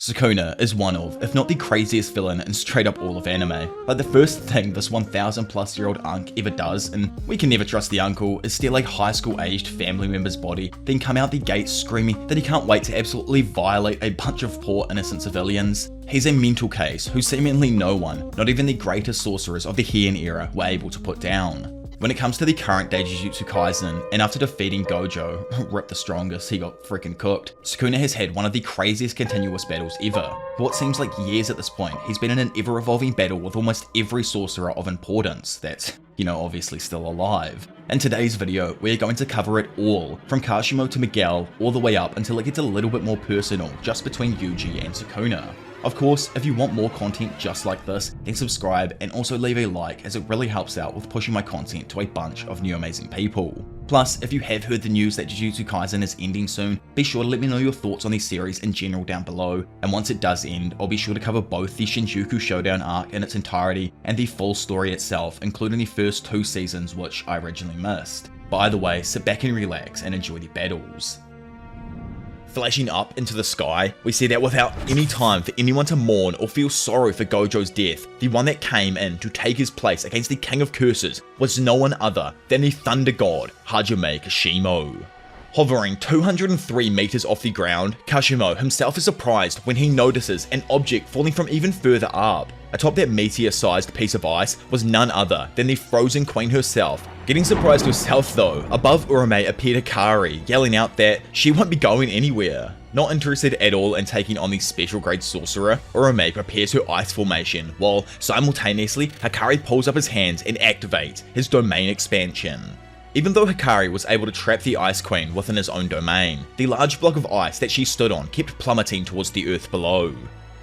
Sukuna is one of, if not the craziest villain in straight up all of anime. Like the first thing this 1000+ year old Unc ever does, and we can never trust the uncle, is steal a high school aged family member's body, then come out the gate screaming that he can't wait to absolutely violate a bunch of poor innocent civilians. He's a mental case who seemingly no one, not even the greatest sorcerers of the Heian era, were able to put down. When it comes to the current day Jujutsu Kaisen, and after defeating Gojo, rip the strongest, he got freaking cooked, Sukuna has had one of the craziest continuous battles ever. For what seems like years at this point, he's been in an ever-evolving battle with almost every sorcerer of importance that's, obviously still alive. In today's video, we're going to cover it all, from Kashimo to Miguel, all the way up until it gets a little bit more personal, just between Yuji and Sukuna. Of course, if you want more content just like this, then subscribe and also leave a like, as it really helps out with pushing my content to a bunch of new amazing people. Plus, if you have heard the news that Jujutsu Kaisen is ending soon, be sure to let me know your thoughts on the series in general down below, and once it does end, I'll be sure to cover both the Shinjuku Showdown arc in its entirety and the full story itself, including the first 2 seasons which I originally missed. But either way, sit back and relax and enjoy the battles. Flashing up into the sky, we see that without any time for anyone to mourn or feel sorrow for Gojo's death, the one that came in to take his place against the King of Curses was no one other than the Thunder God, Hajime Kashimo. Hovering 203 meters off the ground, Kashimo himself is surprised when he notices an object falling from even further up. Atop that meteor-sized piece of ice was none other than the Frozen Queen herself. Getting surprised herself though, above Uraume appeared Hakari, yelling out that she won't be going anywhere. Not interested at all in taking on the special grade sorcerer, Uraume prepares her ice formation, while simultaneously Hakari pulls up his hands and activates his domain expansion. Even though Hakari was able to trap the Ice Queen within his own domain, the large block of ice that she stood on kept plummeting towards the earth below.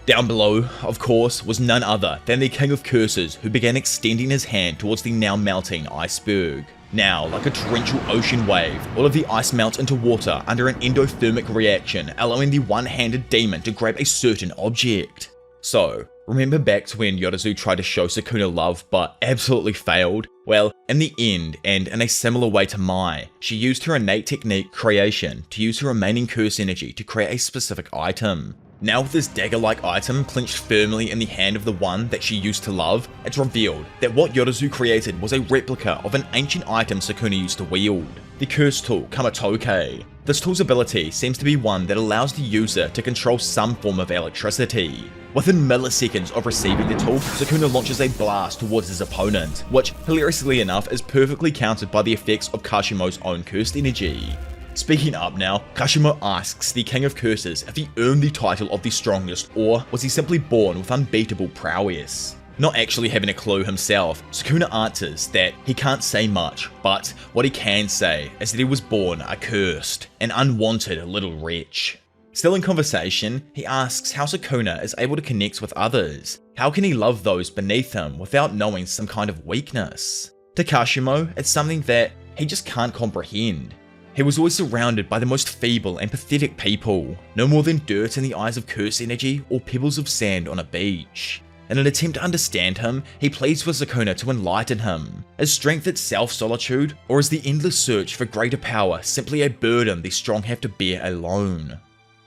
Down below, of course, was none other than the King of Curses, who began extending his hand towards the now melting iceberg. Now, like a torrential ocean wave, all of the ice melts into water under an endothermic reaction, allowing the one-handed demon to grab a certain object. So, remember back to when Yuta tried to show Sukuna love but absolutely failed? Well, in the end, and in a similar way to Mai, she used her innate technique creation to use her remaining curse energy to create a specific item. Now with this dagger-like item clenched firmly in the hand of the one that she used to love, it's revealed that what Yuta created was a replica of an ancient item Sukuna used to wield, the curse tool Kamatoke. This tool's ability seems to be one that allows the user to control some form of electricity. Within milliseconds of receiving the tool, Sukuna launches a blast towards his opponent, which, hilariously enough, is perfectly countered by the effects of Kashimo's own cursed energy. Speaking up now, Kashimo asks the King of Curses if he earned the title of the strongest, or was he simply born with unbeatable prowess? Not actually having a clue himself, Sukuna answers that he can't say much, but what he can say is that he was born accursed, an unwanted little wretch. Still in conversation, he asks how Sukuna is able to connect with others. How can he love those beneath him without knowing some kind of weakness? To Kashimo, it's something that he just can't comprehend. He was always surrounded by the most feeble and pathetic people, no more than dirt in the eyes of curse energy or pebbles of sand on a beach. In an attempt to understand him, he pleads for Sukuna to enlighten him. Is strength itself solitude, or is the endless search for greater power simply a burden the strong have to bear alone?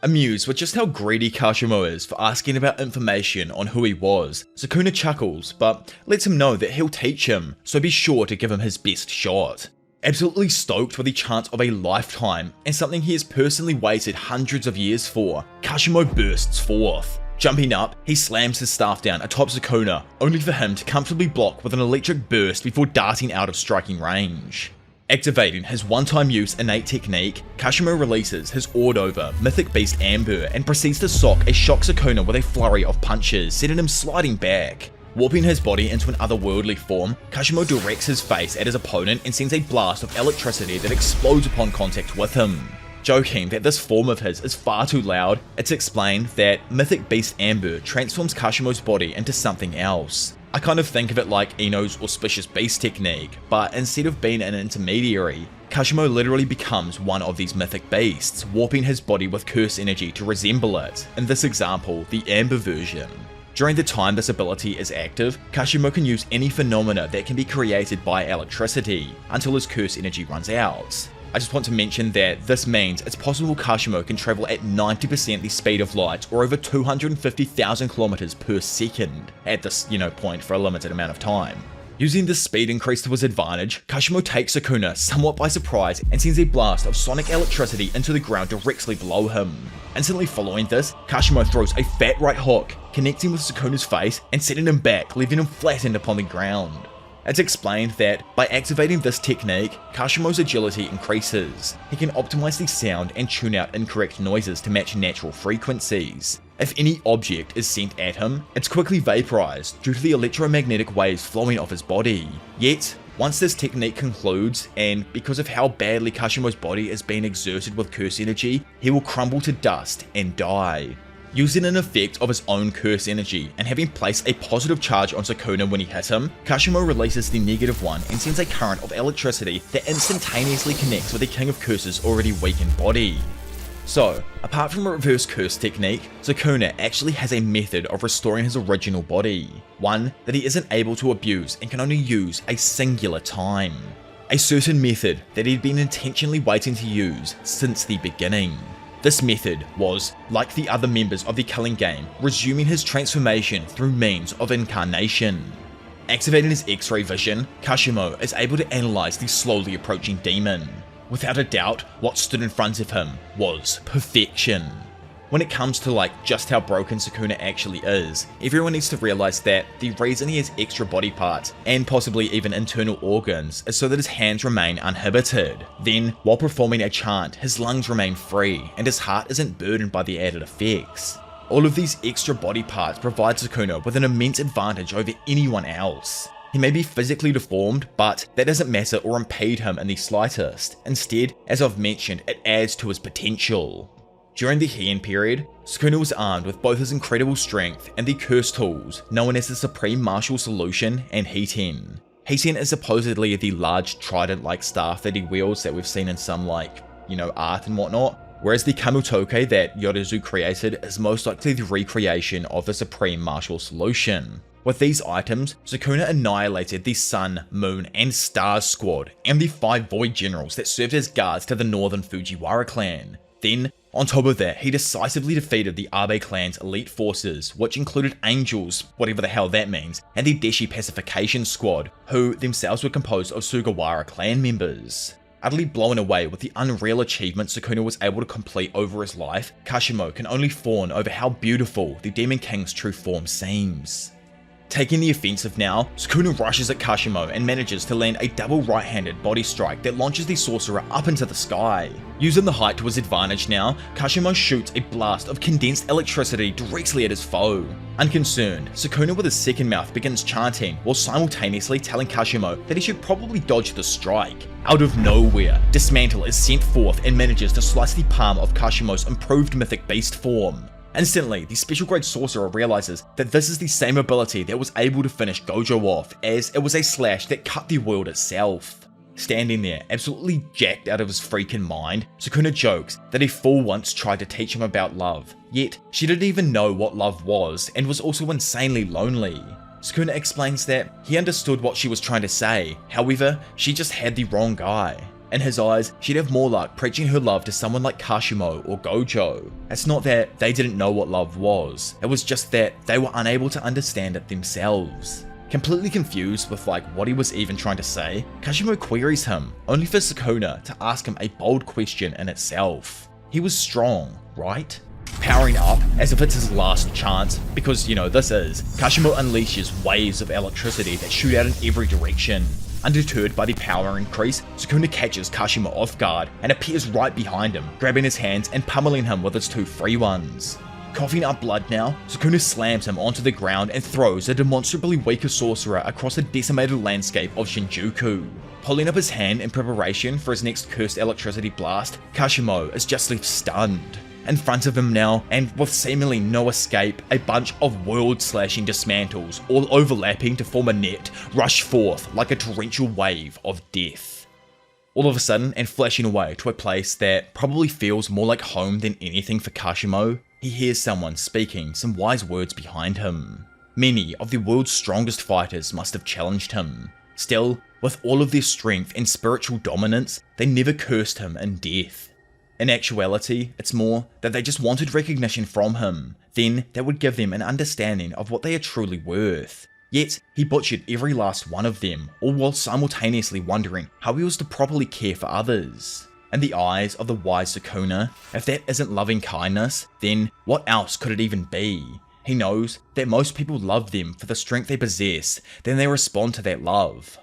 Amused with just how greedy Kashimo is for asking about information on who he was, Sukuna chuckles, but lets him know that he'll teach him, so be sure to give him his best shot. Absolutely stoked for the chance of a lifetime, and something he has personally waited hundreds of years for, Kashimo bursts forth. Jumping up, he slams his staff down atop Sukuna, only for him to comfortably block with an electric burst before darting out of striking range. Activating his one-time use innate technique, Kashimo releases his awed-over mythic beast Amber and proceeds to shock Sukuna with a flurry of punches, sending him sliding back. Warping his body into an otherworldly form, Kashimo directs his face at his opponent and sends a blast of electricity that explodes upon contact with him. Joking that this form of his is far too loud, it's explained that Mythic Beast Amber transforms Kashimo's body into something else. I kind of think of it like Ino's Auspicious Beast technique, but instead of being an intermediary, Kashimo literally becomes one of these mythic beasts, warping his body with curse energy to resemble it, in this example, the Amber version. During the time this ability is active, Kashimo can use any phenomena that can be created by electricity, until his curse energy runs out. I just want to mention that this means it's possible Kashimo can travel at 90% the speed of light, or over 250,000 kilometers per second at this, point for a limited amount of time. Using this speed increase to his advantage, Kashimo takes Sukuna somewhat by surprise and sends a blast of sonic electricity into the ground directly below him. Instantly following this, Kashimo throws a fat right hook, connecting with Sukuna's face and sending him back, leaving him flattened upon the ground. It's explained that by activating this technique, Kashimo's agility increases. He can optimize the sound and tune out incorrect noises to match natural frequencies. If any object is sent at him, it's quickly vaporized due to the electromagnetic waves flowing off his body. Yet, once this technique concludes, and because of how badly Kashimo's body is being exerted with curse energy, he will crumble to dust and die. Using an effect of his own curse energy and having placed a positive charge on Sukuna when he hits him, Kashimo releases the negative one and sends a current of electricity that instantaneously connects with the King of Curse's already weakened body. So, apart from a reverse curse technique, Sukuna actually has a method of restoring his original body, one that he isn't able to abuse and can only use a singular time. A certain method that he'd been intentionally waiting to use since the beginning. This method was, like the other members of the Killing Game, resuming his transformation through means of incarnation. Activating his X-ray vision, Kashimo is able to analyze the slowly approaching demon. Without a doubt, what stood in front of him was perfection. When it comes to just how broken Sukuna actually is, everyone needs to realize that the reason he has extra body parts, and possibly even internal organs, is so that his hands remain uninhibited. Then, while performing a chant, his lungs remain free, and his heart isn't burdened by the added effects. All of these extra body parts provide Sukuna with an immense advantage over anyone else. He may be physically deformed, but that doesn't matter or impede him in the slightest. Instead, as I've mentioned, it adds to his potential. During the Heian period, Sukuna was armed with both his incredible strength and the curse tools known as the Supreme Martial Solution and Hiten. Hiten is supposedly the large trident-like staff that he wields that we've seen in some art and whatnot, whereas the Kamutoke that Yorizu created is most likely the recreation of the Supreme Martial Solution. With these items, Sukuna annihilated the Sun, Moon, and Stars squad, and the 5 Void Generals that served as guards to the northern Fujiwara clan. Then, on top of that, he decisively defeated the Abe clan's elite forces, which included Angels, whatever the hell that means, and the Deshi Pacification Squad, who themselves were composed of Sugawara clan members. Utterly blown away with the unreal achievements Sukuna was able to complete over his life, Kashimo can only fawn over how beautiful the Demon King's true form seems. Taking the offensive now, Sukuna rushes at Kashimo and manages to land a double right-handed body strike that launches the sorcerer up into the sky. Using the height to his advantage now, Kashimo shoots a blast of condensed electricity directly at his foe. Unconcerned, Sukuna with his second mouth begins chanting while simultaneously telling Kashimo that he should probably dodge the strike. Out of nowhere, Dismantle is sent forth and manages to slice the palm of Kashimo's improved mythic beast form. Instantly, the special grade sorcerer realizes that this is the same ability that was able to finish Gojo off, as it was a slash that cut the world itself. Standing there, absolutely jacked out of his freaking mind, Sukuna jokes that a fool once tried to teach him about love, yet she didn't even know what love was and was also insanely lonely. Sukuna explains that he understood what she was trying to say, however, she just had the wrong guy. In his eyes, she'd have more luck preaching her love to someone like Kashimo or Gojo. It's not that they didn't know what love was, it was just that they were unable to understand it themselves. Completely confused with what he was even trying to say, Kashimo queries him, only for Sukuna to ask him a bold question in itself. He was strong, right? Powering up as if it's his last chance, because this is, Kashimo unleashes waves of electricity that shoot out in every direction. Undeterred by the power increase, Sukuna catches Kashimo off guard and appears right behind him, grabbing his hands and pummeling him with his 2 free ones. Coughing up blood now, Sukuna slams him onto the ground and throws a demonstrably weaker sorcerer across the decimated landscape of Shinjuku. Pulling up his hand in preparation for his next cursed electricity blast, Kashimo is just left stunned. In front of him now, and with seemingly no escape, a bunch of world-slashing dismantles, all overlapping to form a net, rush forth like a torrential wave of death. All of a sudden, and flashing away to a place that probably feels more like home than anything for Kashimo, he hears someone speaking some wise words behind him. Many of the world's strongest fighters must have challenged him. Still, With all of their strength and spiritual dominance, they never cursed him in death. In actuality, it's more that they just wanted recognition from him, then that would give them an understanding of what they are truly worth. Yet, he butchered every last one of them, all while simultaneously wondering how he was to properly care for others. In the eyes of the wise Sukuna, if that isn't loving kindness, then what else could it even be? He knows that most people love them for the strength they possess, then they respond to that love.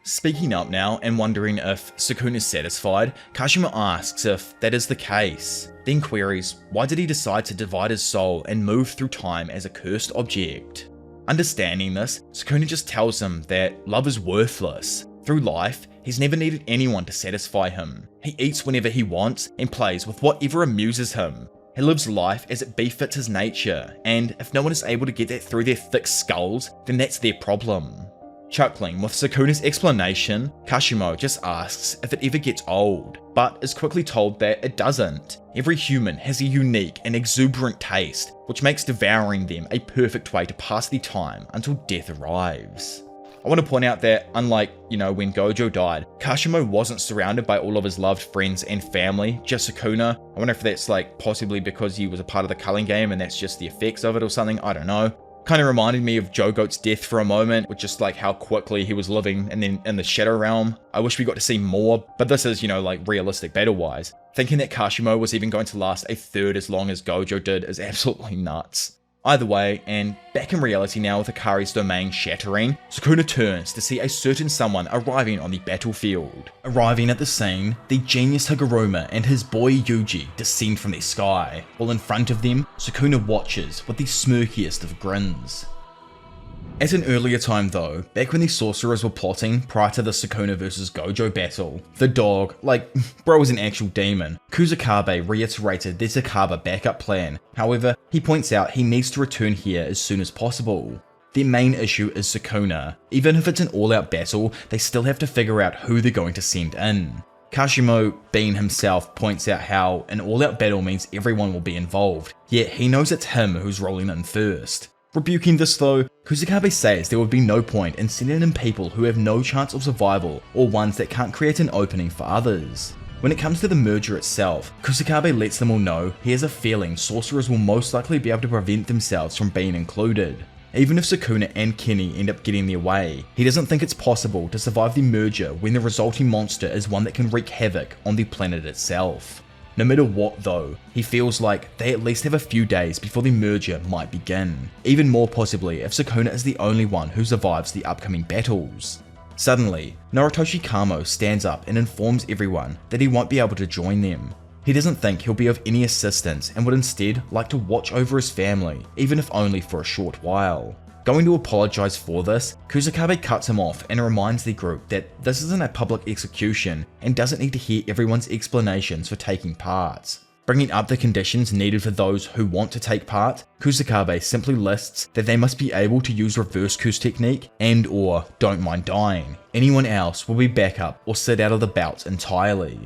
Speaking up now and wondering if Sukuna is satisfied, Kashimo asks if that is the case, then queries why did he decide to divide his soul and move through time as a cursed object. Understanding this, Sukuna just tells him that love is worthless. Through life, he's never needed anyone to satisfy him. He eats whenever he wants and plays with whatever amuses him. He lives life as it befits his nature, and if no one is able to get that through their thick skulls, then that's their problem. Chuckling with Sukuna's explanation, Kashimo just asks if it ever gets old, but is quickly told that it doesn't. Every human has a unique and exuberant taste, which makes devouring them a perfect way to pass the time until death arrives. I want to point out that unlike, when Gojo died, Kashimo wasn't surrounded by all of his loved friends and family, just Sukuna. I wonder if that's possibly because he was a part of the culling game and that's just the effects of it or something, I don't know. Kind of reminded me of Jogo's death for a moment, with just how quickly he was living and then in the Shadow Realm. I wish we got to see more, but this is, realistic battle-wise. Thinking that Kashimo was even going to last a third as long as Gojo did is absolutely nuts. Either way, and back in reality now with Hakari's domain shattering, Sukuna turns to see a certain someone arriving on the battlefield. Arriving at the scene, the genius Higuruma and his boy Yuji descend from the sky, while in front of them, Sukuna watches with the smirkiest of grins. At an earlier time though, back when the Sorcerers were plotting prior to the Sukuna vs Gojo battle, the dog, bro was an actual demon, Kusakabe reiterated their Takaba backup plan. However, he points out he needs to return here as soon as possible. Their main issue is Sukuna. Even if it's an all-out battle, they still have to figure out who they're going to send in. Kashimo, being himself, points out how an all-out battle means everyone will be involved, yet he knows it's him who's rolling in first. Rebuking this though, Kusakabe says there would be no point in sending in people who have no chance of survival or ones that can't create an opening for others. When it comes to the merger itself, Kusakabe lets them all know he has a feeling Sorcerers will most likely be able to prevent themselves from being included. Even if Sukuna and Kenny end up getting their way, he doesn't think it's possible to survive the merger when the resulting monster is one that can wreak havoc on the planet itself. No matter what though, he feels like they at least have a few days before the merger might begin, even more possibly if Sukuna is the only one who survives the upcoming battles. Suddenly, Narutoshi Kamo stands up and informs everyone that he won't be able to join them. He doesn't think he'll be of any assistance and would instead like to watch over his family, even if only for a short while. Going to apologize for this, Kusakabe cuts him off and reminds the group that this isn't a public execution and doesn't need to hear everyone's explanations for taking part. Bringing up the conditions needed for those who want to take part, Kusakabe simply lists that they must be able to use reverse Kus technique and or don't mind dying. Anyone else will be backup or sit out of the bouts entirely.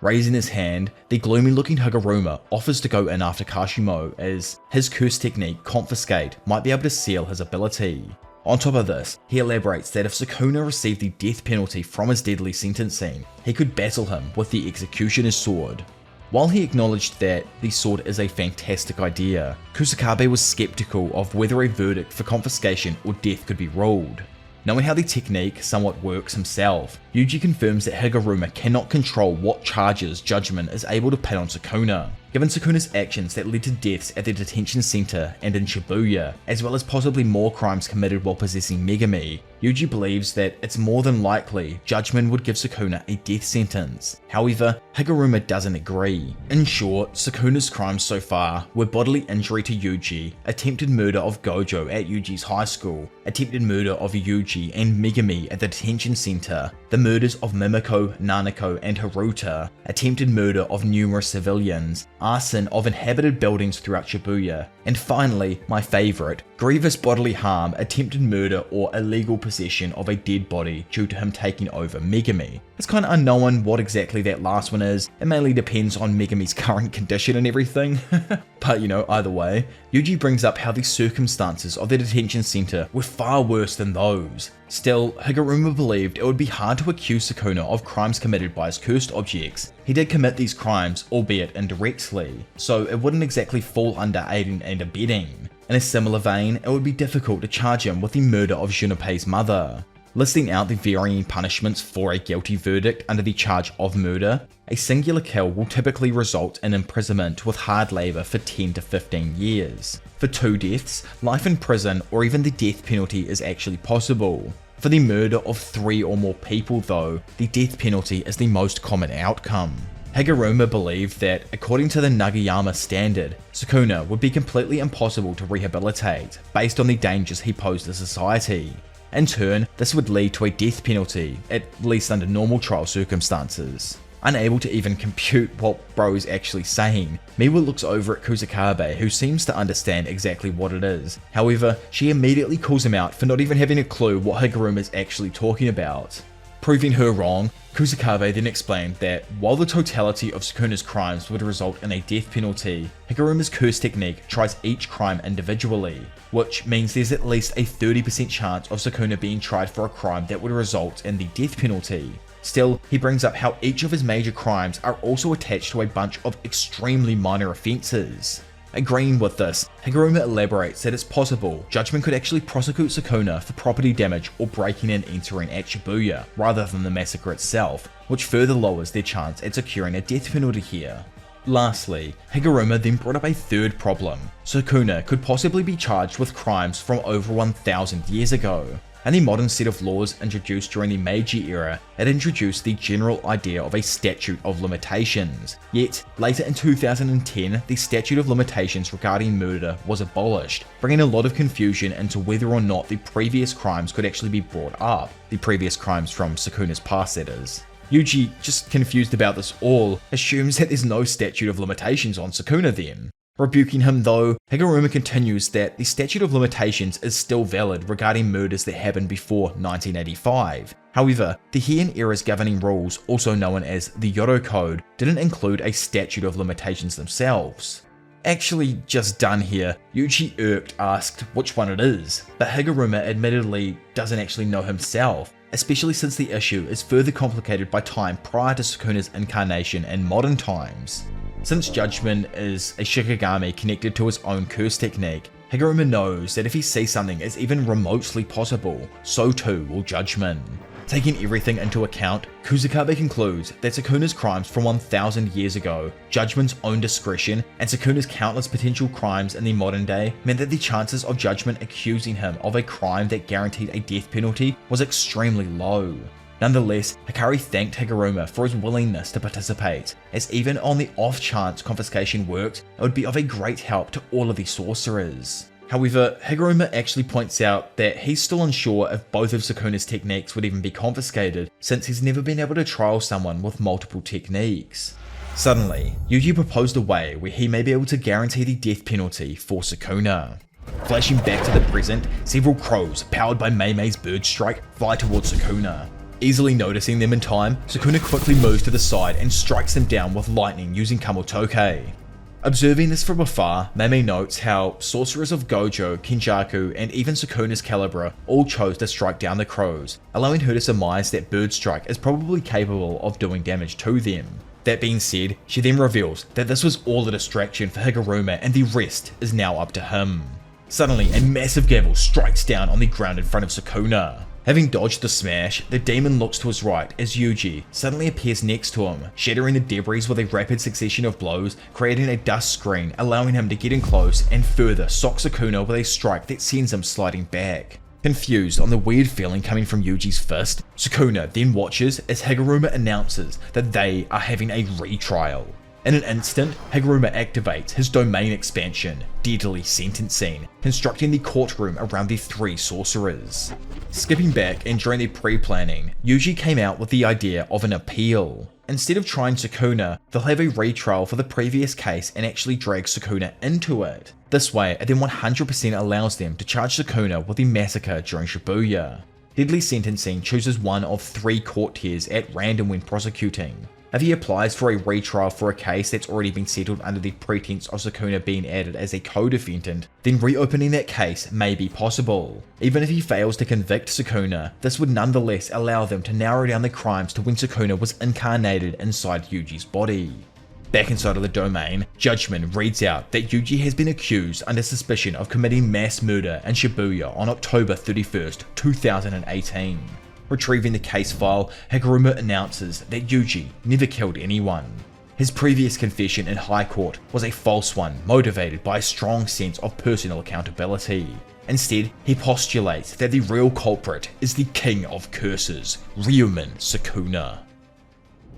Raising his hand, the gloomy looking Higuruma offers to go in after Kashimo as his curse technique Confiscate might be able to seal his ability. On top of this, he elaborates that if Sukuna received the death penalty from his deadly sentencing, he could battle him with the Executioner's sword. While he acknowledged that the sword is a fantastic idea, Kusakabe was skeptical of whether a verdict for confiscation or death could be ruled. Knowing how the technique somewhat works himself, Yuji confirms that Higuruma cannot control what charges Judgment is able to pin on Sukuna. Given Sukuna's actions that led to deaths at the detention center and in Shibuya, as well as possibly more crimes committed while possessing Megami, Yuji believes that it's more than likely Judgment would give Sukuna a death sentence. However, Higuruma doesn't agree. In short, Sukuna's crimes so far were bodily injury to Yuji, attempted murder of Gojo at Yuji's high school, attempted murder of Yuji and Megami at the detention center, the murders of Mimiko, Nanako, and Haruta, attempted murder of numerous civilians, arson of inhabited buildings throughout Shibuya, and finally, my favourite, grievous bodily harm, attempted murder or illegal possession of a dead body due to him taking over Megumi. It's kind of unknown what exactly that last one is, it mainly depends on Megumi's current condition and everything, but either way, Yuji brings up how the circumstances of the detention centre were far worse than those. Still, Higuruma believed it would be hard to accuse Sukuna of crimes committed by his cursed objects. He did commit these crimes, albeit indirectly, so it wouldn't exactly fall under aiding and abetting. In a similar vein, it would be difficult to charge him with the murder of Junpei's mother. Listing out the varying punishments for a guilty verdict under the charge of murder, a singular kill will typically result in imprisonment with hard labour for 10 to 15 years. For 2 deaths, life in prison or even the death penalty is actually possible. For the murder of 3 or more people though, the death penalty is the most common outcome. Higuruma believed that, according to the Nagayama standard, Sukuna would be completely impossible to rehabilitate, based on the dangers he posed to society. In turn, this would lead to a death penalty, at least under normal trial circumstances. Unable to even compute what bro is actually saying, Miwa looks over at Kusakabe, who seems to understand exactly what it is. However, she immediately calls him out for not even having a clue what Higuruma is actually talking about. Proving her wrong, Kusakabe then explained that while the totality of Sukuna's crimes would result in a death penalty, Higuruma's curse technique tries each crime individually, which means there's at least a 30% chance of Sukuna being tried for a crime that would result in the death penalty. Still, he brings up how each of his major crimes are also attached to a bunch of extremely minor offences. Agreeing with this, Higuruma elaborates that it's possible Judgment could actually prosecute Sukuna for property damage or breaking and entering at Shibuya, rather than the massacre itself, which further lowers their chance at securing a death penalty here. Lastly, Higuruma then brought up a third problem. Sukuna could possibly be charged with crimes from over 1000 years ago. And the modern set of laws introduced during the Meiji era had introduced the general idea of a statute of limitations. Yet, later in 2010, the statute of limitations regarding murder was abolished, bringing a lot of confusion into whether or not the previous crimes could actually be brought up. The previous crimes from Sukuna's past, that is. Yuji, just confused about this all, assumes that there's no statute of limitations on Sukuna then. Rebuking him though, Higuruma continues that the statute of limitations is still valid regarding murders that happened before 1985. However, the Heian era's governing rules, also known as the Yoro Code, didn't include a statute of limitations themselves. Actually just done here, Yuji irked asked which one it is, but Higuruma admittedly doesn't actually know himself, especially since the issue is further complicated by time prior to Sukuna's incarnation in modern times. Since Judgment is a Shikigami connected to his own curse technique, Higuruma knows that if he sees something is even remotely possible, so too will Judgment. Taking everything into account, Kusakabe concludes that Sukuna's crimes from 1000 years ago, Judgment's own discretion, and Sukuna's countless potential crimes in the modern day meant that the chances of Judgment accusing him of a crime that guaranteed a death penalty was extremely low. Nonetheless, Hakari thanked Higuruma for his willingness to participate, as even on the off chance confiscation worked, it would be of a great help to all of the sorcerers. However, Higuruma actually points out that he's still unsure if both of Sukuna's techniques would even be confiscated, since he's never been able to trial someone with multiple techniques. Suddenly, Yuji proposed a way where he may be able to guarantee the death penalty for Sukuna. Flashing back to the present, several crows, powered by Meimei's bird strike, fly towards Sukuna. Easily noticing them in time, Sukuna quickly moves to the side and strikes them down with lightning using Kamotoke. Observing this from afar, Meimei notes how sorcerers of Gojo, Kenjaku, and even Sukuna's Calibra all chose to strike down the crows, allowing her to surmise that Bird Strike is probably capable of doing damage to them. That being said, she then reveals that this was all a distraction for Higuruma and the rest is now up to him. Suddenly, a massive gavel strikes down on the ground in front of Sukuna. Having dodged the smash, the demon looks to his right as Yuji suddenly appears next to him, shattering the debris with a rapid succession of blows, creating a dust screen, allowing him to get in close and further sock Sukuna with a strike that sends him sliding back. Confused on the weird feeling coming from Yuji's fist, Sukuna then watches as Higuruma announces that they are having a retrial. In an instant, Higuruma activates his domain expansion, Deadly Sentencing, constructing the courtroom around the 3 sorcerers. Skipping back and during the pre-planning, Yuji came out with the idea of an appeal. Instead of trying Sukuna, they'll have a retrial for the previous case and actually drag Sukuna into it. This way, it then 100% allows them to charge Sukuna with the massacre during Shibuya. Deadly Sentencing chooses one of 3 court tiers at random when prosecuting. If he applies for a retrial for a case that's already been settled under the pretense of Sukuna being added as a co-defendant, then reopening that case may be possible. Even if he fails to convict Sukuna, this would nonetheless allow them to narrow down the crimes to when Sukuna was incarnated inside Yuji's body. Back inside of the domain, Judgment reads out that Yuji has been accused under suspicion of committing mass murder in Shibuya on October 31st, 2018. Retrieving the case file, Higuruma announces that Yuji never killed anyone. His previous confession in High Court was a false one motivated by a strong sense of personal accountability. Instead, he postulates that the real culprit is the King of Curses, Ryumin Sukuna.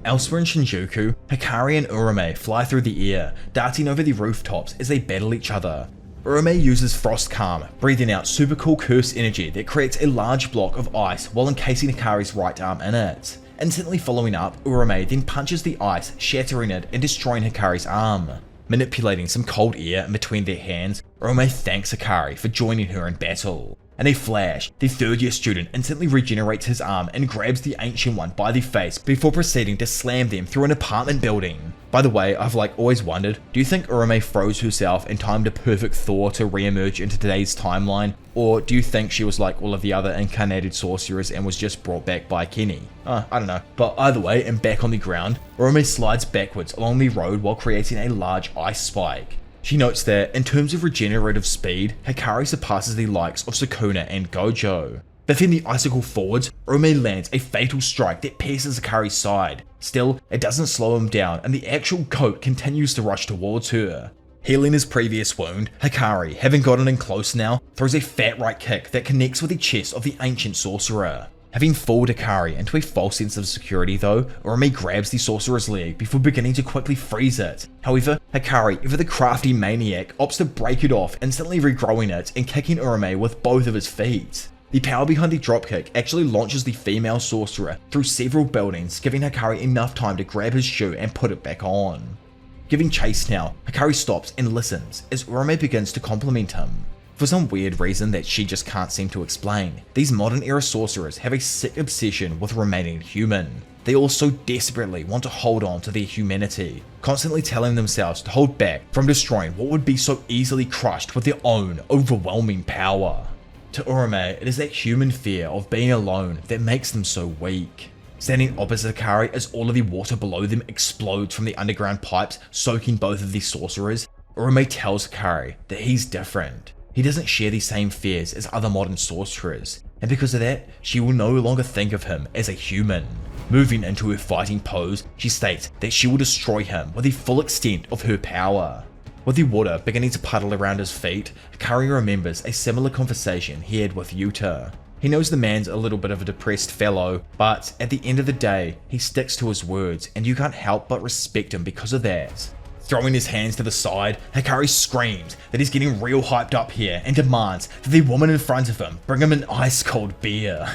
Elsewhere in Shinjuku, Hakari and Uraume fly through the air, darting over the rooftops as they battle each other. Uraume uses Frost Calm, breathing out super cool curse energy that creates a large block of ice while encasing Hakari's right arm in it. Instantly following up, Uraume then punches the ice, shattering it and destroying Hakari's arm. Manipulating some cold air in between their hands, Uraume thanks Hakari for joining her in battle. In a flash, the 3rd-year student instantly regenerates his arm and grabs the ancient one by the face before proceeding to slam them through an apartment building. By the way, I've always wondered, do you think Uraume froze herself and timed a perfect thaw to re-emerge into today's timeline? Or do you think she was like all of the other incarnated sorcerers and was just brought back by Kenny? I don't know. But either way, and back on the ground, Uraume slides backwards along the road while creating a large ice spike. She notes that, in terms of regenerative speed, Hakari surpasses the likes of Sukuna and Gojo. Biffing the icicle forwards, Uraume lands a fatal strike that pierces Hakari's side. Still, it doesn't slow him down and the actual goat continues to rush towards her. Healing his previous wound, Hakari, having gotten in close now, throws a fat right kick that connects with the chest of the ancient sorcerer. Having fooled Hakari into a false sense of security though, Uraume grabs the sorcerer's leg before beginning to quickly freeze it. However, Hakari, ever the crafty maniac, opts to break it off, instantly regrowing it and kicking Uraume with both of his feet. The power behind the dropkick actually launches the female sorcerer through several buildings, giving Hakari enough time to grab his shoe and put it back on. Giving chase now, Hakari stops and listens as Uraume begins to compliment him. For some weird reason that she just can't seem to explain, these modern era sorcerers have a sick obsession with remaining human. They all so desperately want to hold on to their humanity, constantly telling themselves to hold back from destroying what would be so easily crushed with their own overwhelming power. To Uraume, it is that human fear of being alone that makes them so weak. Standing opposite Hakari as all of the water below them explodes from the underground pipes, soaking both of the sorcerers, Uraume tells Hakari that he's different. He doesn't share the same fears as other modern sorcerers, and because of that, she will no longer think of him as a human. Moving into her fighting pose, she states that she will destroy him with the full extent of her power. With the water beginning to puddle around his feet, Hakari remembers a similar conversation he had with Yuta. He knows the man's a little bit of a depressed fellow, but at the end of the day, he sticks to his words and you can't help but respect him because of that. Throwing his hands to the side, Hakari screams that he's getting real hyped up here and demands that the woman in front of him bring him an ice cold beer.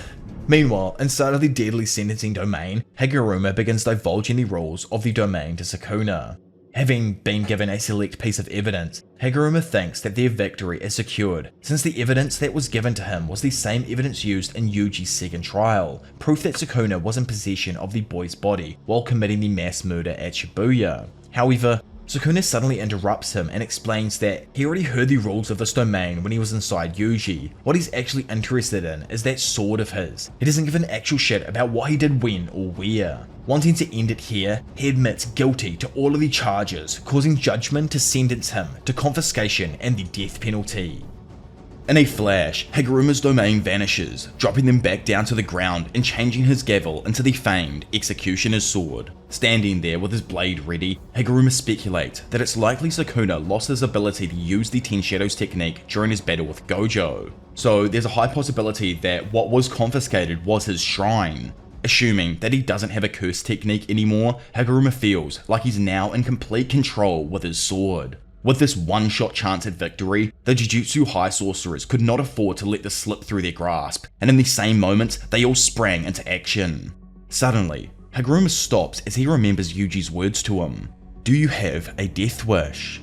Meanwhile, inside of the deadly sentencing domain, Higuruma begins divulging the rules of the domain to Sukuna. Having been given a select piece of evidence, Higuruma thinks that their victory is secured, since the evidence that was given to him was the same evidence used in Yuji's second trial, proof that Sukuna was in possession of the boy's body while committing the mass murder at Shibuya. However, Sukuna suddenly interrupts him and explains that he already heard the rules of this domain when he was inside Yuji. What he's actually interested in is that sword of his. He doesn't give an actual shit about what he did when or where. Wanting to end it here, he admits guilty to all of the charges, causing Judgment to sentence him to confiscation and the death penalty. In a flash, Higuruma's domain vanishes, dropping them back down to the ground and changing his gavel into the famed Executioner's sword. Standing there with his blade ready, Higuruma speculates that it's likely Sukuna lost his ability to use the Ten Shadows technique during his battle with Gojo. So there's a high possibility that what was confiscated was his shrine. Assuming that he doesn't have a curse technique anymore, Higuruma feels like he's now in complete control with his sword. With this one-shot chance at victory, the Jujutsu High Sorcerers could not afford to let this slip through their grasp, and in the same moment, they all sprang into action. Suddenly, Higuruma stops as he remembers Yuji's words to him. "Do you have a death wish?"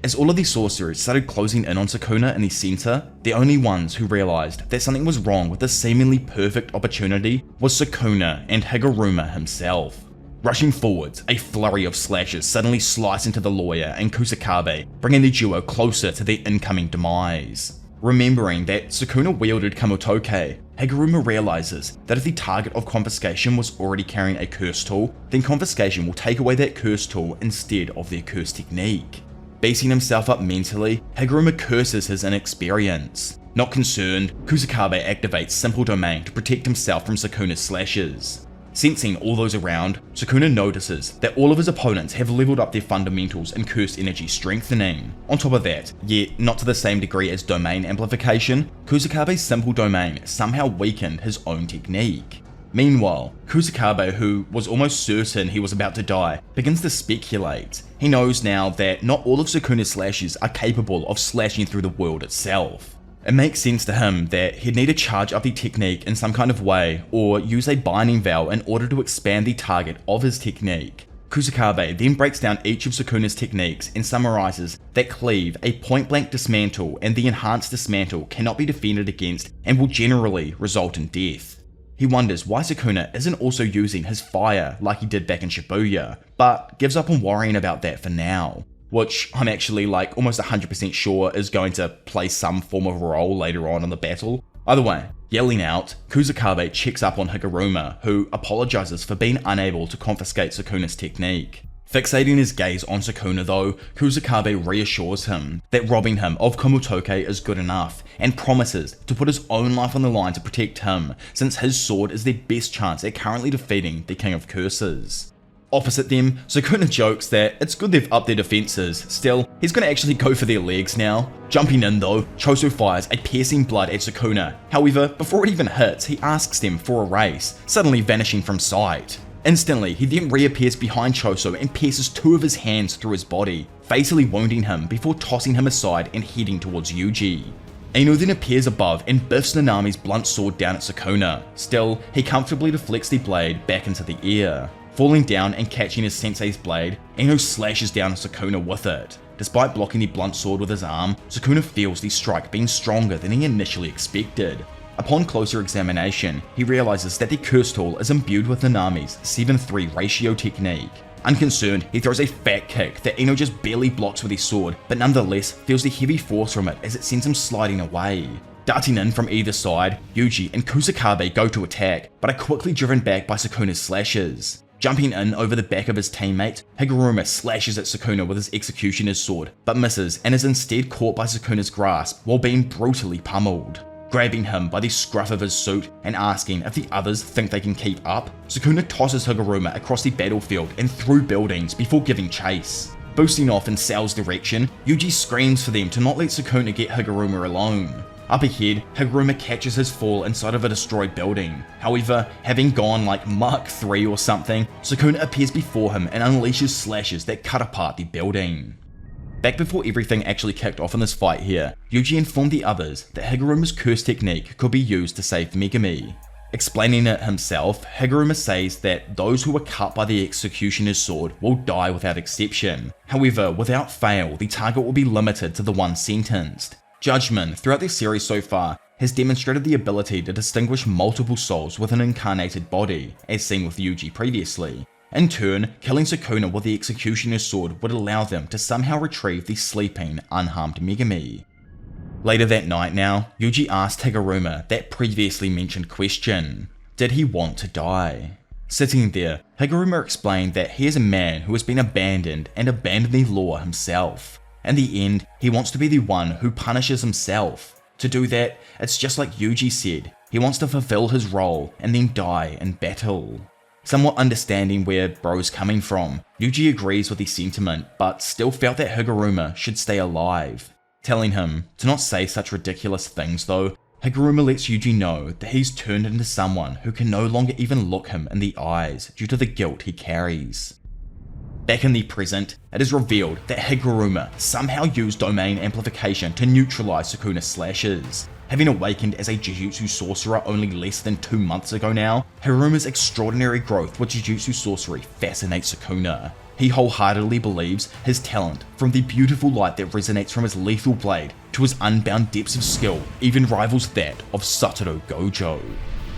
As all of the sorcerers started closing in on Sukuna in the center, the only ones who realized that something was wrong with this seemingly perfect opportunity was Sukuna and Higuruma himself. Rushing forwards, a flurry of slashes suddenly slice into the lawyer and Kusakabe, bringing the duo closer to their incoming demise. Remembering that Sukuna wielded Kamutoke, Higuruma realizes that if the target of confiscation was already carrying a curse tool, then confiscation will take away that curse tool instead of their curse technique. Beating himself up mentally, Higuruma curses his inexperience. Not concerned, Kusakabe activates Simple Domain to protect himself from Sukuna's slashes. Sensing all those around, Sukuna notices that all of his opponents have leveled up their fundamentals in Curse Energy Strengthening. On top of that, yet not to the same degree as Domain Amplification, Kusakabe's Simple Domain somehow weakened his own technique. Meanwhile, Kusakabe, who was almost certain he was about to die, begins to speculate. He knows now that not all of Sukuna's slashes are capable of slashing through the world itself. It makes sense to him that he'd need to charge up the technique in some kind of way, or use a binding vow in order to expand the target of his technique. Kusakabe then breaks down each of Sukuna's techniques and summarizes that Cleave, a point-blank dismantle, and the enhanced dismantle cannot be defended against and will generally result in death. He wonders why Sukuna isn't also using his fire like he did back in Shibuya, but gives up on worrying about that for now, which I'm actually almost 100% sure is going to play some form of role later on in the battle. Either way, yelling out, Kusakabe checks up on Higuruma, who apologizes for being unable to confiscate Sukuna's technique. Fixating his gaze on Sukuna though, Kusakabe reassures him that robbing him of Kamutoke is good enough, and promises to put his own life on the line to protect him, since his sword is their best chance at currently defeating the King of Curses. Opposite them, Sukuna jokes that it's good they've upped their defenses, still, he's gonna actually go for their legs now. Jumping in though, Choso fires a piercing blood at Sukuna, however, before it even hits, he asks them for a race, suddenly vanishing from sight. Instantly, he then reappears behind Choso and pierces two of his hands through his body, fatally wounding him before tossing him aside and heading towards Yuji. Ino then appears above and biffs Nanami's blunt sword down at Sukuna. Still, he comfortably deflects the blade back into the air. Falling down and catching his sensei's blade, Ino slashes down at Sukuna with it. Despite blocking the blunt sword with his arm, Sukuna feels the strike being stronger than he initially expected. Upon closer examination, he realizes that the curse tool is imbued with Nanami's 7-3 ratio technique. Unconcerned, he throws a fat kick that Ino just barely blocks with his sword, but nonetheless feels the heavy force from it as it sends him sliding away. Darting in from either side, Yuji and Kusakabe go to attack, but are quickly driven back by Sukuna's slashes. Jumping in over the back of his teammate, Higuruma slashes at Sukuna with his executioner's sword, but misses and is instead caught by Sukuna's grasp while being brutally pummeled. Grabbing him by the scruff of his suit and asking if the others think they can keep up, Sukuna tosses Higuruma across the battlefield and through buildings before giving chase. Boosting off in Cell's direction, Yuji screams for them to not let Sukuna get Higuruma alone. Up ahead, Higuruma catches his fall inside of a destroyed building. However, having gone like Mark 3 or something, Sukuna appears before him and unleashes slashes that cut apart the building. Back before everything actually kicked off in this fight here, Yuji informed the others that Higuruma's curse technique could be used to save Megumi. Explaining it himself, Higuruma says that those who were cut by the executioner's sword will die without exception. However, without fail, the target will be limited to the one sentenced. Judgment, throughout this series so far, has demonstrated the ability to distinguish multiple souls with an incarnated body, as seen with Yuji previously. In turn, killing Sukuna with the executioner's sword would allow them to somehow retrieve the sleeping, unharmed Megumi. Later that night now, Yuji asked Higuruma that previously mentioned question: did he want to die? Sitting there, Higuruma explained that he is a man who has been abandoned and abandoned the law himself. In the end, he wants to be the one who punishes himself. To do that, it's just like Yuji said, he wants to fulfill his role and then die in battle. Somewhat understanding where bro's coming from, Yuji agrees with the sentiment, but still felt that Higuruma should stay alive. Telling him to not say such ridiculous things though, Higuruma lets Yuji know that he's turned into someone who can no longer even look him in the eyes due to the guilt he carries. Back in the present, it is revealed that Higuruma somehow used domain amplification to neutralize Sukuna's slashes. Having awakened as a Jujutsu sorcerer only less than 2 months ago now, Higuruma's extraordinary growth with Jujutsu sorcery fascinates Sukuna. He wholeheartedly believes his talent, from the beautiful light that resonates from his lethal blade to his unbound depths of skill, even rivals that of Satoru Gojo.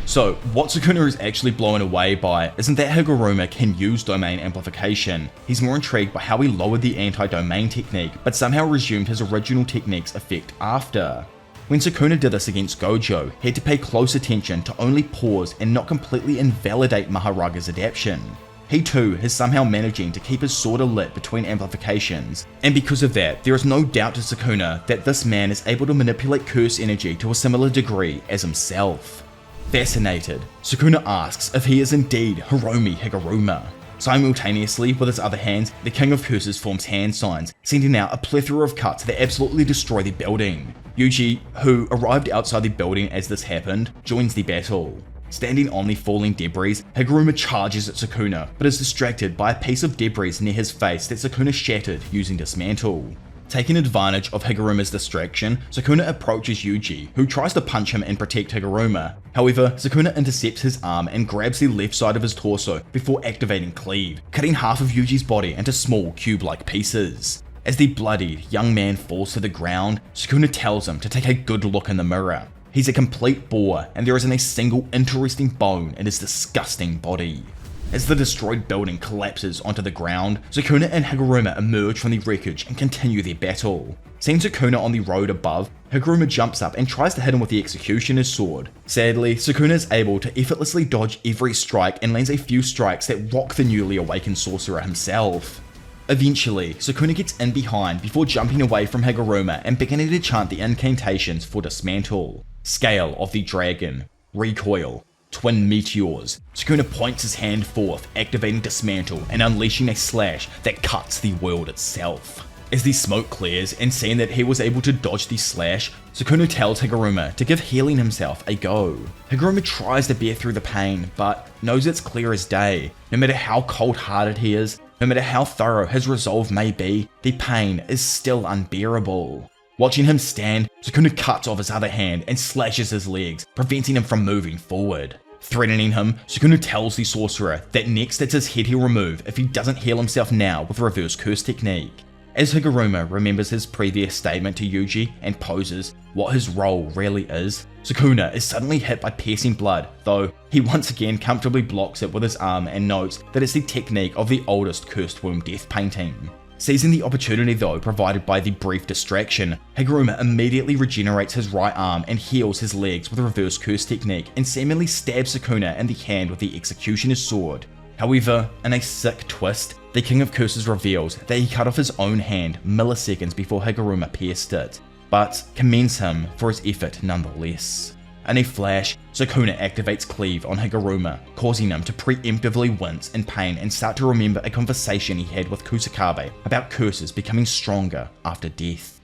So, what Sukuna is actually blown away by isn't that Higuruma can use domain amplification. He's more intrigued by how he lowered the anti-domain technique, but somehow resumed his original technique's effect after. When Sukuna did this against Gojo, he had to pay close attention to only pause and not completely invalidate Maharaga's adaptation. He too is somehow managing to keep his sword lit between amplifications, and because of that, there is no doubt to Sukuna that this man is able to manipulate curse energy to a similar degree as himself. Fascinated, Sukuna asks if he is indeed Uraume Higuruma. Simultaneously, with his other hand, the King of Curses forms hand signs, sending out a plethora of cuts that absolutely destroy the building. Yuji, who arrived outside the building as this happened, joins the battle. Standing on the falling debris, Higuruma charges at Sukuna, but is distracted by a piece of debris near his face that Sukuna shattered using Dismantle. Taking advantage of Higuruma's distraction, Sukuna approaches Yuji, who tries to punch him and protect Higuruma. However, Sukuna intercepts his arm and grabs the left side of his torso before activating Cleave, cutting half of Yuji's body into small cube-like pieces. As the bloodied young man falls to the ground, Sukuna tells him to take a good look in the mirror. He's a complete bore, and there isn't a single interesting bone in his disgusting body. As the destroyed building collapses onto the ground, Sukuna and Higuruma emerge from the wreckage and continue their battle. Seeing Sukuna on the road above, Higuruma jumps up and tries to hit him with the Executioner's sword. Sadly, Sukuna is able to effortlessly dodge every strike and lands a few strikes that rock the newly awakened sorcerer himself. Eventually, Sukuna gets in behind before jumping away from Higuruma and beginning to chant the incantations for Dismantle. Scale of the Dragon, Recoil, Twin Meteors. Sukuna points his hand forth, activating Dismantle and unleashing a slash that cuts the world itself. As the smoke clears and seeing that he was able to dodge the slash, Sukuna tells Higuruma to give healing himself a go. Higuruma tries to bear through the pain, but knows it's clear as day. No matter how cold-hearted he is, no matter how thorough his resolve may be, the pain is still unbearable. Watching him stand, Sukuna cuts off his other hand and slashes his legs, preventing him from moving forward. Threatening him, Sukuna tells the sorcerer that next it's his head he'll remove if he doesn't heal himself now with reverse curse technique. As Higuruma remembers his previous statement to Yuji and poses what his role really is, Sukuna is suddenly hit by piercing blood, though he once again comfortably blocks it with his arm and notes that it's the technique of the oldest cursed womb death painting. Seizing the opportunity though provided by the brief distraction, Higuruma immediately regenerates his right arm and heals his legs with a reverse curse technique and seemingly stabs Sukuna in the hand with the Executioner's sword. However, in a sick twist, the King of Curses reveals that he cut off his own hand milliseconds before Higuruma pierced it, but commends him for his effort nonetheless. In a flash, Sukuna activates Cleave on Higuruma, causing him to preemptively wince in pain and start to remember a conversation he had with Kusakabe about curses becoming stronger after death.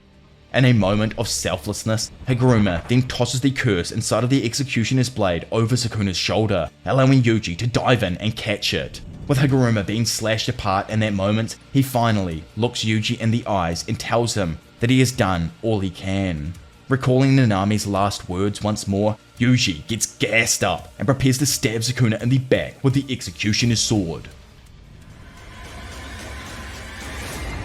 In a moment of selflessness, Higuruma then tosses the curse inside of the Executioner's blade over Sukuna's shoulder, allowing Yuji to dive in and catch it. With Higuruma being slashed apart in that moment, he finally looks Yuji in the eyes and tells him that he has done all he can. Recalling Nanami's last words once more, Yuji gets gassed up and prepares to stab Sukuna in the back with the Executioner's sword.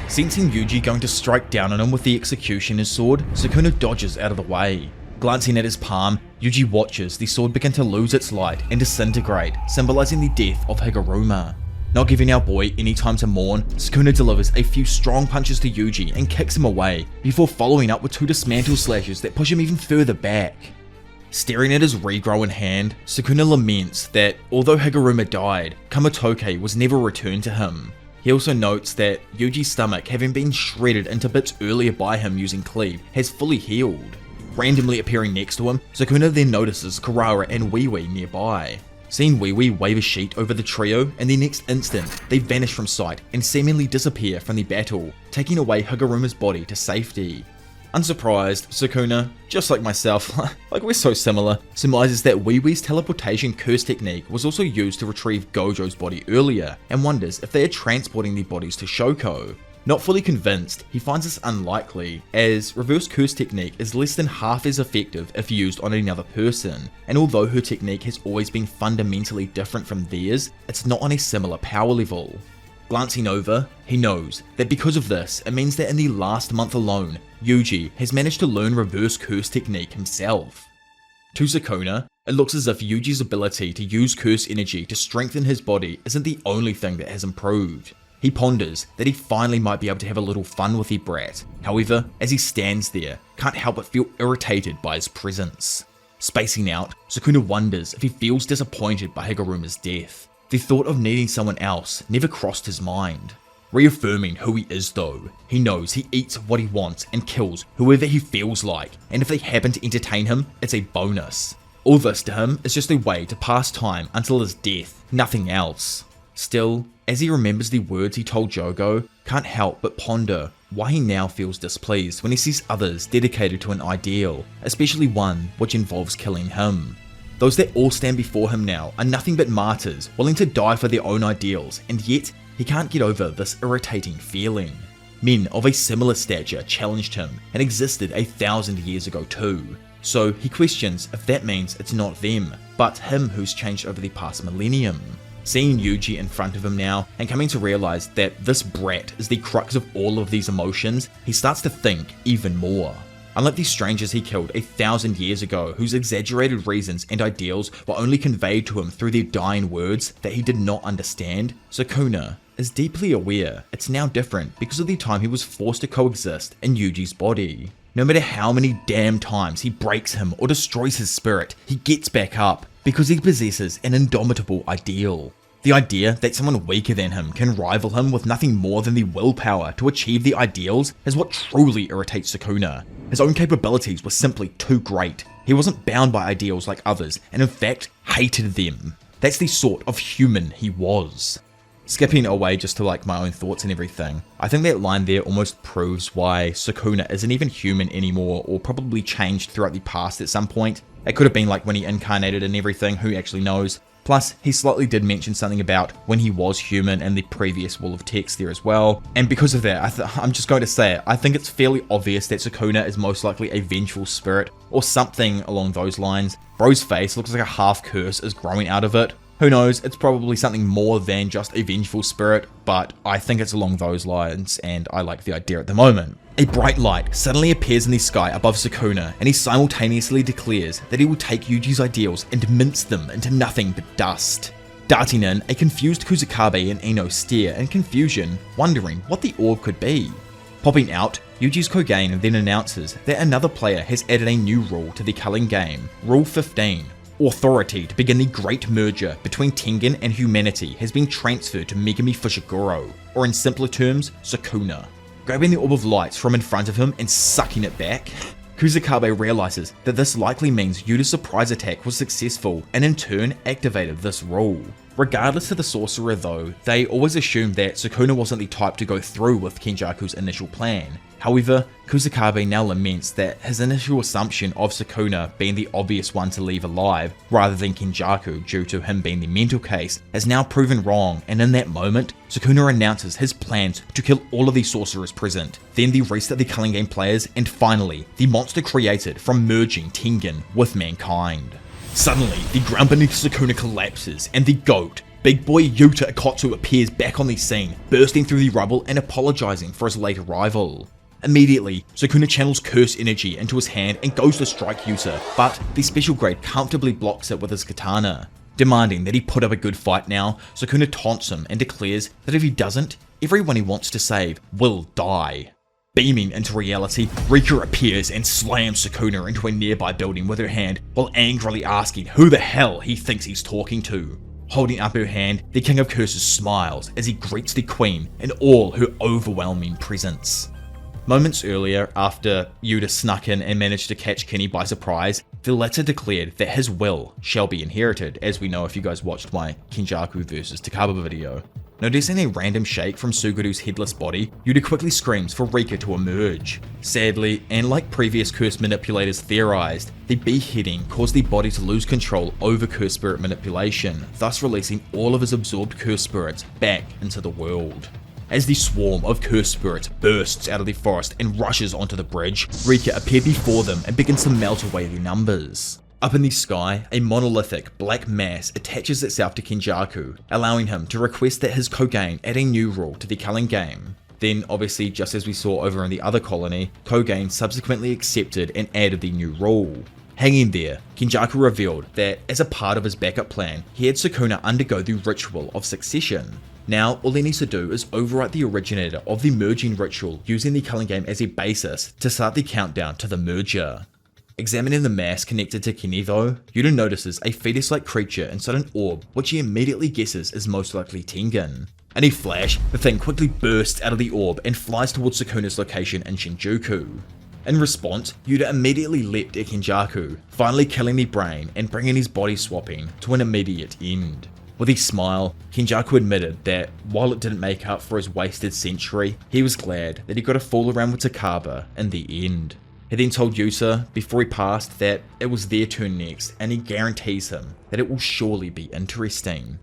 Sensing Yuji going to strike down on him with the Executioner's sword, Sukuna dodges out of the way. Glancing at his palm, Yuji watches the sword begin to lose its light and disintegrate, symbolizing the death of Higuruma. Not giving our boy any time to mourn, Sukuna delivers a few strong punches to Yuji and kicks him away, before following up with 2 Dismantle slashes that push him even further back. Staring at his regrown hand, Sukuna laments that although Higuruma died, Kamatoke was never returned to him. He also notes that Yuji's stomach, having been shredded into bits earlier by him using Cleave, has fully healed. Randomly appearing next to him, Sukuna then notices Kurara and Wee Wee nearby. Seeing Wee Wee wave a sheet over the trio, and the next instant, they vanish from sight and seemingly disappear from the battle, taking away Higuruma's body to safety. Unsurprised, Sukuna, just like myself, like we're so similar, surmises that Wee Wee's teleportation curse technique was also used to retrieve Gojo's body earlier, and wonders if they are transporting their bodies to Shoko. Not fully convinced, he finds this unlikely, as reverse curse technique is less than half as effective if used on another person, and although her technique has always been fundamentally different from theirs, it's not on a similar power level. Glancing over, he knows that because of this, it means that in the last month alone, Yuji has managed to learn reverse curse technique himself. To Sukuna, it looks as if Yuji's ability to use curse energy to strengthen his body isn't the only thing that has improved. He ponders that he finally might be able to have a little fun with the brat. However, as he stands there, can't help but feel irritated by his presence. Spacing out, Sukuna wonders if he feels disappointed by Higuruma's death. The thought of needing someone else never crossed his mind. Reaffirming who he is though, he knows he eats what he wants and kills whoever he feels like, and if they happen to entertain him, it's a bonus. All this to him is just a way to pass time until his death, nothing else. Still, as he remembers the words he told Jogo, can't help but ponder why he now feels displeased when he sees others dedicated to an ideal, especially one which involves killing him. Those that all stand before him now are nothing but martyrs, willing to die for their own ideals, and yet he can't get over this irritating feeling. Men of a similar stature challenged him and existed 1,000 years ago too, so he questions if that means it's not them, but him who's changed over the past millennium. Seeing Yuji in front of him now, and coming to realize that this brat is the crux of all of these emotions, he starts to think even more. Unlike the strangers he killed 1,000 years ago, whose exaggerated reasons and ideals were only conveyed to him through their dying words that he did not understand, Sukuna is deeply aware it's now different because of the time he was forced to coexist in Yuji's body. No matter how many damn times he breaks him or destroys his spirit, he gets back up because he possesses an indomitable ideal. The idea that someone weaker than him can rival him with nothing more than the willpower to achieve the ideals is what truly irritates Sukuna. His own capabilities were simply too great. He wasn't bound by ideals like others, and in fact, hated them. That's the sort of human he was. Skipping away just to like my own thoughts and everything, I think that line there almost proves why Sukuna isn't even human anymore, or probably changed throughout the past at some point. It could have been like when he incarnated and everything, who actually knows. Plus, he slightly did mention something about when he was human in the previous wall of text there as well. And because of that, I'm just going to say it, I think it's fairly obvious that Sukuna is most likely a vengeful spirit, or something along those lines. Bro's face looks like a half curse is growing out of it. Who knows, it's probably something more than just a vengeful spirit, but I think it's along those lines, and I like the idea at the moment. A bright light suddenly appears in the sky above Sukuna, and he simultaneously declares that he will take Yuji's ideals and mince them into nothing but dust. Darting in, a confused Kusakabe and Ino stare in confusion, wondering what the orb could be. Popping out, Yuji's Kogen then announces that another player has added a new rule to the culling game, Rule 15. Authority to begin the great merger between Tengen and humanity has been transferred to Megumi Fushiguro, or in simpler terms, Sukuna. Grabbing the orb of lights from in front of him and sucking it back, Kusakabe realizes that this likely means Yuta's surprise attack was successful and in turn activated this rule. Regardless of the sorcerer though, they always assumed that Sukuna wasn't the type to go through with Kenjaku's initial plan. However, Kusakabe now laments that his initial assumption of Sukuna being the obvious one to leave alive, rather than Kenjaku due to him being the mental case, has now proven wrong, and in that moment, Sukuna announces his plans to kill all of the sorcerers present, then the rest of the Culling Game players, and finally, the monster created from merging Tengen with mankind. Suddenly, the ground beneath Sukuna collapses, and the GOAT, Big Boy Yuta Okkotsu appears back on the scene, bursting through the rubble and apologizing for his late arrival. Immediately, Sukuna channels curse energy into his hand and goes to strike Yuta, but the special grade comfortably blocks it with his katana. Demanding that he put up a good fight now, Sukuna taunts him and declares that if he doesn't, everyone he wants to save will die. Beaming into reality, Rika appears and slams Sukuna into a nearby building with her hand, while angrily asking who the hell he thinks he's talking to. Holding up her hand, the King of Curses smiles as he greets the Queen in all her overwhelming presence. Moments earlier, after Yuta snuck in and managed to catch Kenny by surprise, the latter declared that his will shall be inherited, as we know if you guys watched my Kenjaku vs Takaba video. Noticing a random shake from Suguru's headless body, Yuta quickly screams for Rika to emerge. Sadly, and like previous curse manipulators theorized, the beheading caused the body to lose control over curse spirit manipulation, thus releasing all of his absorbed curse spirits back into the world. As the swarm of cursed spirits bursts out of the forest and rushes onto the bridge, Rika appeared before them and begins to melt away their numbers. Up in the sky, a monolithic black mass attaches itself to Kenjaku, allowing him to request that his Kogain add a new rule to the culling game. Then, obviously, just as we saw over in the other colony, Kogain subsequently accepted and added the new rule. Hanging there, Kenjaku revealed that, as a part of his backup plan, he had Sukuna undergo the ritual of succession. Now, all he needs to do is overwrite the originator of the merging ritual using the culling game as a basis to start the countdown to the merger. Examining the mass connected to Kenny though, Yuta notices a fetus-like creature inside an orb which he immediately guesses is most likely Tengen. In a flash, the thing quickly bursts out of the orb and flies towards Sukuna's location in Shinjuku. In response, Yuta immediately leapt at Kenjaku, finally killing the brain and bringing his body swapping to an immediate end. With a smile, Kenjaku admitted that while it didn't make up for his wasted century, he was glad that he got to fool around with Takaba in the end. He then told Yuta before he passed that it was their turn next, and he guarantees him that it will surely be interesting.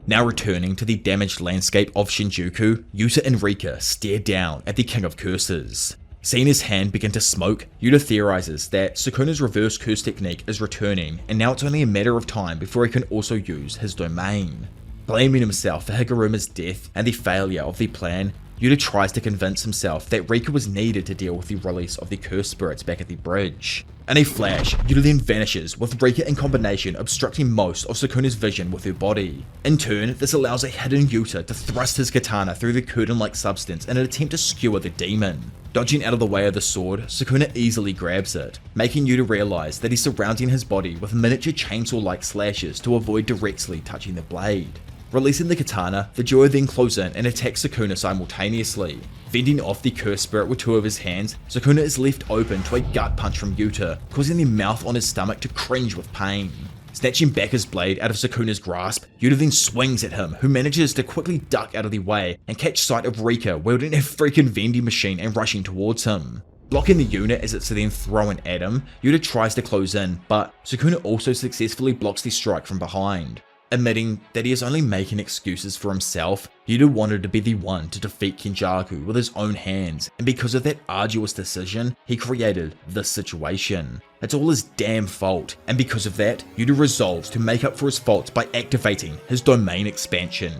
Now returning to the damaged landscape of Shinjuku, Yuta and Rika stare down at the King of Curses. Seeing his hand begin to smoke, Yuta theorizes that Sukuna's reverse curse technique is returning, and now it's only a matter of time before he can also use his domain. Blaming himself for Higuruma's death and the failure of the plan, Yuta tries to convince himself that Rika was needed to deal with the release of the cursed spirits back at the bridge. In a flash, Yuta then vanishes, with Rika in combination obstructing most of Sukuna's vision with her body. In turn, this allows a hidden Yuta to thrust his katana through the curtain-like substance in an attempt to skewer the demon. Dodging out of the way of the sword, Sukuna easily grabs it, making Yuta realize that he's surrounding his body with miniature chainsaw-like slashes to avoid directly touching the blade. Releasing the katana, the duo then close in and attack Sukuna simultaneously. Fending off the cursed spirit with two of his hands, Sukuna is left open to a gut punch from Yuta, causing the mouth on his stomach to cringe with pain. Snatching back his blade out of Sukuna's grasp, Yuta then swings at him, who manages to quickly duck out of the way and catch sight of Rika wielding a freaking vending machine and rushing towards him. Blocking the unit as it's then thrown at him, Yuta tries to close in, but Sukuna also successfully blocks the strike from behind. Admitting that he is only making excuses for himself, Yuta wanted to be the one to defeat Kenjaku with his own hands, and because of that arduous decision, he created this situation. It's all his damn fault, and because of that, Yuta resolves to make up for his faults by activating his domain expansion,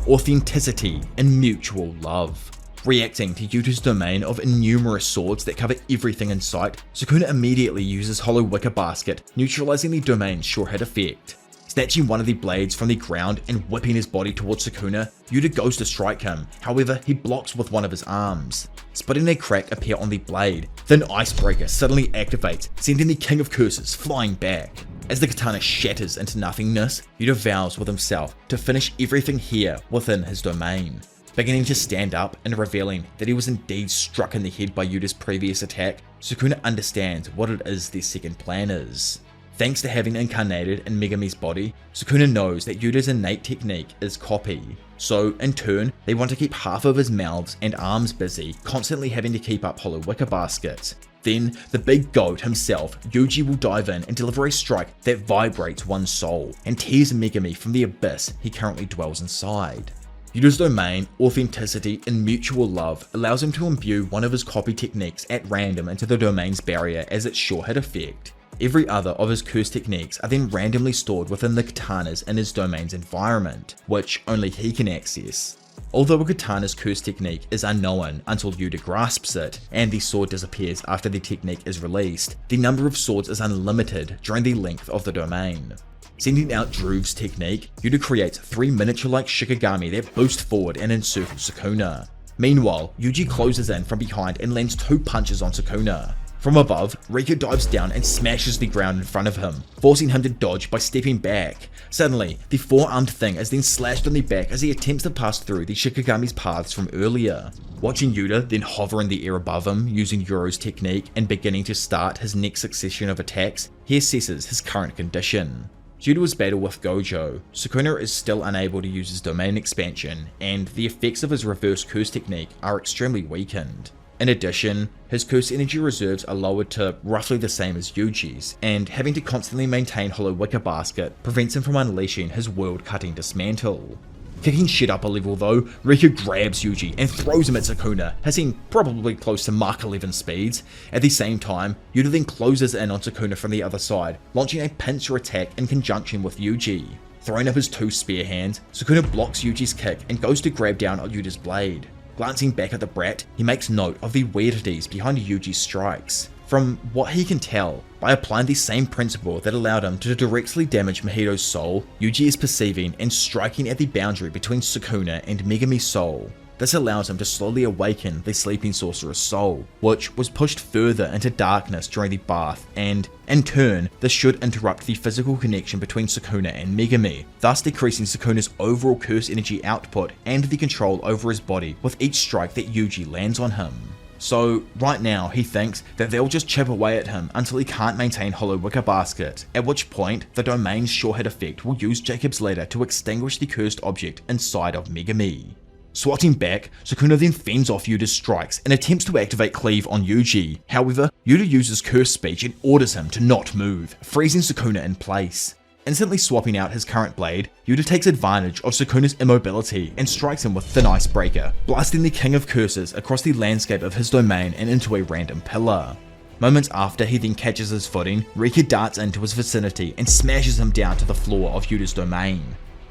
authenticity, and mutual love. Reacting to Yuta's domain of innumerous swords that cover everything in sight, Sukuna immediately uses Hollow Wicker Basket, neutralizing the domain's sure hit effect. Snatching one of the blades from the ground and whipping his body towards Sukuna, Yuta goes to strike him, however he blocks with one of his arms. Spotting a crack appear on the blade, then Icebreaker suddenly activates, sending the King of Curses flying back. As the katana shatters into nothingness, Yuta vows with himself to finish everything here within his domain. Beginning to stand up and revealing that he was indeed struck in the head by Yuta's previous attack, Sukuna understands what it is their second plan is. Thanks to having incarnated in Megami's body, Sukuna knows that Yuta's innate technique is copy. So, in turn, they want to keep half of his mouths and arms busy, constantly having to keep up Hollow Wicker Baskets. Then, the big goat himself, Yuji, will dive in and deliver a strike that vibrates one's soul, and tears Megami from the abyss he currently dwells inside. Yuta's domain, authenticity, and mutual love allows him to imbue one of his copy techniques at random into the domain's barrier as its sure hit effect. Every other of his curse techniques are then randomly stored within the katanas in his domain's environment, which only he can access. Although a katana's curse technique is unknown until Yuta grasps it, and the sword disappears after the technique is released, the number of swords is unlimited during the length of the domain. Sending out Druv's technique, Yuta creates 3 miniature-like shikigami that boost forward and encircle Sukuna. Meanwhile, Yuji closes in from behind and lands 2 punches on Sukuna. From above, Rika dives down and smashes the ground in front of him, forcing him to dodge by stepping back. Suddenly, the 4-armed thing is then slashed on the back as he attempts to pass through the Shikigami's paths from earlier. Watching Yuta then hover in the air above him using Yuro's technique and beginning to start his next succession of attacks, he assesses his current condition. Due to his battle with Gojo, Sukuna is still unable to use his domain expansion, and the effects of his reverse curse technique are extremely weakened. In addition, his curse energy reserves are lowered to roughly the same as Yuji's, and having to constantly maintain Hollow Wicker Basket prevents him from unleashing his world-cutting dismantle. Kicking shit up a level though, Rika grabs Yuji and throws him at Sukuna, hitting probably close to Mark 11 speeds. At the same time, Yuta then closes in on Sukuna from the other side, launching a pincer attack in conjunction with Yuji. Throwing up his two spear hands, Sukuna blocks Yuji's kick and goes to grab down on Yuta's blade. Glancing back at the brat, he makes note of the weirdities behind Yuji's strikes. From what he can tell, by applying the same principle that allowed him to directly damage Mahito's soul, Yuji is perceiving and striking at the boundary between Sukuna and Megami's soul. This allows him to slowly awaken the sleeping sorcerer's soul, which was pushed further into darkness during the bath, and in turn, this should interrupt the physical connection between Sukuna and Megami, thus decreasing Sukuna's overall curse energy output and the control over his body with each strike that Yuji lands on him. So right now he thinks that they'll just chip away at him until he can't maintain Hollow Wicker Basket, at which point the domain's sure hit effect will use Jacob's ladder to extinguish the cursed object inside of Megami. Swatting back, Sukuna then fends off Yuta's strikes and attempts to activate Cleave on Yuji. However, Yuta uses Curse Speech and orders him to not move, freezing Sukuna in place. Instantly swapping out his current blade, Yuta takes advantage of Sukuna's immobility and strikes him with Thin Icebreaker, blasting the King of Curses across the landscape of his domain and into a random pillar. Moments after he then catches his footing, Rika darts into his vicinity and smashes him down to the floor of Yuta's domain.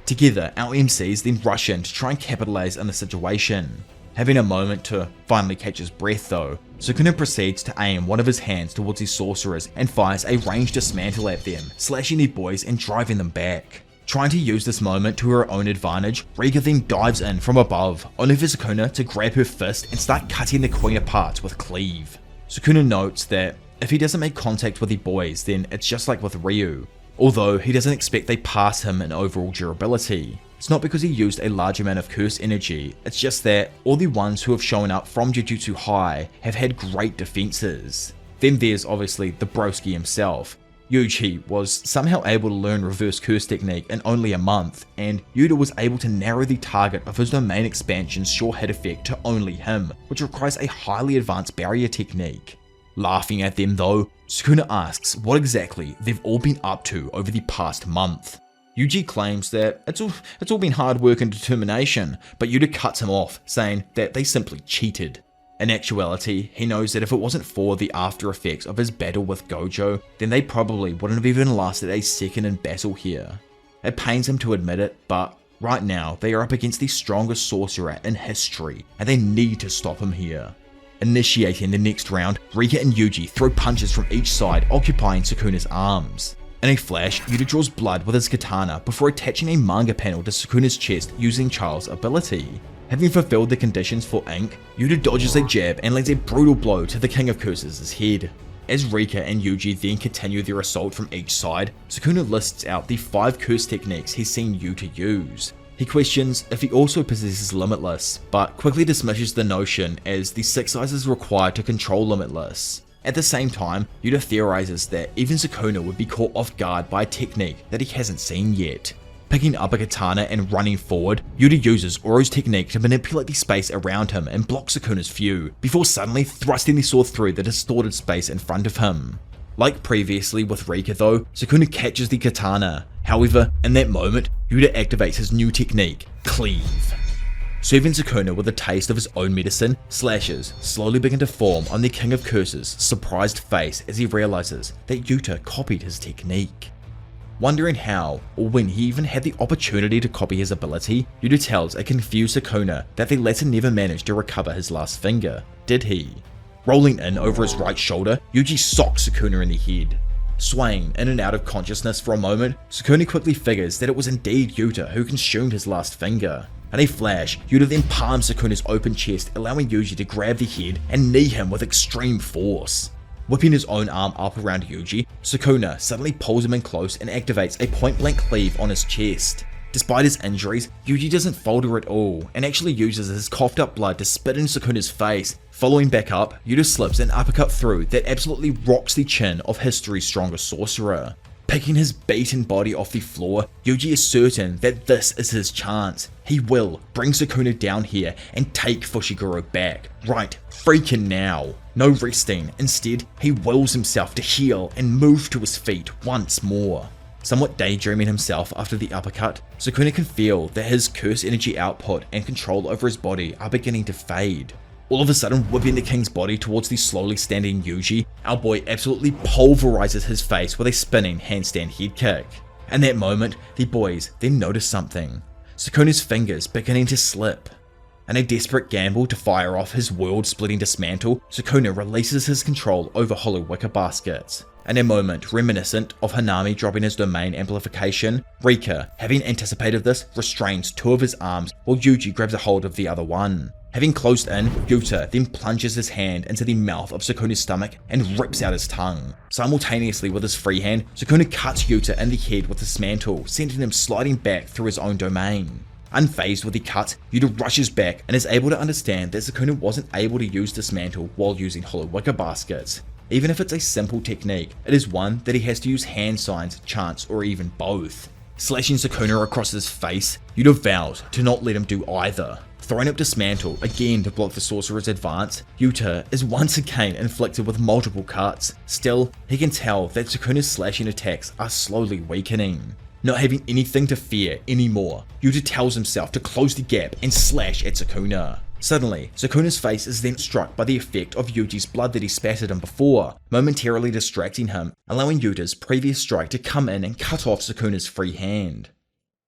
Together, our MCs then rush in to try and capitalize on the situation. Having a moment to finally catch his breath though, Sukuna proceeds to aim one of his hands towards the sorcerers and fires a ranged dismantle at them, slashing the boys and driving them back. Trying to use this moment to her own advantage, Rika then dives in from above, only for Sukuna to grab her fist and start cutting the queen apart with Cleave. Sukuna notes that if he doesn't make contact with the boys, then it's just like with Ryu, although he doesn't expect they pass him in overall durability. It's not because he used a large amount of curse energy, it's just that all the ones who have shown up from Jujutsu High have had great defenses. Then there's obviously the broski himself. Yuji was somehow able to learn reverse curse technique in only a month, and Yuta was able to narrow the target of his domain expansion's sure hit effect to only him, which requires a highly advanced barrier technique. Laughing at them though, Sukuna asks what exactly they've all been up to over the past month. Yuji claims that it's all been hard work and determination, but Yuta cuts him off, saying that they simply cheated. In actuality, he knows that if it wasn't for the after effects of his battle with Gojo, then they probably wouldn't have even lasted a second in battle here. It pains him to admit it, but right now they are up against the strongest sorcerer in history, and they need to stop him here. Initiating the next round, Rika and Yuji throw punches from each side, occupying Sukuna's arms. In a flash, Yuta draws blood with his katana before attaching a manga panel to Sukuna's chest using Child's ability. Having fulfilled the conditions for ink, Yuta dodges a jab and lands a brutal blow to the King of Curses' head. As Rika and Yuji then continue their assault from each side, Sukuna lists out the 5 curse techniques he's seen Yuta use. He questions if he also possesses Limitless, but quickly dismisses the notion as the 6 sizes required to control Limitless. At the same time, Yuta theorizes that even Sukuna would be caught off guard by a technique that he hasn't seen yet. Picking up a katana and running forward, Yuta uses Oro's technique to manipulate the space around him and block Sukuna's view, before suddenly thrusting the sword through the distorted space in front of him. Like previously with Rika though, Sukuna catches the katana. However, in that moment, Yuta activates his new technique, Cleave. Serving Sukuna with a taste of his own medicine, slashes slowly begin to form on the King of Curses' surprised face as he realizes that Yuta copied his technique. Wondering how, or when he even had the opportunity to copy his ability, Yuta tells a confused Sukuna that the latter never managed to recover his last finger, did he? Rolling in over his right shoulder, Yuji socks Sukuna in the head. Swaying in and out of consciousness for a moment, Sukuna quickly figures that it was indeed Yuta who consumed his last finger. In a flash, Yuta then palms Sukuna's open chest, allowing Yuji to grab the head and knee him with extreme force. Whipping his own arm up around Yuji, Sukuna suddenly pulls him in close and activates a point-blank cleave on his chest. Despite his injuries, Yuji doesn't falter at all, and actually uses his coughed up blood to spit in Sukuna's face. Following back up, Yuta slips an uppercut through that absolutely rocks the chin of history's strongest sorcerer. Picking his beaten body off the floor, Yuji is certain that this is his chance. He will bring Sukuna down here and take Fushiguro back, right freaking now. No resting, instead he wills himself to heal and move to his feet once more. Somewhat daydreaming himself after the uppercut, Sukuna can feel that his curse energy output and control over his body are beginning to fade. All of a sudden, whipping the king's body towards the slowly standing Yuji, our boy absolutely pulverizes his face with a spinning handstand head kick. In that moment, the boys then notice something. Sukuna's fingers beginning to slip. In a desperate gamble to fire off his world-splitting dismantle, Sukuna releases his control over hollow wicker baskets. In a moment reminiscent of Hanami dropping his domain amplification, Rika, having anticipated this, restrains two of his arms while Yuji grabs a hold of the other one. Having closed in, Yuta then plunges his hand into the mouth of Sukuna's stomach and rips out his tongue. Simultaneously with his free hand, Sukuna cuts Yuta in the head with his mantle, sending him sliding back through his own domain. Unfazed with the cut, Yuta rushes back and is able to understand that Sukuna wasn't able to use this mantle while using hollow wicker baskets. Even if it's a simple technique, it is one that he has to use hand signs, chants, or even both. Slashing Sukuna across his face, Yuta vows to not let him do either. Throwing up Dismantle again to block the Sorcerer's advance, Yuta is once again inflicted with multiple cuts. Still, he can tell that Sukuna's slashing attacks are slowly weakening. Not having anything to fear anymore, Yuta tells himself to close the gap and slash at Sukuna. Suddenly, Sukuna's face is then struck by the effect of Yuji's blood that he spattered him before, momentarily distracting him, allowing Yuta's previous strike to come in and cut off Sukuna's free hand.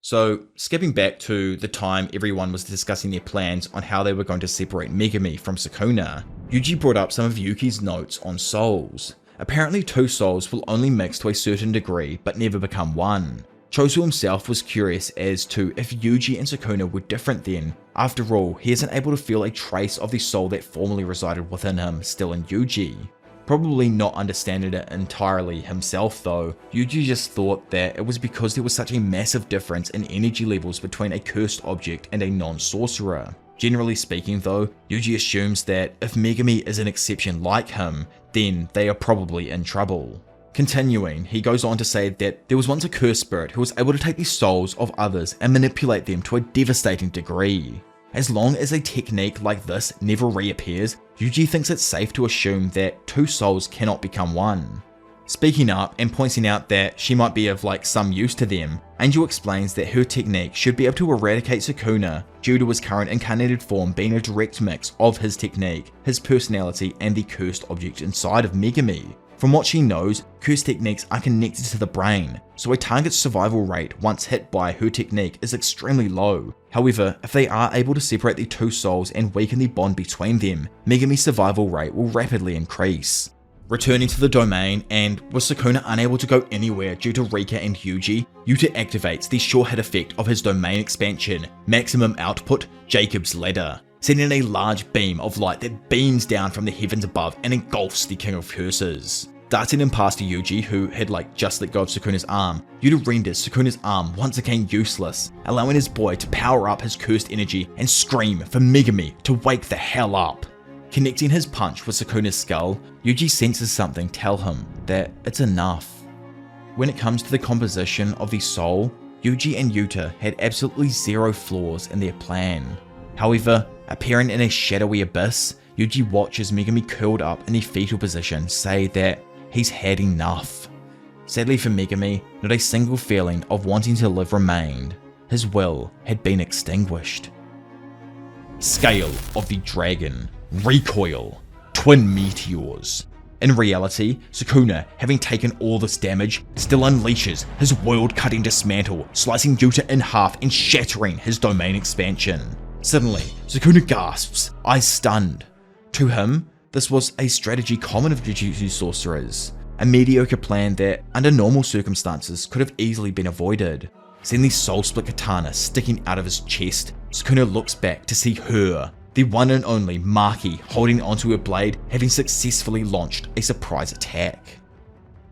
So, skipping back to the time everyone was discussing their plans on how they were going to separate Megumi from Sukuna, Yuji brought up some of Yuki's notes on souls. Apparently 2 souls will only mix to a certain degree but never become one. Choso himself was curious as to if Yuji and Sukuna were different then. After all, he isn't able to feel a trace of the soul that formerly resided within him still in Yuji. Probably not understanding it entirely himself though, Yuji just thought that it was because there was such a massive difference in energy levels between a cursed object and a non-sorcerer. Generally speaking though, Yuji assumes that if Megumi is an exception like him, then they are probably in trouble. Continuing, he goes on to say that there was once a cursed spirit who was able to take the souls of others and manipulate them to a devastating degree. As long as a technique like this never reappears, Yuji thinks it's safe to assume that 2 souls cannot become one. Speaking up and pointing out that she might be of some use to them, Angel explains that her technique should be able to eradicate Sukuna due to his current incarnated form being a direct mix of his technique, his personality, and the cursed object inside of Megumi. From what she knows, cursed techniques are connected to the brain, so a target's survival rate once hit by her technique is extremely low. However, if they are able to separate the 2 souls and weaken the bond between them, Megumi's survival rate will rapidly increase. Returning to the domain, and with Sukuna unable to go anywhere due to Rika and Yuji, Yuta activates the sure hit effect of his domain expansion, Maximum Output, Jacob's Ladder, sending a large beam of light that beams down from the heavens above and engulfs the King of Curses. Darting him past Yuji, who had just let go of Sukuna's arm, Yuta renders Sukuna's arm once again useless, allowing his boy to power up his cursed energy and scream for Megumi to wake the hell up. Connecting his punch with Sukuna's skull, Yuji senses something tell him that it's enough. When it comes to the composition of the soul, Yuji and Yuta had absolutely 0 flaws in their plan. However, appearing in a shadowy abyss, Yuji watches Megumi curled up in the fetal position say that he's had enough. Sadly for Megumi, not a single feeling of wanting to live remained. His will had been extinguished. Scale of the Dragon. Recoil. Twin Meteors. In reality, Sukuna, having taken all this damage, still unleashes his world-cutting dismantle, slicing Yuta in half and shattering his domain expansion. Suddenly, Sukuna gasps, eyes stunned. To him, this was a strategy common of Jujutsu sorcerers, a mediocre plan that, under normal circumstances, could have easily been avoided. Seeing the soul-split katana sticking out of his chest, Sukuna looks back to see her, the one and only Maki, holding onto her blade, having successfully launched a surprise attack.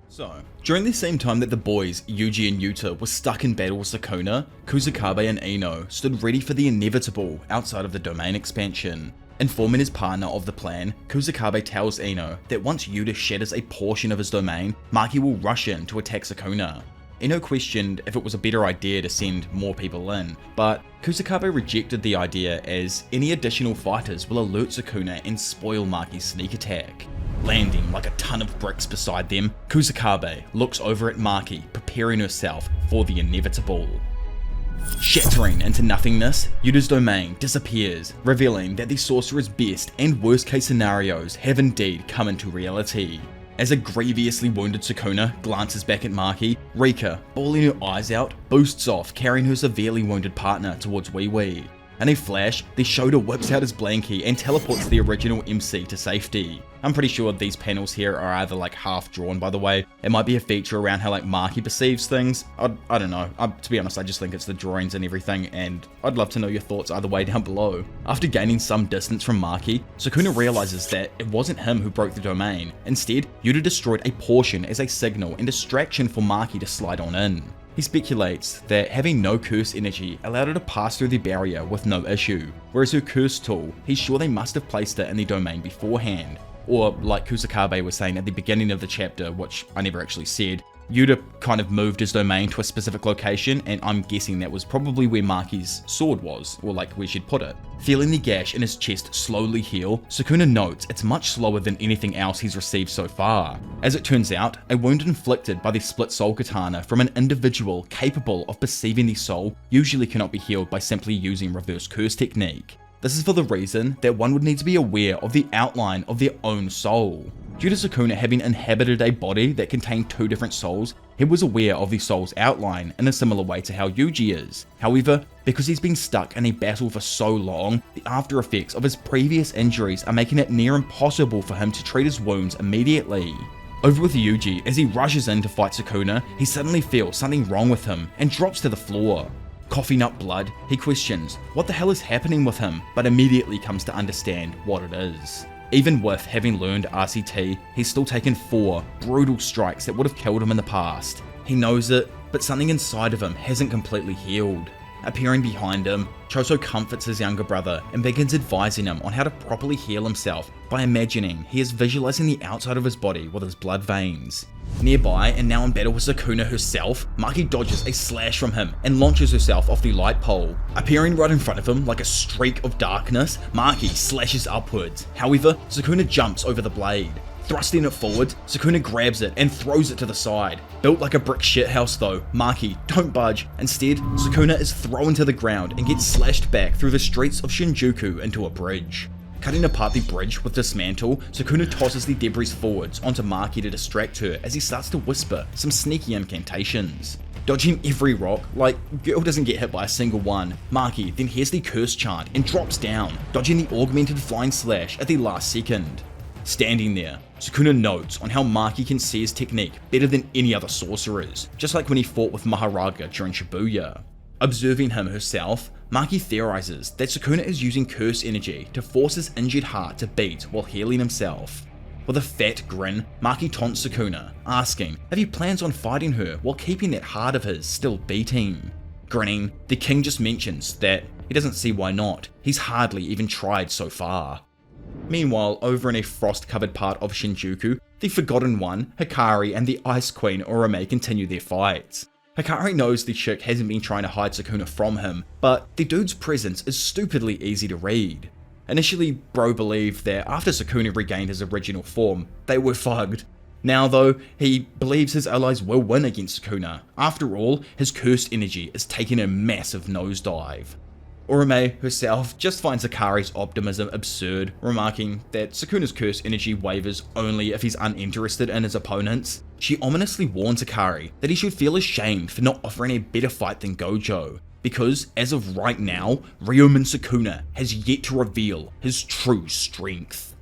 So, During the same time that the boys, Yuji and Yuta, were stuck in battle with Sukuna, Kusakabe and Ino stood ready for the inevitable outside of the domain expansion. Informing his partner of the plan, Kusakabe tells Ino that once Yuta shatters a portion of his domain, Maki will rush in to attack Sukuna. Ino questioned if it was a better idea to send more people in, but Kusakabe rejected the idea as any additional fighters will alert Sukuna and spoil Maki's sneak attack. Landing like a ton of bricks beside them, Kusakabe looks over at Maki, preparing herself for the inevitable. Shattering into nothingness, Yuta's domain disappears, revealing that the sorcerer's best and worst case scenarios have indeed come into reality. As a grievously wounded Sukuna glances back at Maki, Rika, bawling her eyes out, boosts off, carrying her severely wounded partner towards Wee Wee. In a flash, the Shoda whips out his blankie and teleports the original MC to safety. I'm pretty sure these panels here are either like half drawn, by the way. It might be a feature around how like Maki perceives things. I don't know. To be honest, I just think it's the drawings and everything, and I'd love to know your thoughts either way down below. After gaining some distance from Maki, Sukuna realizes that it wasn't him who broke the domain. Instead, Yuta destroyed a portion as a signal and distraction for Maki to slide on in. He speculates that having no curse energy allowed her to pass through the barrier with no issue, whereas her curse tool, he's sure they must have placed it in the domain beforehand. Or like Kusakabe was saying at the beginning of the chapter, which I never actually said, Yuta kind of moved his domain to a specific location, and I'm guessing that was probably where Maki's sword was, or like where she'd put it. Feeling the gash in his chest slowly heal, Sukuna notes it's much slower than anything else he's received so far. As it turns out, a wound inflicted by the split soul katana from an individual capable of perceiving the soul usually cannot be healed by simply using reverse curse technique. This is for the reason that one would need to be aware of the outline of their own soul. Due to Sukuna having inhabited a body that contained two different souls, he was aware of the soul's outline in a similar way to how Yuji is. However, because he's been stuck in a battle for so long, the after effects of his previous injuries are making it near impossible for him to treat his wounds immediately. Over with Yuji, as he rushes in to fight Sukuna, he suddenly feels something wrong with him and drops to the floor. Coughing up blood, he questions what the hell is happening with him, but immediately comes to understand what it is. Even with having learned RCT, he's still taken 4 brutal strikes that would have killed him in the past. He knows it, but something inside of him hasn't completely healed. Appearing behind him, Choso comforts his younger brother and begins advising him on how to properly heal himself by imagining he is visualizing the outside of his body with his blood veins. Nearby, and now in battle with Sukuna herself, Maki dodges a slash from him and launches herself off the light pole. Appearing right in front of him like a streak of darkness, Maki slashes upwards. However, Sukuna jumps over the blade. Thrusting it forward, Sukuna grabs it and throws it to the side. Built like a brick shithouse though, Maki, don't budge. Instead, Sukuna is thrown to the ground and gets slashed back through the streets of Shinjuku into a bridge. Cutting apart the bridge with Dismantle, Sukuna tosses the debris forwards onto Maki to distract her as he starts to whisper some sneaky incantations. Dodging every rock, like girl doesn't get hit by a single one, Maki then hears the curse chant and drops down, dodging the augmented flying slash at the last second. Standing there, Sukuna notes on how Maki can see his technique better than any other sorcerers, just like when he fought with Maharaga during Shibuya. Observing him herself, Maki theorizes that Sukuna is using curse energy to force his injured heart to beat while healing himself. With a fat grin, Maki taunts Sukuna, asking if he plans on fighting her while keeping that heart of his still beating. Grinning, the king just mentions that he doesn't see why not, he's hardly even tried so far. Meanwhile, over in a frost-covered part of Shinjuku, the Forgotten One, Hakari, and the Ice Queen Uraume continue their fights. Hakari knows the chick hasn't been trying to hide Sukuna from him, but the dude's presence is stupidly easy to read. Initially, Bro believed that after Sukuna regained his original form, they were fucked. Now though, he believes his allies will win against Sukuna. After all, his cursed energy is taking a massive nosedive. Uraume herself just finds Hakari's optimism absurd, remarking that Sukuna's curse energy wavers only if he's uninterested in his opponents. She ominously warns Hakari that he should feel ashamed for not offering a better fight than Gojo, because as of right now, Ryumen Sukuna has yet to reveal his true strength.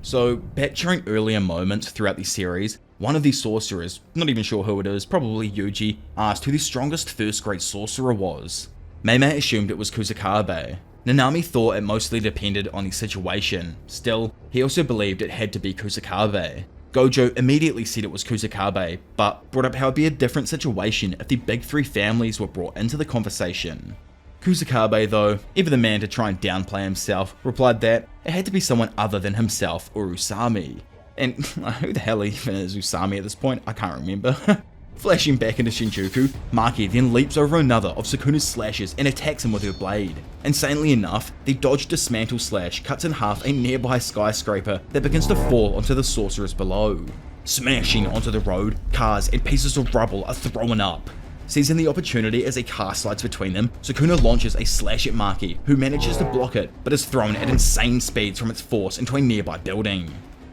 So, back during earlier moments throughout the series, one of the sorcerers, not even sure who it is, probably Yuji, asked who the strongest first grade sorcerer was. Meimei assumed it was Kusakabe. Nanami thought it mostly depended on the situation. Still, he also believed it had to be Kusakabe. Gojo immediately said it was Kusakabe, but brought up how it'd be a different situation if the big three families were brought into the conversation. Kusakabe, though, ever the man to try and downplay himself, replied that it had to be someone other than himself or Usami. And who the hell even is Usami at this point? I can't remember. Flashing back into Shinjuku, Maki then leaps over another of Sukuna's slashes and attacks him with her blade. Insanely enough, the dodge dismantle slash cuts in half a nearby skyscraper that begins to fall onto the sorcerers below. Smashing onto the road, cars and pieces of rubble are thrown up. Seizing the opportunity as a car slides between them, Sukuna launches a slash at Maki, who manages to block it, but is thrown at insane speeds from its force into a nearby building.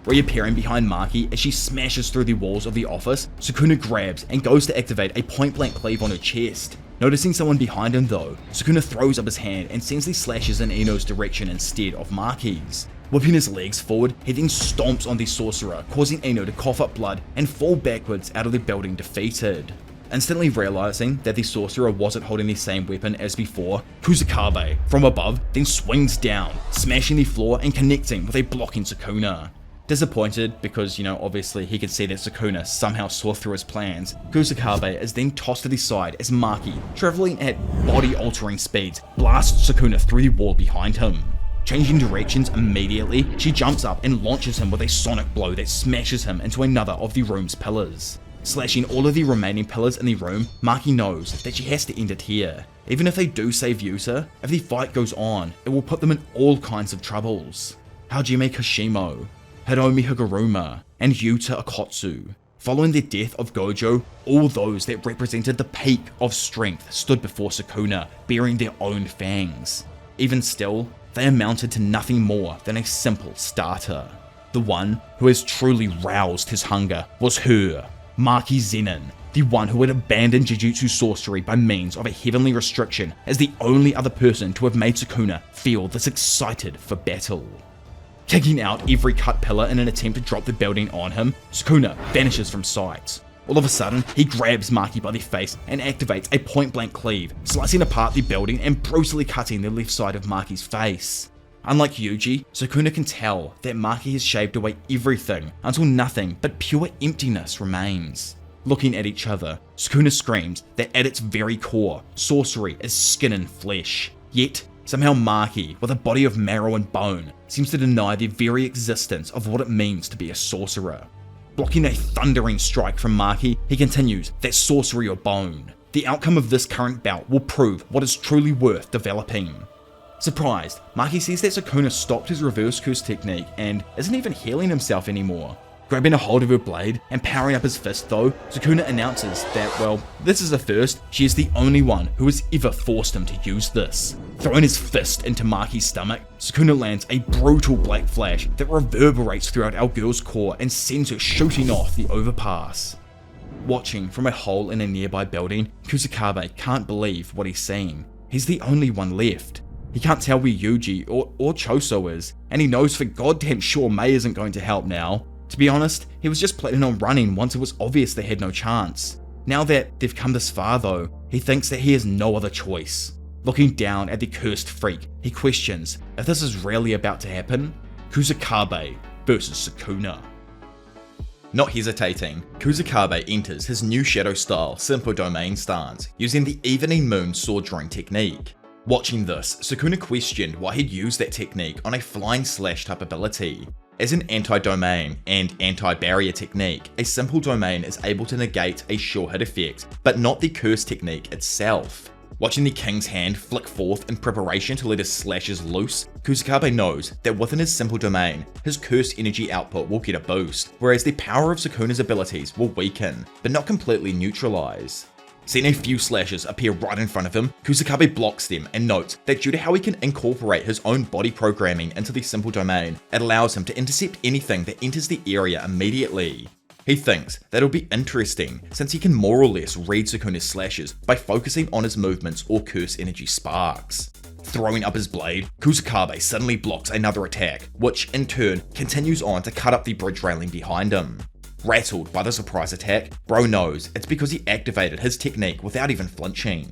Reappearing behind Maki as she smashes through the walls of the office, Sukuna grabs and goes to activate a point-blank cleave on her chest. Noticing someone behind him though, Sukuna throws up his hand and sends the slashes in Ino's direction instead of Maki's. Whipping his legs forward, he then stomps on the sorcerer, causing Ino to cough up blood and fall backwards out of the building defeated. Instantly realizing that the sorcerer wasn't holding the same weapon as before, Kusakabe, from above, then swings down, smashing the floor and connecting with a blocking Sukuna. Disappointed because, obviously he could see that Sukuna somehow saw through his plans, Kusakabe is then tossed to the side as Maki, traveling at body-altering speeds, blasts Sukuna through the wall behind him. Changing directions immediately, she jumps up and launches him with a sonic blow that smashes him into another of the room's pillars. Slashing all of the remaining pillars in the room, Maki knows that she has to end it here. Even if they do save Yuta, if the fight goes on, it will put them in all kinds of troubles. Hajime Kashimo, Hiromi Higuruma, and Yuta Okkotsu. Following the death of Gojo, all those that represented the peak of strength stood before Sukuna, bearing their own fangs. Even still, they amounted to nothing more than a simple starter. The one who has truly roused his hunger was her, Maki Zenin, the one who had abandoned Jujutsu sorcery by means of a heavenly restriction as the only other person to have made Sukuna feel this excited for battle. Kicking out every cut pillar in an attempt to drop the building on him, Sukuna vanishes from sight. All of a sudden, he grabs Maki by the face and activates a point-blank cleave, slicing apart the building and brutally cutting the left side of Maki's face. Unlike Yuji, Sukuna can tell that Maki has shaved away everything until nothing but pure emptiness remains. Looking at each other, Sukuna screams that at its very core, sorcery is skin and flesh. Yet, somehow Maki, with a body of marrow and bone, seems to deny the very existence of what it means to be a sorcerer. Blocking a thundering strike from Maki, he continues that sorcery or bone. The outcome of this current bout will prove what is truly worth developing. Surprised, Maki sees that Sukuna stopped his reverse curse technique and isn't even healing himself anymore. Grabbing a hold of her blade and powering up his fist though, Sukuna announces that, well, this is a first, she is the only one who has ever forced him to use this. Throwing his fist into Maki's stomach, Sukuna lands a brutal black flash that reverberates throughout our girl's core and sends her shooting off the overpass. Watching from a hole in a nearby building, Kusakabe can't believe what he's seeing. He's the only one left. He can't tell where Yuji or Choso is, and he knows for goddamn sure Mei isn't going to help now. To be honest, he was just planning on running once it was obvious they had no chance. Now that they've come this far though, he thinks that he has no other choice. Looking down at the cursed freak, he questions if this is really about to happen. Kusakabe vs Sukuna. Not hesitating, Kusakabe enters his new shadow style simple domain stance, using the evening moon sword drawing technique. Watching this, Sukuna questioned why he'd used that technique on a flying slash type ability. As an anti-domain and anti-barrier technique, a simple domain is able to negate a sure hit effect, but not the curse technique itself. Watching the king's hand flick forth in preparation to let his slashes loose, Kusakabe knows that within his simple domain, his curse energy output will get a boost, whereas the power of Sukuna's abilities will weaken, but not completely neutralize. Seeing a few slashes appear right in front of him, Kusakabe blocks them and notes that due to how he can incorporate his own body programming into the simple domain, it allows him to intercept anything that enters the area immediately. He thinks that it'll be interesting since he can more or less read Sukuna's slashes by focusing on his movements or curse energy sparks. Throwing up his blade, Kusakabe suddenly blocks another attack, which in turn continues on to cut up the bridge railing behind him. Rattled by the surprise attack, bro knows it's because he activated his technique without even flinching.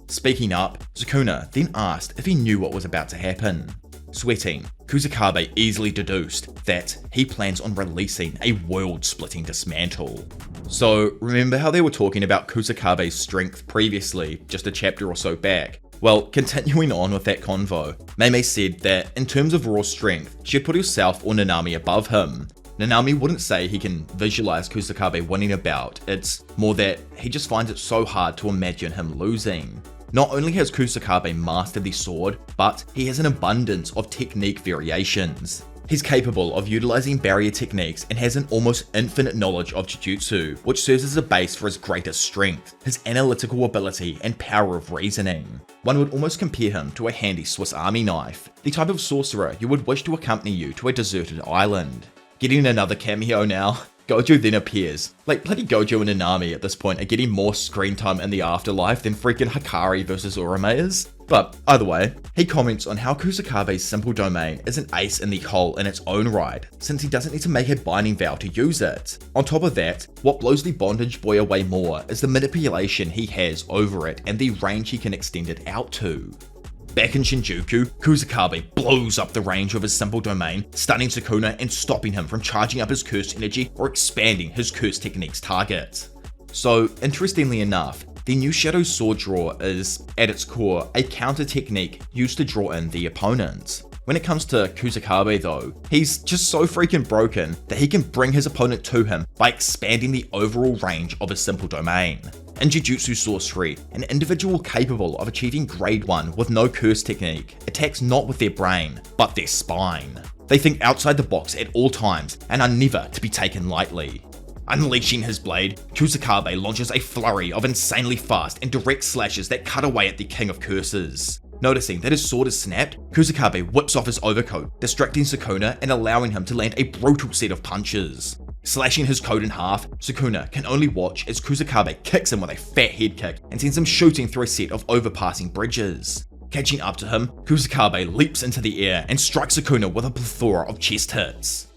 Speaking up, Sukuna then asked if he knew what was about to happen. Sweating, Kusakabe easily deduced that he plans on releasing a world-splitting dismantle. So remember how they were talking about Kusakabe's strength previously, just a chapter or so back? Well, continuing on with that convo, Mei said that in terms of raw strength, she'd put herself or Nanami above him. Nanami wouldn't say he can visualize Kusakabe winning a bout, it's more that he just finds it so hard to imagine him losing. Not only has Kusakabe mastered the sword, but he has an abundance of technique variations. He's capable of utilizing barrier techniques and has an almost infinite knowledge of Jujutsu, which serves as a base for his greatest strength, his analytical ability and power of reasoning. One would almost compare him to a handy Swiss Army knife, the type of sorcerer you would wish to accompany you to a deserted island. Getting another cameo now. Gojo then appears. Like, bloody Gojo and Nanami at this point are getting more screen time in the afterlife than freaking Hakari vs Uraume is. But either way, he comments on how Kusakabe's simple domain is an ace in the hole in its own right, since he doesn't need to make a binding vow to use it. On top of that, what blows the bondage boy away more is the manipulation he has over it and the range he can extend it out to. Back in Shinjuku, Kusakabe blows up the range of his simple domain, stunning Sukuna and stopping him from charging up his cursed energy or expanding his cursed technique's target. So, interestingly enough, the new Shadow Sword Draw is, at its core, a counter technique used to draw in the opponent. When it comes to Kusakabe though, he's just so freaking broken that he can bring his opponent to him by expanding the overall range of his simple domain. In Jujutsu Sorcery, an individual capable of achieving grade 1 with no curse technique attacks not with their brain, but their spine. They think outside the box at all times and are never to be taken lightly. Unleashing his blade, Kusakabe launches a flurry of insanely fast and direct slashes that cut away at the King of Curses. Noticing that his sword is snapped, Kusakabe whips off his overcoat, distracting Sukuna and allowing him to land a brutal set of punches. Slashing his coat in half, Sukuna can only watch as Kusakabe kicks him with a fat head kick and sends him shooting through a set of overpassing bridges. Catching up to him, Kusakabe leaps into the air and strikes Sukuna with a plethora of chest hits.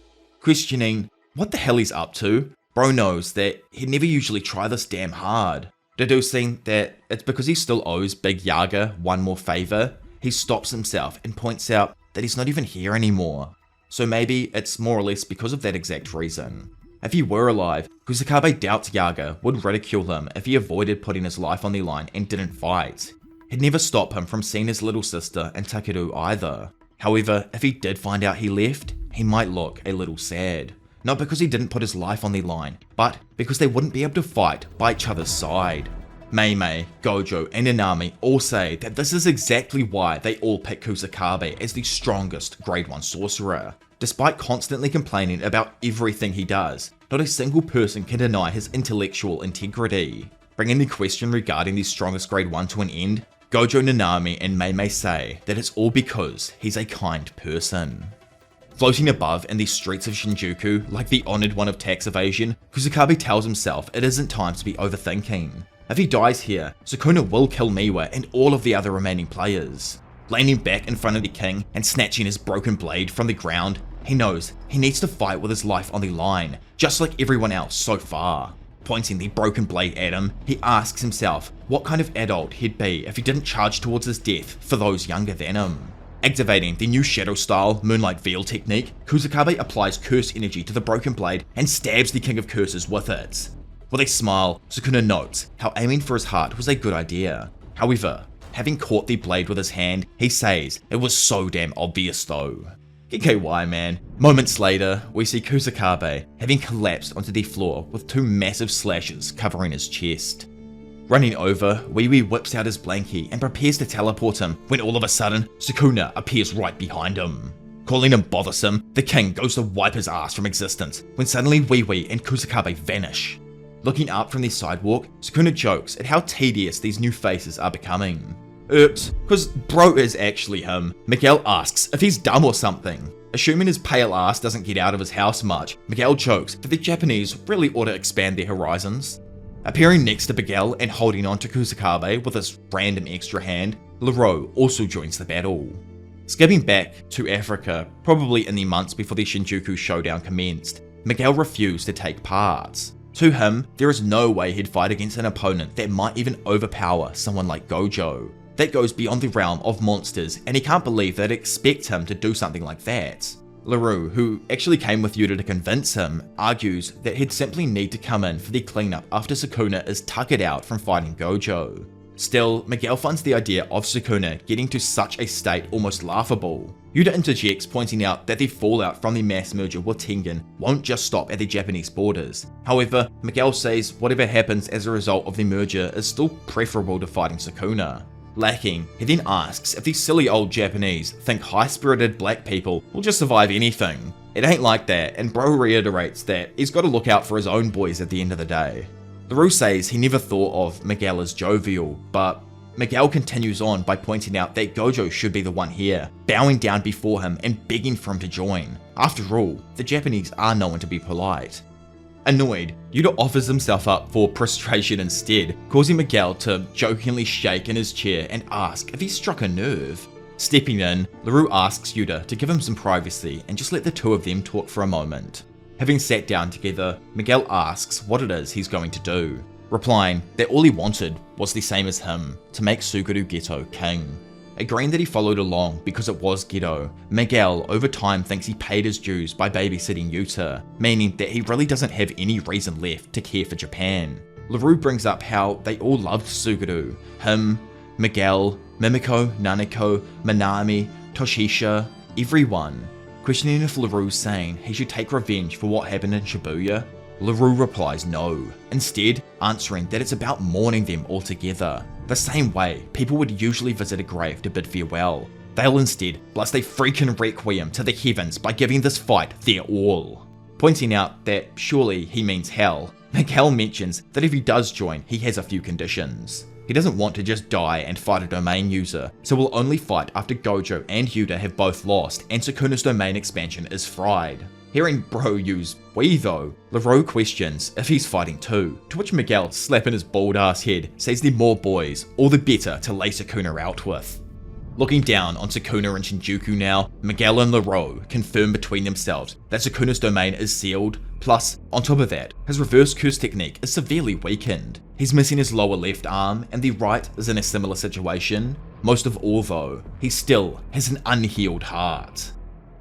Questioning what the hell he's up to, bro knows that he'd never usually try this damn hard. Deducing that it's because he still owes Big Yaga one more favor, he stops himself and points out that he's not even here anymore. So maybe it's more or less because of that exact reason. If he were alive, Kusakabe doubts Yaga would ridicule him if he avoided putting his life on the line and didn't fight. He'd never stop him from seeing his little sister and Takeru either. However, if he did find out he left, he might look a little sad. Not because he didn't put his life on the line, but because they wouldn't be able to fight by each other's side. Mei, Gojo, and Nanami all say that this is exactly why they all pick Kusakabe as the strongest grade 1 sorcerer. Despite constantly complaining about everything he does, not a single person can deny his intellectual integrity. Bringing the question regarding the strongest grade 1 to an end, Gojo, Nanami, and Mei say that it's all because he's a kind person. Floating above in the streets of Shinjuku, like the honored one of tax evasion, Kusakabe tells himself it isn't time to be overthinking. If he dies here, Sukuna will kill Miwa and all of the other remaining players. Landing back in front of the king and snatching his broken blade from the ground, he knows he needs to fight with his life on the line, just like everyone else so far. Pointing the broken blade at him, he asks himself what kind of adult he'd be if he didn't charge towards his death for those younger than him. Activating the new shadow style Moonlight Veil technique, Kusakabe applies curse energy to the broken blade and stabs the King of Curses with it. With a smile, Sukuna notes how aiming for his heart was a good idea. However, having caught the blade with his hand, he says it was so damn obvious though. GKY man. Moments later, we see Kusakabe having collapsed onto the floor with 2 massive slashes covering his chest. Running over, Wee Wee whips out his blankie and prepares to teleport him when all of a sudden, Sukuna appears right behind him. Calling him bothersome, the king goes to wipe his ass from existence when suddenly Wee Wee and Kusakabe vanish. Looking up from the sidewalk, Sukuna jokes at how tedious these new faces are becoming. Oops, cause bro is actually him. Miguel asks if he's dumb or something. Assuming his pale ass doesn't get out of his house much, Miguel jokes that the Japanese really ought to expand their horizons. Appearing next to Miguel and holding on to Kusakabe with his random extra hand, Larue also joins the battle. Skipping back to Africa, probably in the months before the Shinjuku Showdown commenced, Miguel refused to take part. To him, there is no way he'd fight against an opponent that might even overpower someone like Gojo. that goes beyond the realm of monsters, and he can't believe they'd expect him to do something like that. Larue, who actually came with Yuta to convince him, argues that he'd simply need to come in for the cleanup after Sukuna is tuckered out from fighting Gojo. Still, Miguel finds the idea of Sukuna getting to such a state almost laughable. Yuta interjects, pointing out that the fallout from the mass merger with Tengen won't just stop at the Japanese borders. However, Miguel says whatever happens as a result of the merger is still preferable to fighting Sukuna. Lacking, he then asks if these silly old Japanese think high-spirited black people will just survive anything. It ain't like that, and bro reiterates that he's got to look out for his own boys at the end of the day. Larue says he never thought of Miguel as jovial, but Miguel continues on by pointing out that Gojo should be the one here, bowing down before him and begging for him to join. After all, the Japanese are known to be polite. Annoyed, Yuta offers himself up for prostration instead, causing Miguel to jokingly shake in his chair and ask if he struck a nerve. Stepping in, Larue asks Yuta to give him some privacy and just let the two of them talk for a moment. Having sat down together, Miguel asks what it is he's going to do, replying that all he wanted was the same as him, to make Suguru Geto king. Agreeing that he followed along because it was Geto, Miguel over time thinks he paid his dues by babysitting Yuta, meaning that he really doesn't have any reason left to care for Japan. Larue brings up how they all loved Suguru, him, Miguel, Mimiko, Nanako, Minami, Toshisha, everyone. Questioning if Larue's saying he should take revenge for what happened in Shibuya, Larue replies no, instead answering that it's about mourning them all together. The same way people would usually visit a grave to bid farewell, they'll instead blast a freaking requiem to the heavens by giving this fight their all. Pointing out that surely he means hell, Miguel mentions that if he does join, he has a few conditions. He doesn't want to just die and fight a domain user, so will only fight after Gojo and Yuta have both lost and Sukuna's domain expansion is fried. Hearing bro use we though, Larue questions if he's fighting too, to which Miguel, slapping his bald ass head, says the more boys, all the better to lay Sukuna out with. Looking down on Sukuna and Shinjuku now, Miguel and Larue confirm between themselves that Sukuna's domain is sealed, plus, on top of that, his reverse curse technique is severely weakened. He's missing his lower left arm, and the right is in a similar situation. Most of all though, he still has an unhealed heart.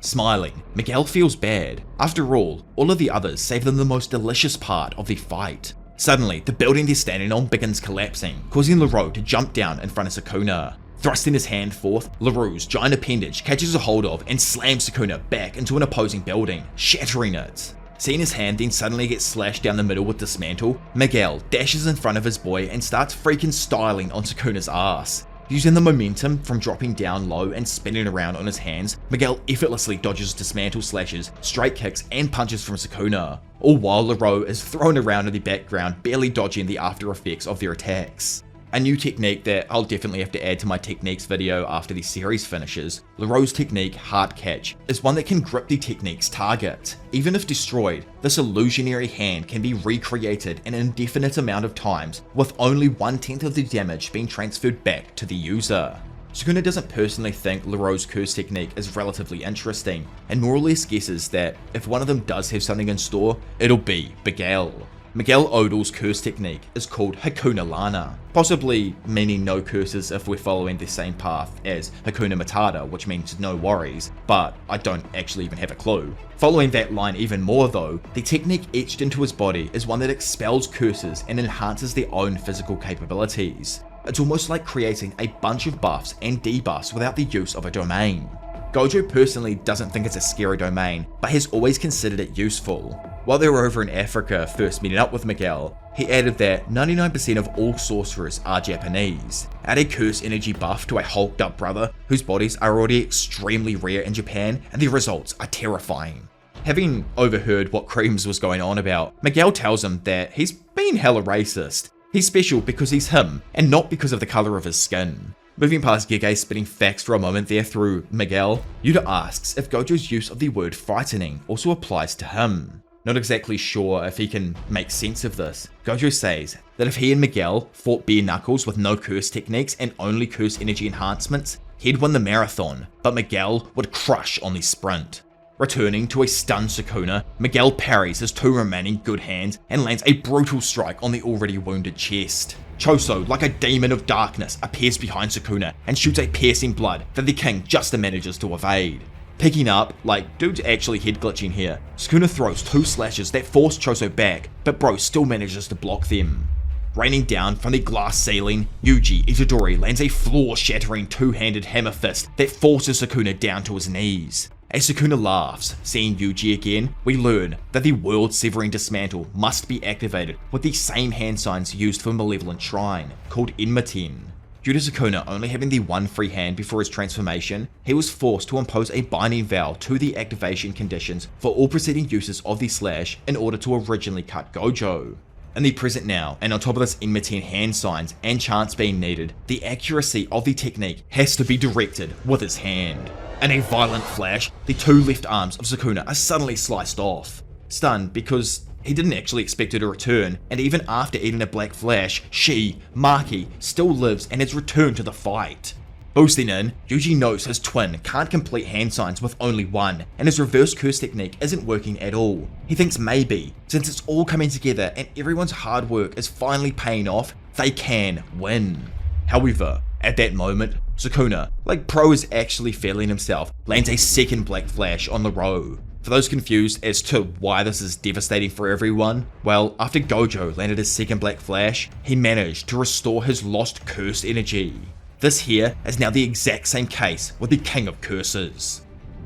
Smiling, Miguel feels bad. After all of the others save them the most delicious part of the fight. Suddenly, the building they're standing on begins collapsing, causing Larue to jump down in front of Sukuna. Thrusting his hand forth, Larue's giant appendage catches a hold of and slams Sukuna back into an opposing building, shattering it. Seeing his hand then suddenly get slashed down the middle with dismantle, Miguel dashes in front of his boy and starts freaking styling on Sukuna's ass. Using the momentum from dropping down low and spinning around on his hands, Miguel effortlessly dodges dismantle slashes, straight kicks and punches from Sukuna, all while Larue is thrown around in the background, barely dodging the after effects of their attacks. A new technique that I'll definitely have to add to my techniques video after the series finishes, Larue's technique, Heart Catch, is one that can grip the technique's target. Even if destroyed, this illusionary hand can be recreated an indefinite amount of times, with only 1/10 of the damage being transferred back to the user. Sukuna doesn't personally think Larue's curse technique is relatively interesting, and more or less guesses that if one of them does have something in store, it'll be Miguel. Miguel Odal's curse technique is called Hakuna Lana, possibly meaning no curses if we're following the same path as Hakuna Matata, which means no worries, but I don't actually even have a clue. Following that line even more though, the technique etched into his body is one that expels curses and enhances their own physical capabilities. It's almost like creating a bunch of buffs and debuffs without the use of a domain. Gojo personally doesn't think it's a scary domain, but has always considered it useful. While they were over in Africa first meeting up with Miguel, he added that 99% of all sorcerers are Japanese. Add a curse energy buff to a hulked up brother whose bodies are already extremely rare in Japan, and the results are terrifying. Having overheard what Creams was going on about, Miguel tells him that he's been hella racist. He's special because he's him, and not because of the colour of his skin. Moving past Gege spitting facts for a moment there through Miguel, Yuta asks if Gojo's use of the word frightening also applies to him. Not exactly sure if he can make sense of this, Gojo says that if he and Miguel fought bare knuckles with no curse techniques and only curse energy enhancements, he'd win the marathon, but Miguel would crush on the sprint. Returning to a stunned Sukuna, Miguel parries his two remaining good hands and lands a brutal strike on the already wounded chest. Choso, like a demon of darkness, appears behind Sukuna and shoots a piercing blood that the king just manages to evade. Picking up, like, dude's actually head glitching here, Sukuna throws 2 slashes that force Choso back, but bro still manages to block them. Raining down from the glass ceiling, Yuji Itadori lands a floor-shattering 2-handed hammer fist that forces Sukuna down to his knees. As Sukuna laughs, seeing Yuji again, we learn that the world-severing dismantle must be activated with the same hand signs used for Malevolent Shrine, called Inmaten. Due to Sukuna only having the one free hand before his transformation, he was forced to impose a binding vow to the activation conditions for all preceding uses of the slash in order to originally cut Gojo. In the present now, and on top of this Inmaten hand signs and chance being needed, the accuracy of the technique has to be directed with his hand. In a violent flash, the 2 left arms of Sukuna are suddenly sliced off. Stunned because he didn't actually expect her to return, and even after eating a black flash, she, Maki, still lives and has returned to the fight. Boosting in, Yuji knows his twin can't complete hand signs with only one, and his reverse curse technique isn't working at all. He thinks maybe, since it's all coming together and everyone's hard work is finally paying off, they can win. However, at that moment, Sukuna, like pro is actually feeling himself, lands a second black flash on Larue. For those confused as to why this is devastating for everyone, well, after Gojo landed his second black flash, he managed to restore his lost cursed energy. This here is now the exact same case with the King of Curses.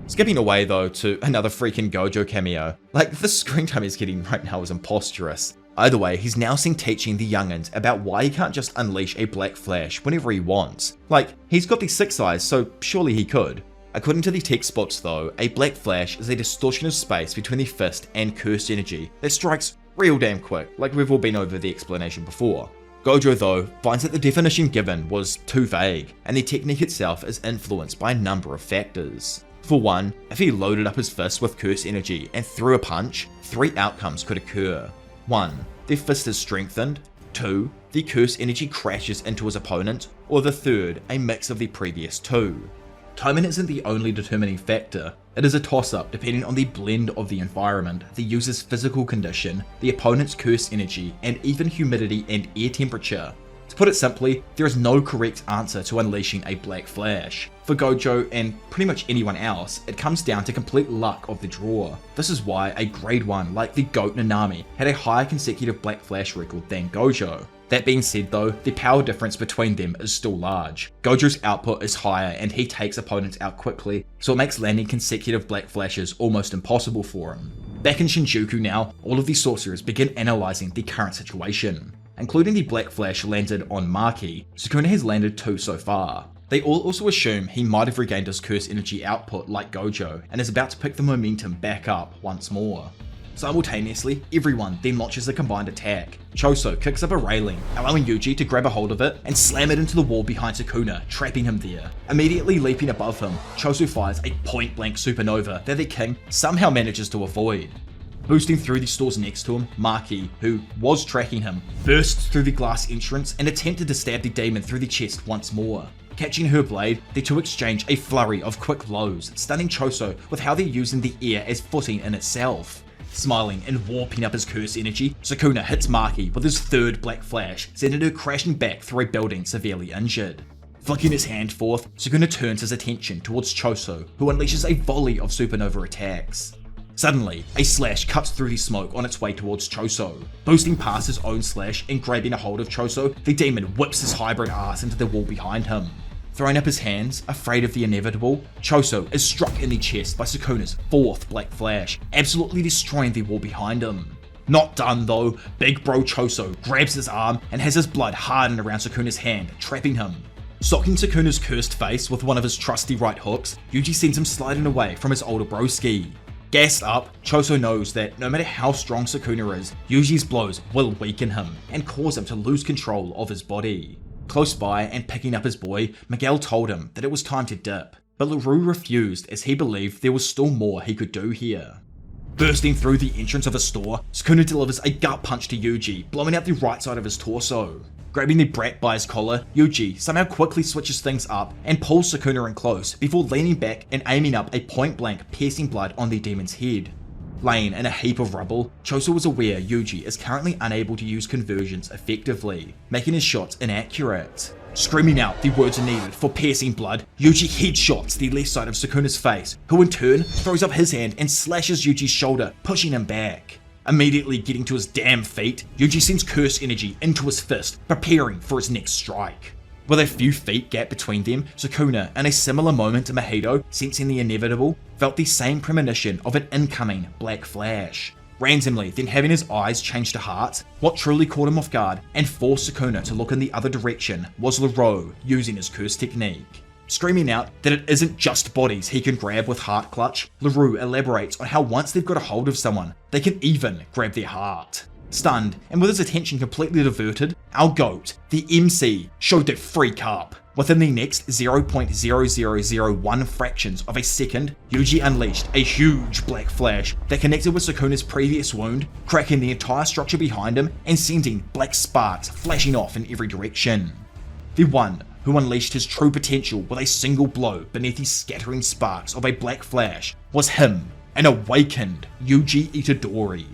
Skipping away though to another freaking Gojo cameo, like the screen time he's getting right now is imposterous. Either way, he's now seen teaching the youngins about why he can't just unleash a black flash whenever he wants. Like, he's got the 6 eyes, so surely he could. According to the text spots though, a black flash is a distortion of space between the fist and cursed energy that strikes real damn quick, like we've all been over the explanation before. Gojo though finds that the definition given was too vague, and the technique itself is influenced by a number of factors. For one, if he loaded up his fist with cursed energy and threw a punch, 3 outcomes could occur. 1. The fist is strengthened. 2. The cursed energy crashes into his opponent. Or the third, a mix of the previous 2. Timing isn't the only determining factor. It is a toss-up depending on the blend of the environment, the user's physical condition, the opponent's cursed energy, and even humidity and air temperature. To put it simply, there is no correct answer to unleashing a black flash. For Gojo and pretty much anyone else, it comes down to complete luck of the draw. This is why a grade 1 like the GOAT Nanami had a higher consecutive black flash record than Gojo. That being said though, the power difference between them is still large. Gojo's output is higher and he takes opponents out quickly, so it makes landing consecutive black flashes almost impossible for him. Back in Shinjuku now, all of the sorcerers begin analysing the current situation. Including the black flash landed on Maki, Sukuna has landed 2 so far. They all also assume he might have regained his curse energy output like Gojo and is about to pick the momentum back up once more. Simultaneously, everyone then launches a combined attack. Choso kicks up a railing, allowing Yuji to grab a hold of it and slam it into the wall behind Sukuna, trapping him there. Immediately leaping above him, Choso fires a point-blank supernova that the king somehow manages to avoid. Boosting through the stores next to him, Maki, who was tracking him, bursts through the glass entrance and attempted to stab the demon through the chest once more. Catching her blade, the two exchange a flurry of quick blows, stunning Choso with how they're using the air as footing in itself. Smiling and warping up his curse energy, Sukuna hits Maki with his 3rd black flash, sending her crashing back through a building severely injured. Flicking his hand forth, Sukuna turns his attention towards Choso, who unleashes a volley of supernova attacks. Suddenly, a slash cuts through the smoke on its way towards Choso. Boosting past his own slash and grabbing a hold of Choso, the demon whips his hybrid ass into the wall behind him. Throwing up his hands, afraid of the inevitable, Choso is struck in the chest by Sukuna's 4th black flash, absolutely destroying the wall behind him. Not done though, big bro Choso grabs his arm and has his blood harden around Sukuna's hand, trapping him. Socking Sukuna's cursed face with one of his trusty right hooks, Yuji sends him sliding away from his older broski. Gassed up, Choso knows that no matter how strong Sukuna is, Yuji's blows will weaken him and cause him to lose control of his body. Close by and picking up his boy, Miguel told him that it was time to dip, but Larue refused as he believed there was still more he could do here. Bursting through the entrance of a store, Sukuna delivers a gut punch to Yuji, blowing out the right side of his torso. Grabbing the brat by his collar, Yuji somehow quickly switches things up and pulls Sukuna in close before leaning back and aiming up a point-blank piercing blood on the demon's head. Laying in a heap of rubble, Choso is aware Yuji is currently unable to use conversions effectively, making his shots inaccurate. Screaming out the words are needed for piercing blood, Yuji headshots the left side of Sukuna's face, who in turn throws up his hand and slashes Yuji's shoulder, pushing him back. Immediately getting to his damn feet, Yuji sends curse energy into his fist, preparing for his next strike. With a few feet gap between them, Sukuna, in a similar moment to Mahito, sensing the inevitable, felt the same premonition of an incoming black flash. Randomly, then having his eyes change to hearts, what truly caught him off guard and forced Sukuna to look in the other direction was Larue using his curse technique. Screaming out that it isn't just bodies he can grab with Heart Clutch, Larue elaborates on how once they've got a hold of someone, they can even grab their heart. Stunned, and with his attention completely diverted, our GOAT, the MC, showed that freak up. Within the next 0.0001 fractions of a second, Yuji unleashed a huge black flash that connected with Sukuna's previous wound, cracking the entire structure behind him and sending black sparks flashing off in every direction. The one who unleashed his true potential with a single blow beneath the scattering sparks of a black flash was him, an awakened Yuji Itadori.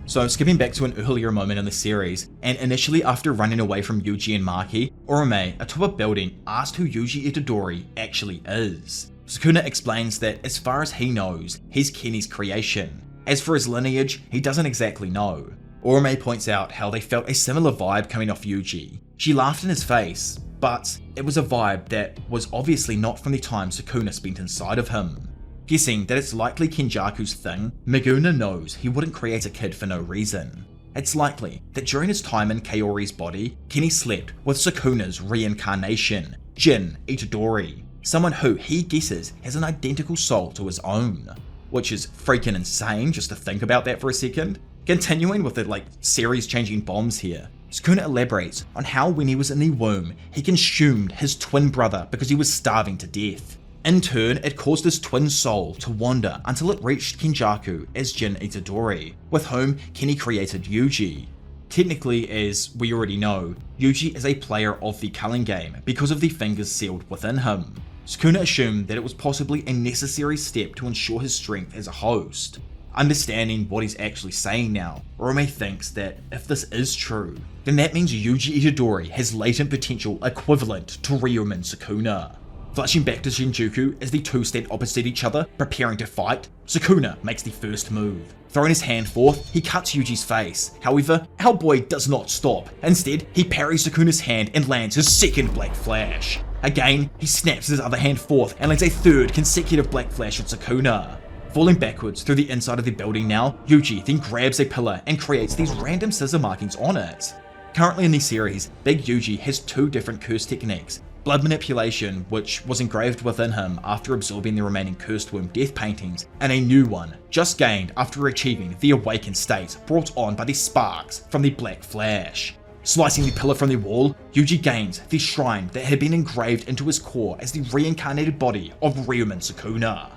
So skipping back to an earlier moment in the series, and initially after running away from Yuji and Maki, Uraume atop a building asked who Yuji Itadori actually is. Sukuna explains that as far as he knows, he's Kenny's creation. As for his lineage, he doesn't exactly know. Uraume points out how they felt a similar vibe coming off Yuji. She laughed in his face, but it was a vibe that was obviously not from the time Sukuna spent inside of him. Guessing that it's likely Kenjaku's thing, Miguna knows he wouldn't create a kid for no reason. It's likely that during his time in Kaori's body, Kenny slept with Sukuna's reincarnation, Jin Itadori, someone who he guesses has an identical soul to his own. Which is freaking insane just to think about that for a second. Continuing with the series changing bombs here, Sukuna elaborates on how when he was in the womb, he consumed his twin brother because he was starving to death. In turn, it caused his twin soul to wander until it reached Kenjaku as Jin Itadori, with whom Kenny created Yuji. Technically, as we already know, Yuji is a player of the culling game because of the fingers sealed within him. Sukuna assumed that it was possibly a necessary step to ensure his strength as a host. Understanding what he's actually saying now, Uraume thinks that if this is true, then that means Yuji Itadori has latent potential equivalent to Ryumin Sukuna. Flashing back to Shinjuku as the two stand opposite each other, preparing to fight, Sukuna makes the first move. Throwing his hand forth, he cuts Yuji's face. However, our boy does not stop. Instead, he parries Sukuna's hand and lands his second black flash. Again, he snaps his other hand forth and lands a third consecutive black flash at Sukuna. Falling backwards through the inside of the building now, Yuji then grabs a pillar and creates these random scissor markings on it. Currently in the series, Big Yuji has two different curse techniques. Blood manipulation, which was engraved within him after absorbing the remaining cursed womb death paintings, and a new one, just gained after achieving the awakened state brought on by the sparks from the black flash. Slicing the pillar from the wall, Yuji gains the shrine that had been engraved into his core as the reincarnated body of Ryumin Sukuna.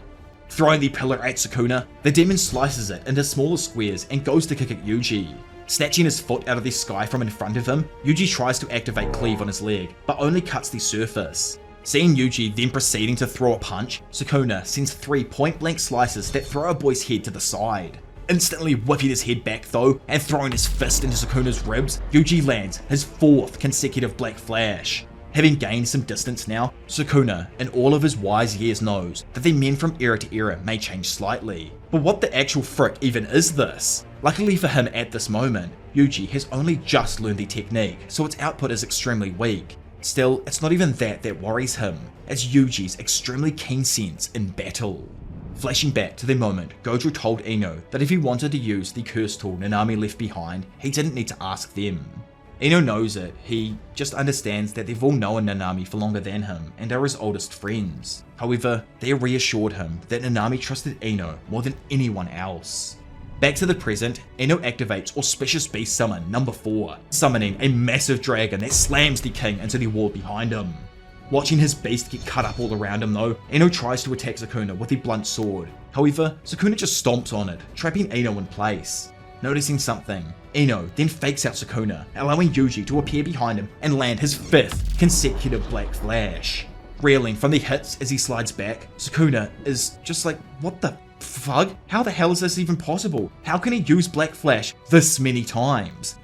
Throwing the pillar at Sukuna, the demon slices it into smaller squares and goes to kick at Yuji. Snatching his foot out of the sky from in front of him, Yuji tries to activate cleave on his leg, but only cuts the surface. Seeing Yuji then proceeding to throw a punch, Sukuna sends 3 point-blank slices that throw our boy's head to the side. Instantly whipping his head back though, and throwing his fist into Sukuna's ribs, Yuji lands his 4th consecutive black flash. Having gained some distance now, Sukuna, in all of his wise years, knows that the men from era to era may change slightly. But what the actual frick even is this? Luckily for him at this moment, Yuji has only just learned the technique, so its output is extremely weak. Still, it's not even that worries him, it's Yuji's extremely keen sense in battle. Flashing back to the moment Gojo told Ino that if he wanted to use the curse tool Nanami left behind, he didn't need to ask them. Ino knows it, he just understands that they've all known Nanami for longer than him and are his oldest friends. However, they reassured him that Nanami trusted Ino more than anyone else. Back to the present, Ino activates Auspicious Beast Summon number 4, summoning a massive dragon that slams the king into the wall behind him. Watching his beast get cut up all around him though, Ino tries to attack Sukuna with a blunt sword. However, Sukuna just stomps on it, trapping Ino in place. Noticing something, Ino then fakes out Sukuna, allowing Yuji to appear behind him and land his 5th consecutive black flash. Reeling from the hits as he slides back, Sukuna is just like, what the Fuck, how the hell is this even possible? How can he use Black Flash this many times?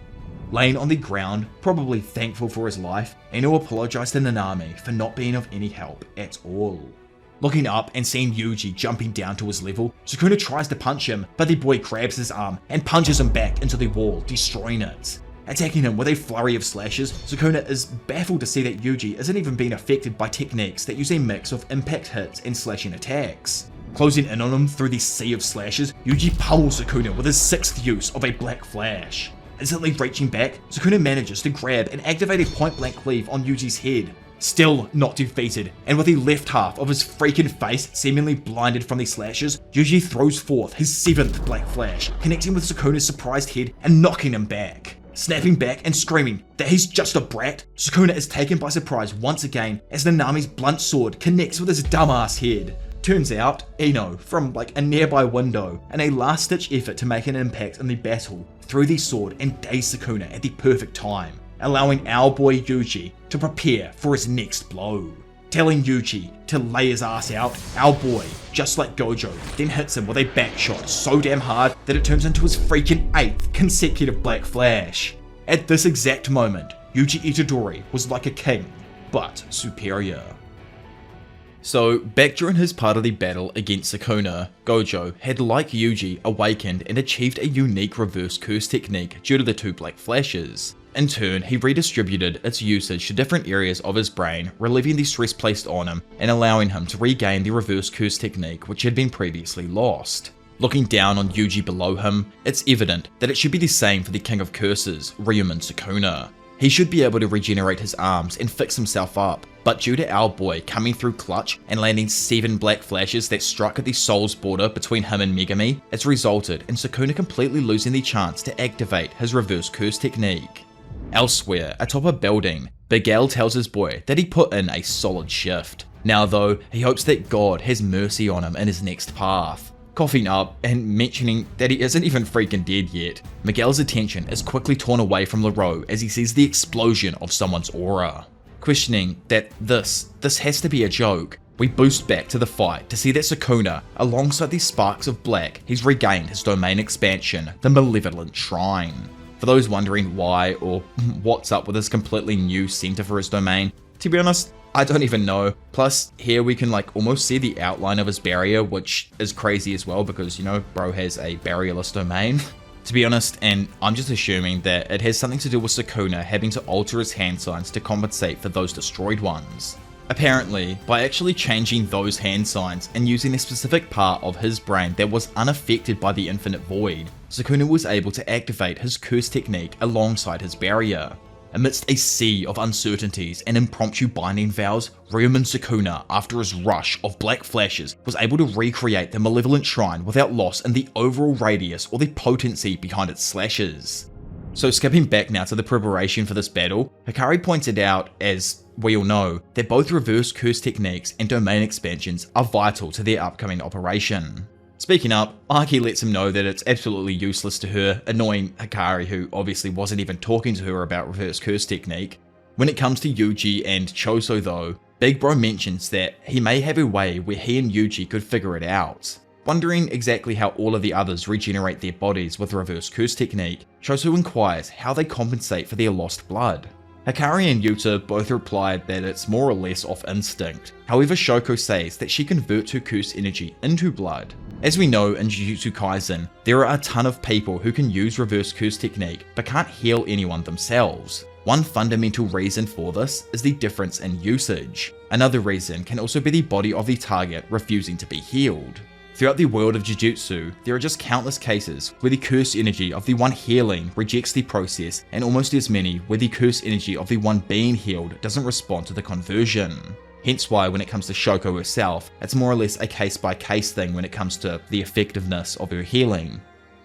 Laying on the ground, probably thankful for his life, Ino apologized to Nanami for not being of any help at all. Looking up and seeing Yuji jumping down to his level, Sukuna tries to punch him, but the boy grabs his arm and punches him back into the wall, destroying it. Attacking him with a flurry of slashes, Sukuna is baffled to see that Yuji isn't even being affected by techniques that use a mix of impact hits and slashing attacks. Closing in on him through the sea of slashes, Yuji pummels Sukuna with his 6th use of a Black Flash. Instantly reaching back, Sukuna manages to grab and activate a point-blank cleave on Yuji's head. Still not defeated, and with the left half of his freaking face seemingly blinded from the slashes, Yuji throws forth his 7th Black Flash, connecting with Sukuna's surprised head and knocking him back. Snapping back and screaming that he's just a brat, Sukuna is taken by surprise once again as Nanami's blunt sword connects with his dumbass head. Turns out, Ino, from like a nearby window, in a last-ditch effort to make an impact in the battle, threw the sword and dazed Sukuna at the perfect time, allowing our boy Yuji to prepare for his next blow. Telling Yuji to lay his ass out, our boy, just like Gojo, then hits him with a back shot so damn hard that it turns into his freaking 8th consecutive Black Flash. At this exact moment, Yuji Itadori was like a king, but superior. So, back during his part of the battle against Sukuna, Gojo had, like Yuji, awakened and achieved a unique reverse curse technique due to the 2 Black Flashes. In turn, he redistributed its usage to different areas of his brain, relieving the stress placed on him and allowing him to regain the reverse curse technique which had been previously lost. Looking down on Yuji below him, it's evident that it should be the same for the King of Curses, Ryuman Sukuna. He should be able to regenerate his arms and fix himself up, but due to our boy coming through clutch and landing 7 Black Flashes that struck at the soul's border between him and Megami, it's resulted in Sukuna completely losing the chance to activate his reverse curse technique. Elsewhere, atop a building, Miguel tells his boy that he put in a solid shift. Now though, he hopes that God has mercy on him in his next path. Coughing up and mentioning that he isn't even freaking dead yet, Miguel's attention is quickly torn away from Larue as he sees the explosion of someone's aura. Questioning that this has to be a joke, we boost back to the fight to see that Sukuna, alongside the sparks of black, he's regained his domain expansion, the Malevolent Shrine. For those wondering why or what's up with this completely new center for his domain, to be honest, I don't even know. Plus, here we can like almost see the outline of his barrier, which is crazy as well because, you know, bro has a barrierless domain. To be honest, and I'm just assuming that it has something to do with Sukuna having to alter his hand signs to compensate for those destroyed ones. Apparently, by actually changing those hand signs and using a specific part of his brain that was unaffected by the Infinite Void, Sukuna was able to activate his curse technique alongside his barrier. Amidst a sea of uncertainties and impromptu binding vows, Ryuman Sukuna, after his rush of Black Flashes, was able to recreate the Malevolent Shrine without loss in the overall radius or the potency behind its slashes. So skipping back now to the preparation for this battle, Hakari pointed out, as we all know, that both reverse curse techniques and domain expansions are vital to their upcoming operation. Speaking up, Maki lets him know that it's absolutely useless to her, annoying Hakari, who obviously wasn't even talking to her about reverse curse technique. When it comes to Yuji and Choso though, Big Bro mentions that he may have a way where he and Yuji could figure it out. Wondering exactly how all of the others regenerate their bodies with reverse curse technique, Choso inquires how they compensate for their lost blood. Hakari and Yuta both replied that it's more or less off instinct. However, Shoko says that she converts her curse energy into blood. As we know in Jujutsu Kaisen, there are a ton of people who can use reverse curse technique but can't heal anyone themselves. One fundamental reason for this is the difference in usage. Another reason can also be the body of the target refusing to be healed. Throughout the world of Jujutsu, there are just countless cases where the curse energy of the one healing rejects the process, and almost as many where the curse energy of the one being healed doesn't respond to the conversion. Hence why when it comes to Shoko herself, it's more or less a case-by-case thing when it comes to the effectiveness of her healing.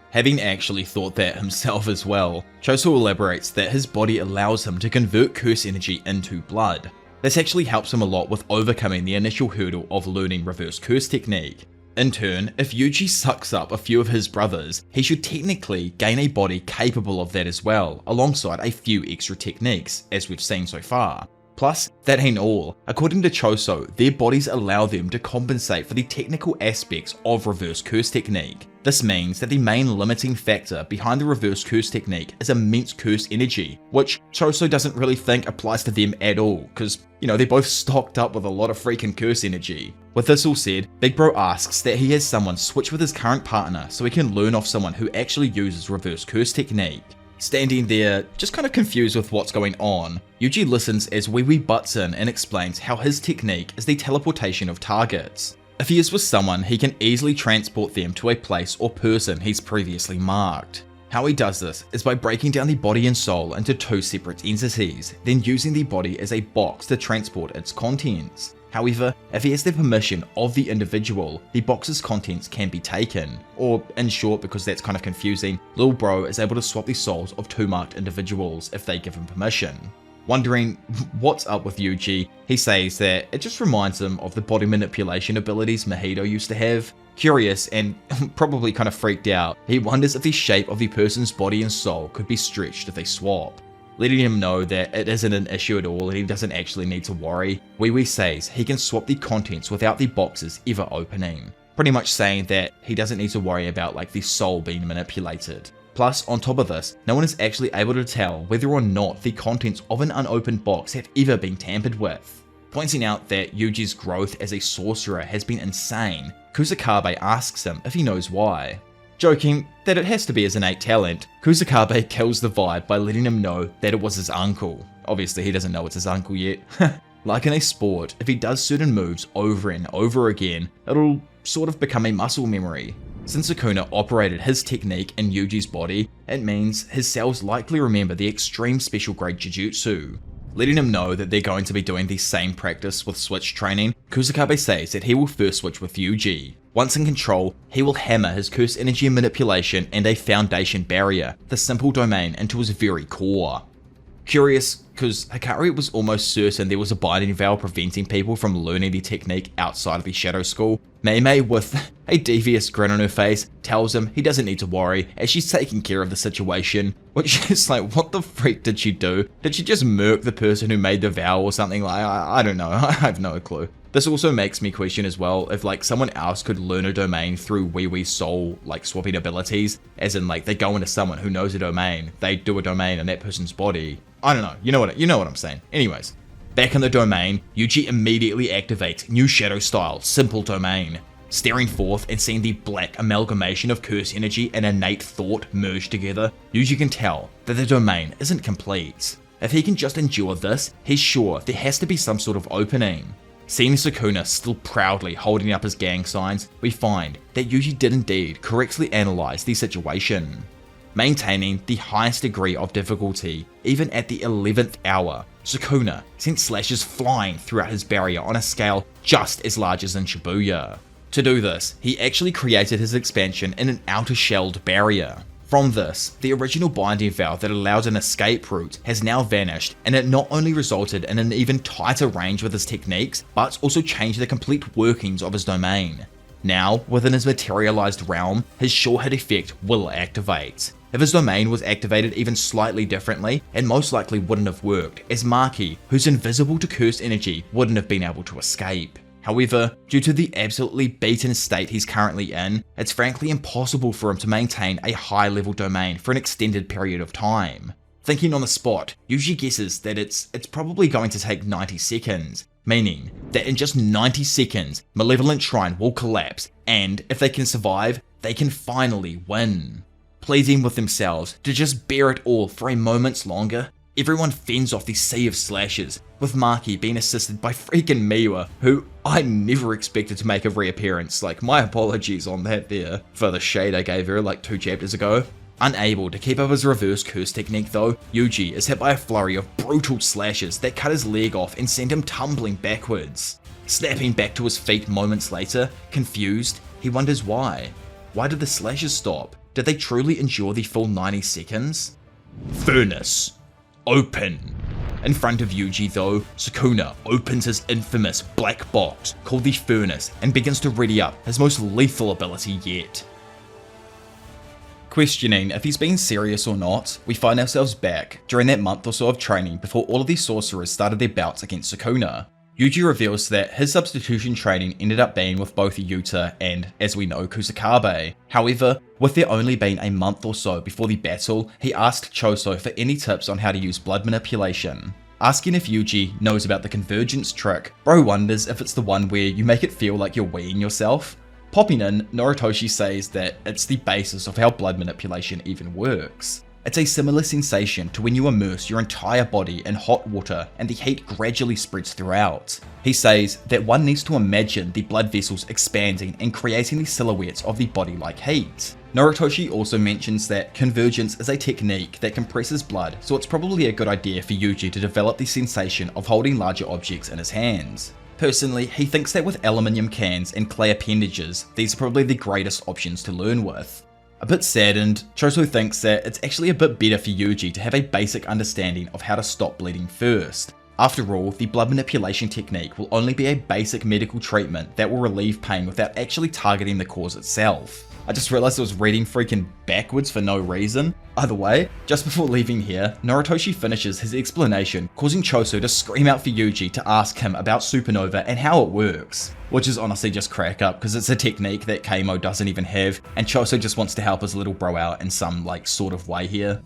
Having actually thought that himself as well, Choso elaborates that his body allows him to convert curse energy into blood. This actually helps him a lot with overcoming the initial hurdle of learning reverse curse technique. In turn, if Yuji sucks up a few of his brothers, he should technically gain a body capable of that as well, alongside a few extra techniques, as we've seen so far. Plus, that ain't all. According to Choso, their bodies allow them to compensate for the technical aspects of reverse curse technique. This means that the main limiting factor behind the reverse curse technique is immense curse energy, which Choso doesn't really think applies to them at all, because, they're both stocked up with a lot of freaking curse energy. With this all said, Big Bro asks that he has someone switch with his current partner so he can learn off someone who actually uses reverse curse technique. Standing there, just kind of confused with what's going on, Yuji listens as Wee Wee butts in and explains how his technique is the teleportation of targets. If he is with someone, he can easily transport them to a place or person he's previously marked. How he does this is by breaking down the body and soul into two separate entities, then using the body as a box to transport its contents. However, if he has the permission of the individual, the box's contents can be taken. Or, in short, because that's kind of confusing, Lil Bro is able to swap the souls of two marked individuals if they give him permission. Wondering what's up with Yuji, he says that it just reminds him of the body manipulation abilities Mahito used to have. Curious and probably kind of freaked out, he wonders if the shape of the person's body and soul could be stretched if they swap. Letting him know that it isn't an issue at all and he doesn't actually need to worry, Wee Wee says he can swap the contents without the boxes ever opening. Pretty much saying that he doesn't need to worry about the soul being manipulated. Plus, on top of this, no one is actually able to tell whether or not the contents of an unopened box have ever been tampered with. Pointing out that Yuji's growth as a sorcerer has been insane, Kusakabe asks him if he knows why. Joking that it has to be his innate talent, Kusakabe kills the vibe by letting him know that it was his uncle. Obviously he doesn't know it's his uncle yet. Like in a sport, if he does certain moves over and over again, it'll sort of become a muscle memory. Since Sukuna operated his technique in Yuji's body, it means his cells likely remember the extreme special grade Jujutsu. Letting him know that they're going to be doing the same practice with switch training, Kusakabe says that he will first switch with Yuji. Once in control, he will hammer his curse energy manipulation and a foundation barrier, the simple domain, into his very core. Curious, because Hakari was almost certain there was a binding veil preventing people from learning the technique outside of the Shadow School. Mei, with a devious grin on her face, tells him he doesn't need to worry as she's taking care of the situation, which is what the freak did she do? Did she just murk the person who made the vow or something? I don't know, I have no clue. This also makes me question as well if someone else could learn a domain through Wee Wee's soul swapping abilities, as in they go into someone who knows a domain, they do a domain in that person's body. I don't know, you know what I'm saying. Anyways, back in the domain, Yuji immediately activates new shadow style, simple domain. Staring forth and seeing the black amalgamation of curse energy and innate thought merge together, Yuji can tell that the domain isn't complete. If he can just endure this, he's sure there has to be some sort of opening. Seeing Sukuna still proudly holding up his gang signs, we find that Yuji did indeed correctly analyze the situation. Maintaining the highest degree of difficulty, even at the 11th hour, Sukuna sent slashes flying throughout his barrier on a scale just as large as in Shibuya. To do this, he actually created his expansion in an outer shelled barrier. From this, the original binding veil that allowed an escape route has now vanished, and it not only resulted in an even tighter range with his techniques, but also changed the complete workings of his domain. Now, within his materialized realm, his sure hit effect will activate. If his domain was activated even slightly differently, it most likely wouldn't have worked, as Maki, who's invisible to cursed energy, wouldn't have been able to escape. However, due to the absolutely beaten state he's currently in, it's frankly impossible for him to maintain a high level domain for an extended period of time. Thinking on the spot, Yuji guesses that it's probably going to take 90 seconds, meaning that in just 90 seconds, Malevolent Shrine will collapse, and if they can survive, they can finally win. Pleading with themselves to just bear it all for a moment longer, everyone fends off the sea of slashes, with Maki being assisted by freaking Miwa, who I never expected to make a reappearance. My apologies on that there for the shade I gave her 2 chapters ago. Unable to keep up his reverse curse technique though, Yuji is hit by a flurry of brutal slashes that cut his leg off and send him tumbling backwards. Snapping back to his feet moments later, confused, he wonders why. Why did the slashes stop? Did they truly endure the full 90 seconds? Furnace. Open. In front of Yuji though, Sukuna opens his infamous black box called the Furnace and begins to ready up his most lethal ability yet. Questioning if he's being serious or not, we find ourselves back during that month or so of training before all of these sorcerers started their bouts against Sukuna. Yuji reveals that his substitution training ended up being with both Yuta and, as we know, Kusakabe. However, with there only being a month or so before the battle, he asked Choso for any tips on how to use blood manipulation. Asking if Yuji knows about the convergence trick, bro wonders if it's the one where you make it feel like you're weeing yourself. Popping in, Noritoshi says that it's the basis of how blood manipulation even works. It's a similar sensation to when you immerse your entire body in hot water and the heat gradually spreads throughout. He says that one needs to imagine the blood vessels expanding and creating the silhouettes of the body like heat. Noritoshi also mentions that convergence is a technique that compresses blood, so it's probably a good idea for Yuji to develop the sensation of holding larger objects in his hands. Personally, he thinks that with aluminium cans and clay appendages, these are probably the greatest options to learn with. A bit saddened, Choso thinks that it's actually a bit better for Yuji to have a basic understanding of how to stop bleeding first. After all, the blood manipulation technique will only be a basic medical treatment that will relieve pain without actually targeting the cause itself. I just realized I was reading freaking backwards for no reason. Either way, just before leaving here, Noritoshi finishes his explanation, causing Choso to scream out for Yuji to ask him about Supernova and how it works. Which is honestly just crack up, because it's a technique that Keimo doesn't even have, and Choso just wants to help his little bro out in some sort of way here.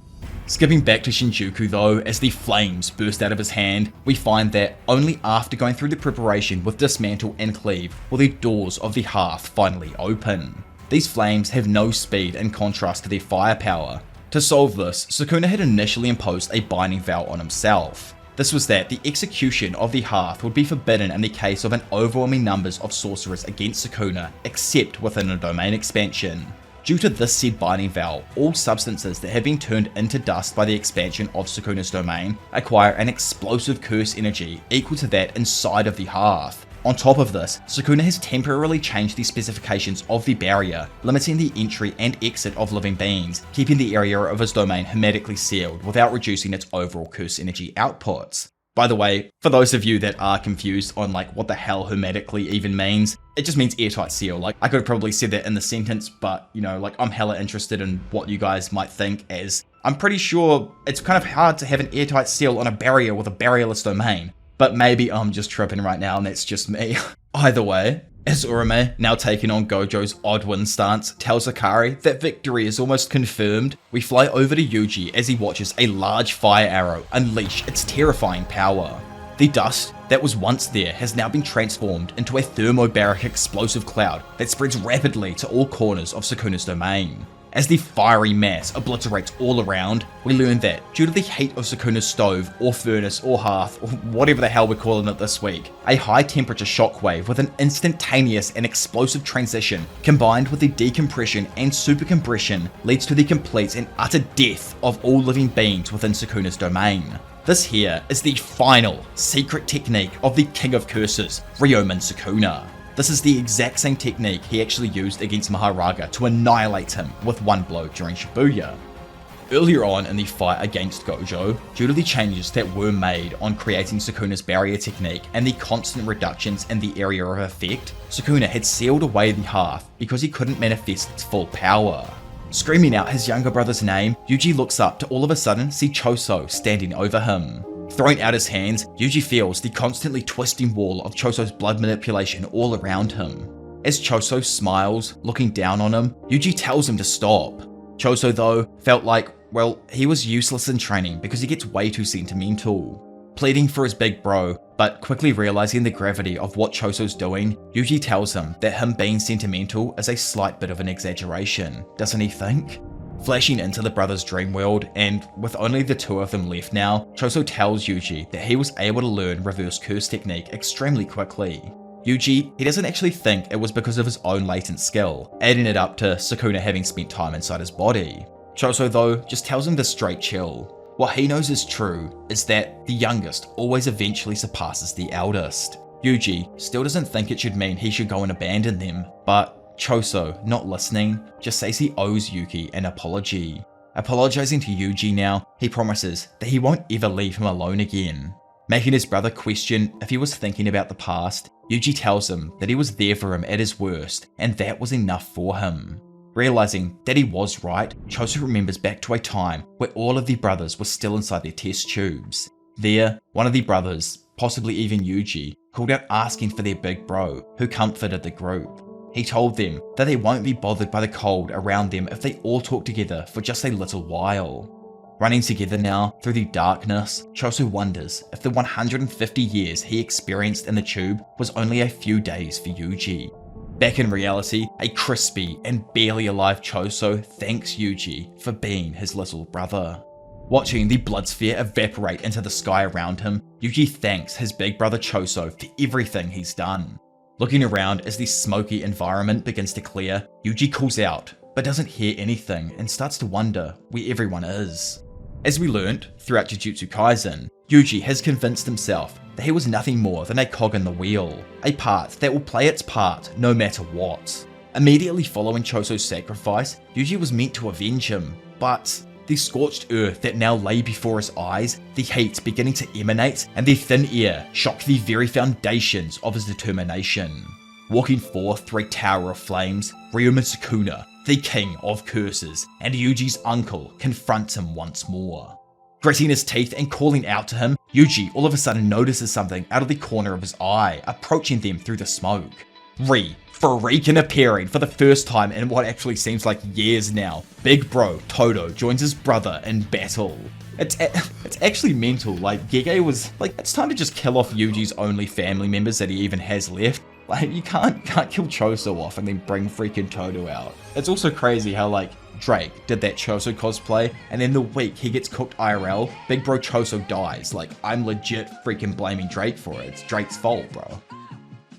Skipping back to Shinjuku though, as the flames burst out of his hand, we find that only after going through the preparation with Dismantle and Cleave will the doors of the hearth finally open. These flames have no speed in contrast to their firepower. To solve this, Sukuna had initially imposed a binding vow on himself. This was that the execution of the hearth would be forbidden in the case of an overwhelming numbers of sorcerers against Sukuna, except within a domain expansion. Due to this said binding vow, all substances that have been turned into dust by the expansion of Sukuna's domain acquire an explosive curse energy equal to that inside of the hearth. On top of this, Sukuna has temporarily changed the specifications of the barrier, limiting the entry and exit of living beings, keeping the area of his domain hermetically sealed without reducing its overall curse energy outputs. By the way, for those of you that are confused on what the hell hermetically even means, it just means airtight seal. I could have probably said that in the sentence, but I'm hella interested in what you guys might think, as I'm pretty sure it's kind of hard to have an airtight seal on a barrier with a barrierless domain. But maybe I'm just tripping right now and that's just me. Either way, as Uraume, now taking on Gojo's odd win stance, tells Hakari that victory is almost confirmed, we fly over to Yuji as he watches a large fire arrow unleash its terrifying power. The dust that was once there has now been transformed into a thermobaric explosive cloud that spreads rapidly to all corners of Sukuna's domain. As the fiery mass obliterates all around, we learn that due to the heat of Sukuna's stove, or furnace, or hearth, or whatever the hell we're calling it this week, a high temperature shockwave with an instantaneous and explosive transition, combined with the decompression and supercompression, leads to the complete and utter death of all living beings within Sukuna's domain. This here is the final secret technique of the King of Curses, Uraume Sukuna. This is the exact same technique he actually used against Maharaga to annihilate him with one blow during Shibuya. Earlier on in the fight against Gojo, due to the changes that were made on creating Sukuna's barrier technique and the constant reductions in the area of effect, Sukuna had sealed away the hearth because he couldn't manifest its full power. Screaming out his younger brother's name, Yuji looks up to all of a sudden see Choso standing over him. Throwing out his hands, Yuji feels the constantly twisting wall of Choso's blood manipulation all around him. As Choso smiles, looking down on him, Yuji tells him to stop. Choso though, felt like, he was useless in training because he gets way too sentimental. Pleading for his big bro, but quickly realizing the gravity of what Choso's doing, Yuji tells him that him being sentimental is a slight bit of an exaggeration, doesn't he think? Flashing into the brothers' dream world, and with only the two of them left now, Choso tells Yuji that he was able to learn reverse curse technique extremely quickly. Yuji, he doesn't actually think it was because of his own latent skill, adding it up to Sukuna having spent time inside his body. Choso though, just tells him to straight chill. What he knows is true is that the youngest always eventually surpasses the eldest. Yuji still doesn't think it should mean he should go and abandon them, but Choso, not listening, just says he owes Yuki an apology. Apologizing to Yuji now, he promises that he won't ever leave him alone again. Making his brother question if he was thinking about the past, Yuji tells him that he was there for him at his worst, and that was enough for him. Realizing that he was right, Choso remembers back to a time where all of the brothers were still inside their test tubes. There, one of the brothers, possibly even Yuji, called out asking for their big bro, who comforted the group. He told them that they won't be bothered by the cold around them if they all talk together for just a little while. Running together now through the darkness, Choso wonders if the 150 years he experienced in the tube was only a few days for Yuji. Back in reality, a crispy and barely alive Choso thanks Yuji for being his little brother. Watching the blood sphere evaporate into the sky around him, Yuji thanks his big brother Choso for everything he's done. Looking around as the smoky environment begins to clear, Yuji calls out, but doesn't hear anything and starts to wonder where everyone is. As we learnt throughout Jujutsu Kaisen, Yuji has convinced himself that he was nothing more than a cog in the wheel, a part that will play its part no matter what. Immediately following Choso's sacrifice, Yuji was meant to avenge him, but the scorched earth that now lay before his eyes, the heat beginning to emanate, and the thin air shocked the very foundations of his determination. Walking forth through a tower of flames, Higuruma Sukuna, the king of curses, and Yuji's uncle confronts him once more. Gritting his teeth and calling out to him, Yuji all of a sudden notices something out of the corner of his eye, approaching them through the smoke. Freaking appearing for the first time in what actually seems like years now, big bro Todo joins his brother in battle. It's actually mental, like Gege was like, it's time to just kill off Yuji's only family members that he even has left. Like, you can't kill Choso off and then bring freaking Todo out. It's also crazy how like Drake did that Choso cosplay, and then the week he gets cooked IRL, big bro Choso dies. Like, I'm legit freaking blaming Drake for it. It's Drake's fault, bro.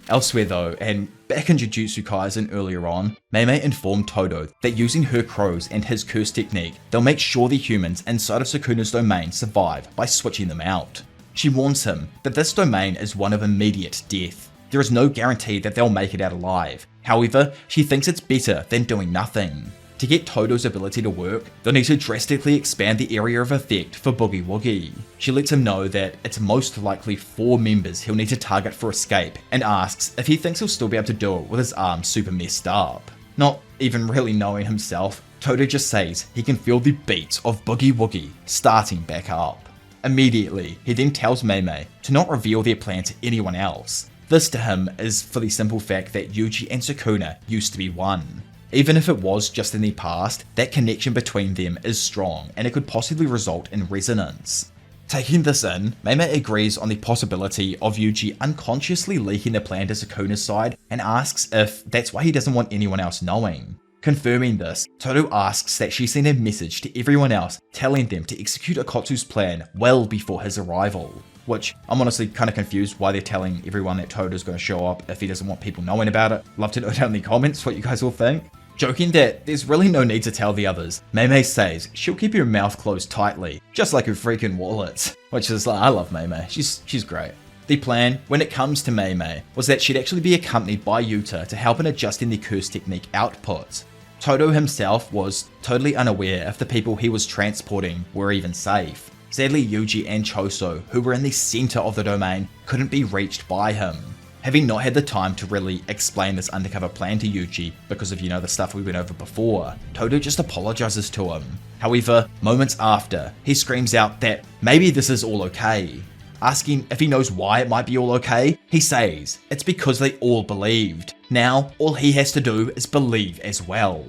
Elsewhere though, and back in Jujutsu Kaisen earlier on, Mei informed Todo that using her crows and his curse technique, they'll make sure the humans inside of Sukuna's domain survive by switching them out. She warns him that this domain is one of immediate death. There is no guarantee that they'll make it out alive. However, she thinks it's better than doing nothing. To get Todo's ability to work, they'll need to drastically expand the area of effect for Boogie Woogie. She lets him know that it's most likely 4 members he'll need to target for escape, and asks if he thinks he'll still be able to do it with his arms super messed up. Not even really knowing himself, Todo just says he can feel the beats of Boogie Woogie starting back up. Immediately, he then tells Mei to not reveal their plan to anyone else. This to him is for the simple fact that Yuji and Sukuna used to be one. Even if it was just in the past, that connection between them is strong and it could possibly result in resonance. Taking this in, Mei agrees on the possibility of Yuji unconsciously leaking the plan to Sukuna's side and asks if that's why he doesn't want anyone else knowing. Confirming this, Todo asks that she send a message to everyone else telling them to execute Okkotsu's plan well before his arrival. Which, I'm honestly kind of confused why they're telling everyone that Todo's going to show up if he doesn't want people knowing about it. Love to know down in the comments what you guys all think. Joking that there's really no need to tell the others, Mei says she'll keep her mouth closed tightly, just like her freaking wallet. Which is like, I love Mei. She's great. The plan, when it comes to Mei, was that she'd actually be accompanied by Yuta to help in adjusting the curse technique output. Todo himself was totally unaware if the people he was transporting were even safe. Sadly, Yuji and Choso, who were in the center of the domain, couldn't be reached by him. Having not had the time to really explain this undercover plan to Yuji because of, the stuff we went over before, Todo just apologizes to him. However, moments after, he screams out that maybe this is all okay. Asking if he knows why it might be all okay, he says it's because they all believed. Now, all he has to do is believe as well.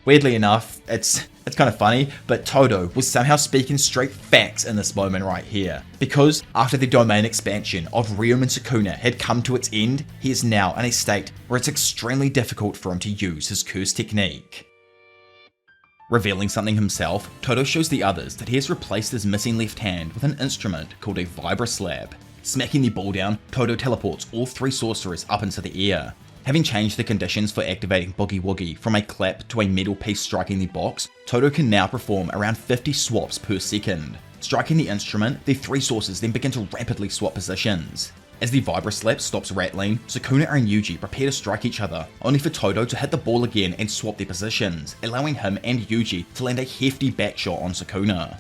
Weirdly enough, it's kind of funny, but Todo was somehow speaking straight facts in this moment right here. Because after the domain expansion of Higuruma and Sukuna had come to its end, he is now in a state where it's extremely difficult for him to use his curse technique. Revealing something himself, Todo shows the others that he has replaced his missing left hand with an instrument called a Vibraslab. Smacking the ball down, Todo teleports all 3 sorcerers up into the air. Having changed the conditions for activating Boogie Woogie from a clap to a metal piece striking the box, Todo can now perform around 50 swaps per second. Striking the instrument, the 3 sorcerers then begin to rapidly swap positions. As the Vibraslap stops rattling, Sukuna and Yuji prepare to strike each other, only for Todo to hit the ball again and swap their positions, allowing him and Yuji to land a hefty backshot on Sukuna.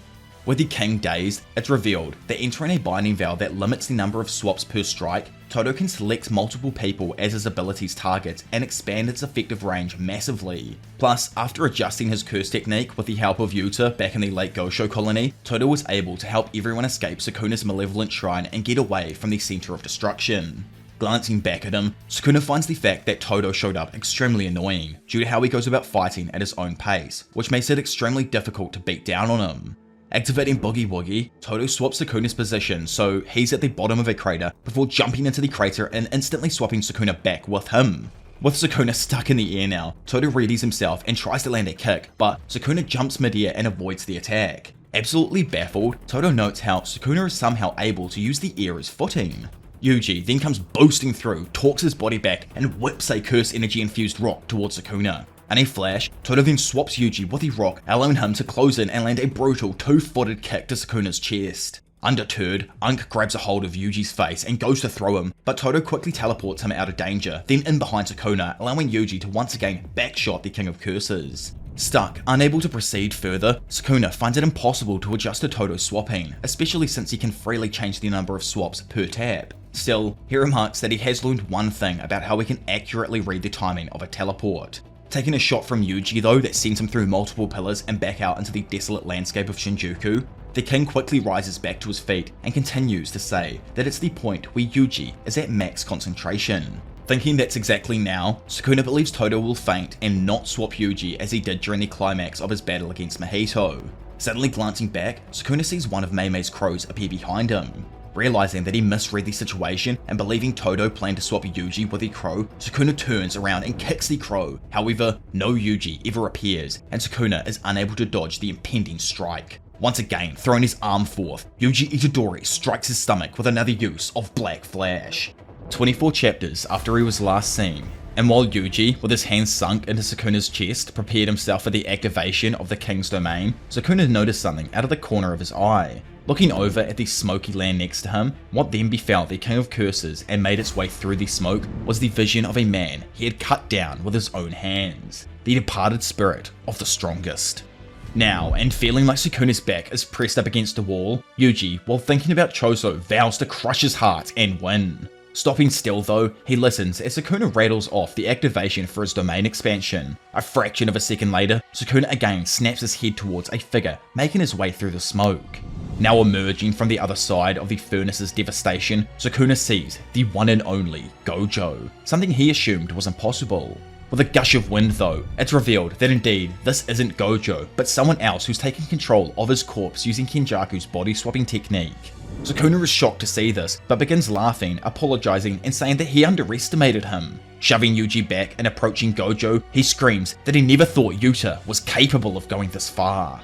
With the king dazed, it's revealed that entering a binding vow that limits the number of swaps per strike, Todo can select multiple people as his abilities targets and expand its effective range massively. Plus, after adjusting his curse technique with the help of Yuta back in the late Gojo colony, Todo was able to help everyone escape Sukuna's malevolent shrine and get away from the center of destruction. Glancing back at him, Sukuna finds the fact that Todo showed up extremely annoying due to how he goes about fighting at his own pace, which makes it extremely difficult to beat down on him. Activating Boogie Woogie, Todo swaps Sukuna's position so he's at the bottom of a crater before jumping into the crater and instantly swapping Sukuna back with him. With Sukuna stuck in the air now, Todo readies himself and tries to land a kick, but Sukuna jumps mid-air and avoids the attack. Absolutely baffled, Todo notes how Sukuna is somehow able to use the air as footing. Yuji then comes boasting through, torques his body back, and whips a curse energy infused rock towards Sukuna. In a flash, Todo then swaps Yuji with the rock, allowing him to close in and land a brutal two-footed kick to Sukuna's chest. Undeterred, Unc grabs a hold of Yuji's face and goes to throw him, but Todo quickly teleports him out of danger, then in behind Sukuna, allowing Yuji to once again backshot the King of Curses. Stuck, unable to proceed further, Sukuna finds it impossible to adjust to Todo's swapping, especially since he can freely change the number of swaps per tap. Still, he remarks that he has learned one thing about how he can accurately read the timing of a teleport. Taking a shot from Yuji though that sends him through multiple pillars and back out into the desolate landscape of Shinjuku, the king quickly rises back to his feet and continues to say that it's the point where Yuji is at max concentration. Thinking that's exactly now, Sukuna believes Todo will faint and not swap Yuji as he did during the climax of his battle against Mahito. Suddenly glancing back, Sukuna sees one of Meimei's crows appear behind him. Realizing that he misread the situation and believing Todo planned to swap Yuji with the crow, Sukuna turns around and kicks the crow. However, no Yuji ever appears and Sukuna is unable to dodge the impending strike. Once again, throwing his arm forth, Yuji Itadori strikes his stomach with another use of Black Flash. 24 chapters after he was last seen, and while Yuji, with his hands sunk into Sukuna's chest, prepared himself for the activation of the king's domain, Sukuna noticed something out of the corner of his eye. Looking over at the smoky land next to him, what then befell the King of Curses and made its way through the smoke was the vision of a man he had cut down with his own hands, the departed spirit of the strongest. Now, and feeling like Sukuna's back is pressed up against the wall, Yuji, while thinking about Choso, vows to crush his heart and win. Stopping still though, he listens as Sukuna rattles off the activation for his domain expansion. A fraction of a second later, Sukuna again snaps his head towards a figure making his way through the smoke. Now emerging from the other side of the furnace's devastation, Sukuna sees the one and only Gojo, something he assumed was impossible. With a gush of wind though, it's revealed that indeed this isn't Gojo, but someone else who's taken control of his corpse using Kenjaku's body swapping technique. Sukuna is shocked to see this, but begins laughing, apologizing and saying that he underestimated him. Shoving Yuji back and approaching Gojo, he screams that he never thought Yuta was capable of going this far.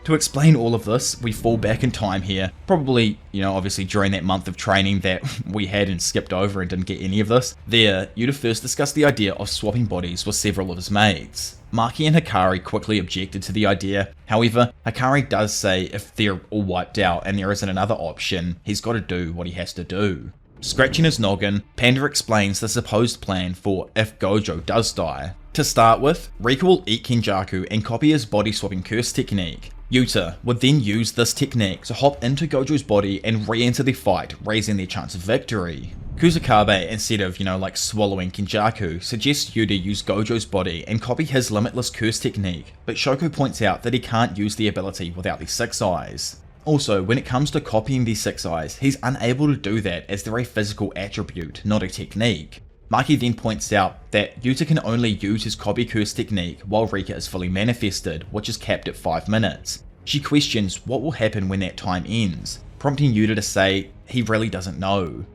To explain all of this, we fall back in time here, probably, obviously during that month of training that we had and skipped over and didn't get any of this. There, Yuta first discussed the idea of swapping bodies with several of his mates. Maki and Hakari quickly objected to the idea, however, Hakari does say if they're all wiped out and there isn't another option, he's got to do what he has to do. Scratching his noggin, Panda explains the supposed plan for if Gojo does die. To start with, Rika will eat Kenjaku and copy his body swapping curse technique. Yuta would then use this technique to hop into Gojo's body and re-enter the fight, raising their chance of victory. Kusakabe, instead of, swallowing Kenjaku, suggests Yuta use Gojo's body and copy his limitless curse technique, but Shoko points out that he can't use the ability without the 6 eyes. Also, when it comes to copying the 6 eyes, he's unable to do that as they're a physical attribute, not a technique. Maki then points out that Yuta can only use his copy curse technique while Rika is fully manifested, which is capped at 5 minutes. She questions what will happen when that time ends, prompting Yuta to say he really doesn't know.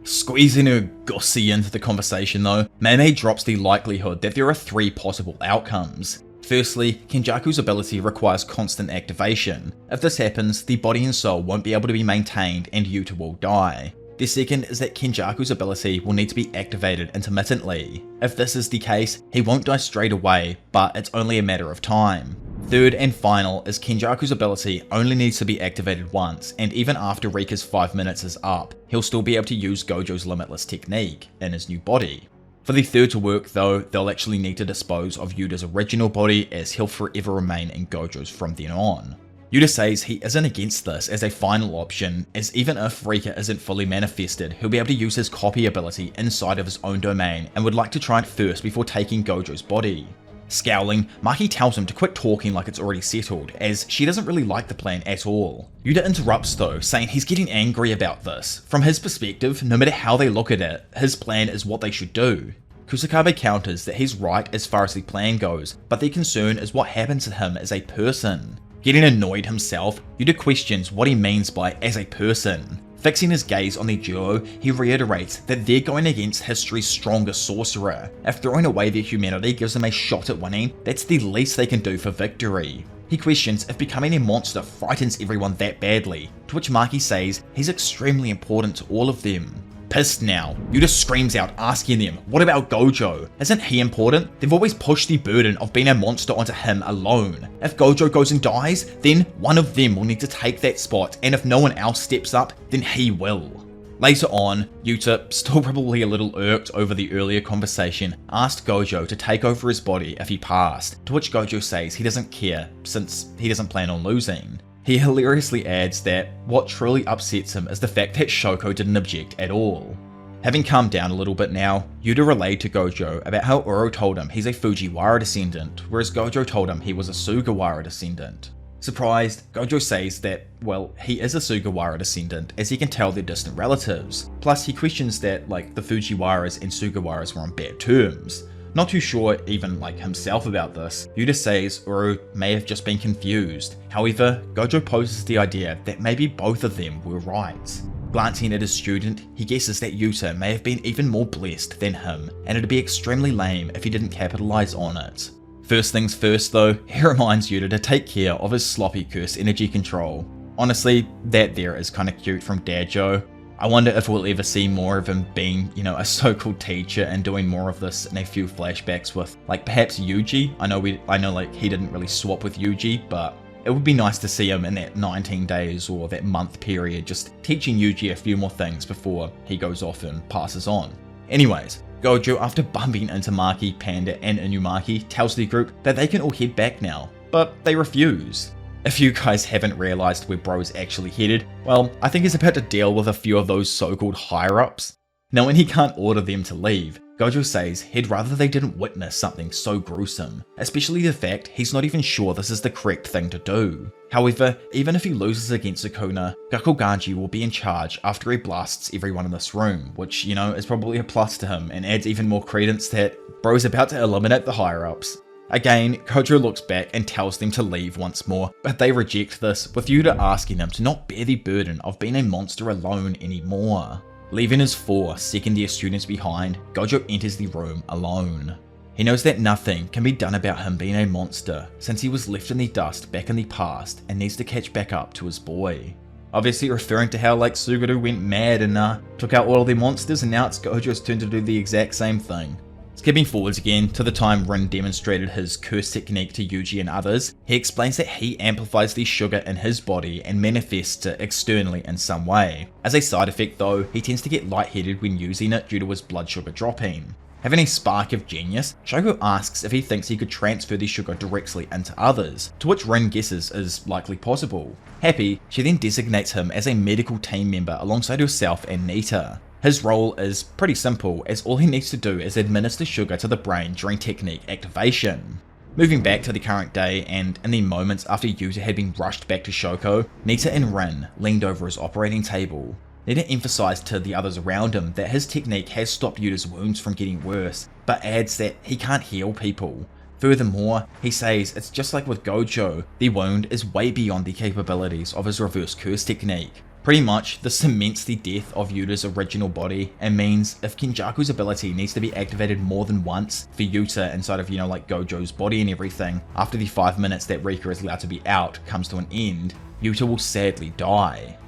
Squeezing her gossy into the conversation though, Meimei drops the likelihood that there are 3 possible outcomes. Firstly, Kenjaku's ability requires constant activation. If this happens, the body and soul won't be able to be maintained and Yuta will die. The second is that Kenjaku's ability will need to be activated intermittently. If this is the case, he won't die straight away, but it's only a matter of time. Third and final is Kenjaku's ability only needs to be activated once, and even after Rika's 5 minutes is up, he'll still be able to use Gojo's limitless technique in his new body. For the third to work though, they'll actually need to dispose of Yuta's original body as he'll forever remain in Gojo's from then on. Yuta says he isn't against this as a final option, as even if Rika isn't fully manifested, he'll be able to use his copy ability inside of his own domain and would like to try it first before taking Gojo's body. Scowling, Maki tells him to quit talking like it's already settled, as she doesn't really like the plan at all. Yuta interrupts though, saying he's getting angry about this. From his perspective, no matter how they look at it, his plan is what they should do. Kusakabe counters that he's right as far as the plan goes, but their concern is what happens to him as a person. Getting annoyed himself, Yuta questions what he means by as a person. Fixing his gaze on the duo, he reiterates that they're going against history's strongest sorcerer. If throwing away their humanity gives them a shot at winning, that's the least they can do for victory. He questions if becoming a monster frightens everyone that badly, to which Maki says he's extremely important to all of them. Pissed now, Yuta screams out asking them, what about Gojo? Isn't he important? They've always pushed the burden of being a monster onto him alone. If Gojo goes and dies, then one of them will need to take that spot, and if no one else steps up, then he will. Later on, Yuta, still probably a little irked over the earlier conversation, asked Gojo to take over his body if he passed, to which Gojo says he doesn't care, since he doesn't plan on losing. He hilariously adds that what truly upsets him is the fact that Shoko didn't object at all. Having calmed down a little bit now, Yuta relayed to Gojo about how Uro told him he's a Fujiwara descendant, whereas Gojo told him he was a Sugawara descendant. Surprised, Gojo says that, well, he is a Sugawara descendant, as he can tell they're distant relatives. Plus, he questions that, the Fujiwaras and Sugawaras were on bad terms. Not too sure even himself about this, Yuta says Uro may have just been confused. However, Gojo poses the idea that maybe both of them were right. Glancing at his student, he guesses that Yuta may have been even more blessed than him, and it'd be extremely lame if he didn't capitalize on it. First things first though, he reminds Yuta to take care of his sloppy curse energy control. Honestly, that there is kinda cute from Dajo. I wonder if we'll ever see more of him being, a so-called teacher and doing more of this in a few flashbacks with, perhaps Yuji. I know he didn't really swap with Yuji, but it would be nice to see him in that 19 days or that month period, just teaching Yuji a few more things before he goes off and passes on. Anyways, Gojo, after bumping into Maki, Panda, and Inumaki, tells the group that they can all head back now, but they refuse. If you guys haven't realized where bro's actually headed, well, I think he's about to deal with a few of those so-called higher-ups. Now when he can't order them to leave, Gojo says he'd rather they didn't witness something so gruesome, especially the fact he's not even sure this is the correct thing to do. However, even if he loses against Sukuna, Gakuganji will be in charge after he blasts everyone in this room, which, is probably a plus to him and adds even more credence that bro's about to eliminate the higher-ups. Again, Gojo looks back and tells them to leave once more, but they reject this, with Yuta asking them to not bear the burden of being a monster alone anymore. Leaving his 4 second-year students behind, Gojo enters the room alone. He knows that nothing can be done about him being a monster, since he was left in the dust back in the past and needs to catch back up to his boy. Obviously referring to how Suguru went mad and took out all of their monsters, and now it's Gojo's turn to do the exact same thing. Skipping forwards again to the time Rin demonstrated his curse technique to Yuji and others, he explains that he amplifies the sugar in his body and manifests it externally in some way. As a side effect though, he tends to get lightheaded when using it due to his blood sugar dropping. Having a spark of genius, Shoko asks if he thinks he could transfer the sugar directly into others, to which Rin guesses is likely possible. Happy, she then designates him as a medical team member alongside herself and Nita. His role is pretty simple, as all he needs to do is administer sugar to the brain during technique activation. Moving back to the current day, and in the moments after Yuta had been rushed back to Shoko, Nita and Rin leaned over his operating table. Nita emphasized to the others around him that his technique has stopped Yuta's wounds from getting worse, but adds that he can't heal people. Furthermore, he says it's just like with Gojo, the wound is way beyond the capabilities of his reverse curse technique. Pretty much, this cements the death of Yuta's original body, and means if Kenjaku's ability needs to be activated more than once for Yuta inside of, Gojo's body and everything, after the 5 minutes that Rika is allowed to be out comes to an end, Yuta will sadly die.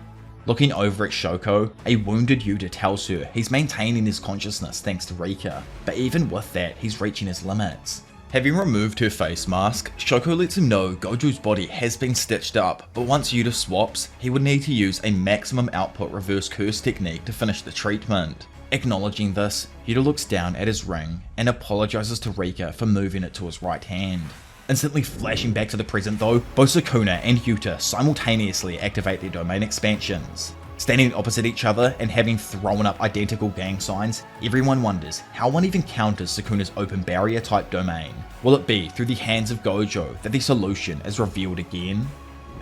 Looking over at Shoko, a wounded Yuta tells her he's maintaining his consciousness thanks to Rika, but even with that, he's reaching his limits. Having removed her face mask, Shoko lets him know Gojo's body has been stitched up, but once Yuta swaps, he would need to use a maximum output reverse curse technique to finish the treatment. Acknowledging this, Yuta looks down at his ring and apologizes to Rika for moving it to his right hand. Instantly flashing back to the present though, both Sukuna and Yuta simultaneously activate their domain expansions. Standing opposite each other and having thrown up identical gang signs, everyone wonders how one even counters Sukuna's open barrier type domain. Will it be through the hands of Gojo that the solution is revealed again?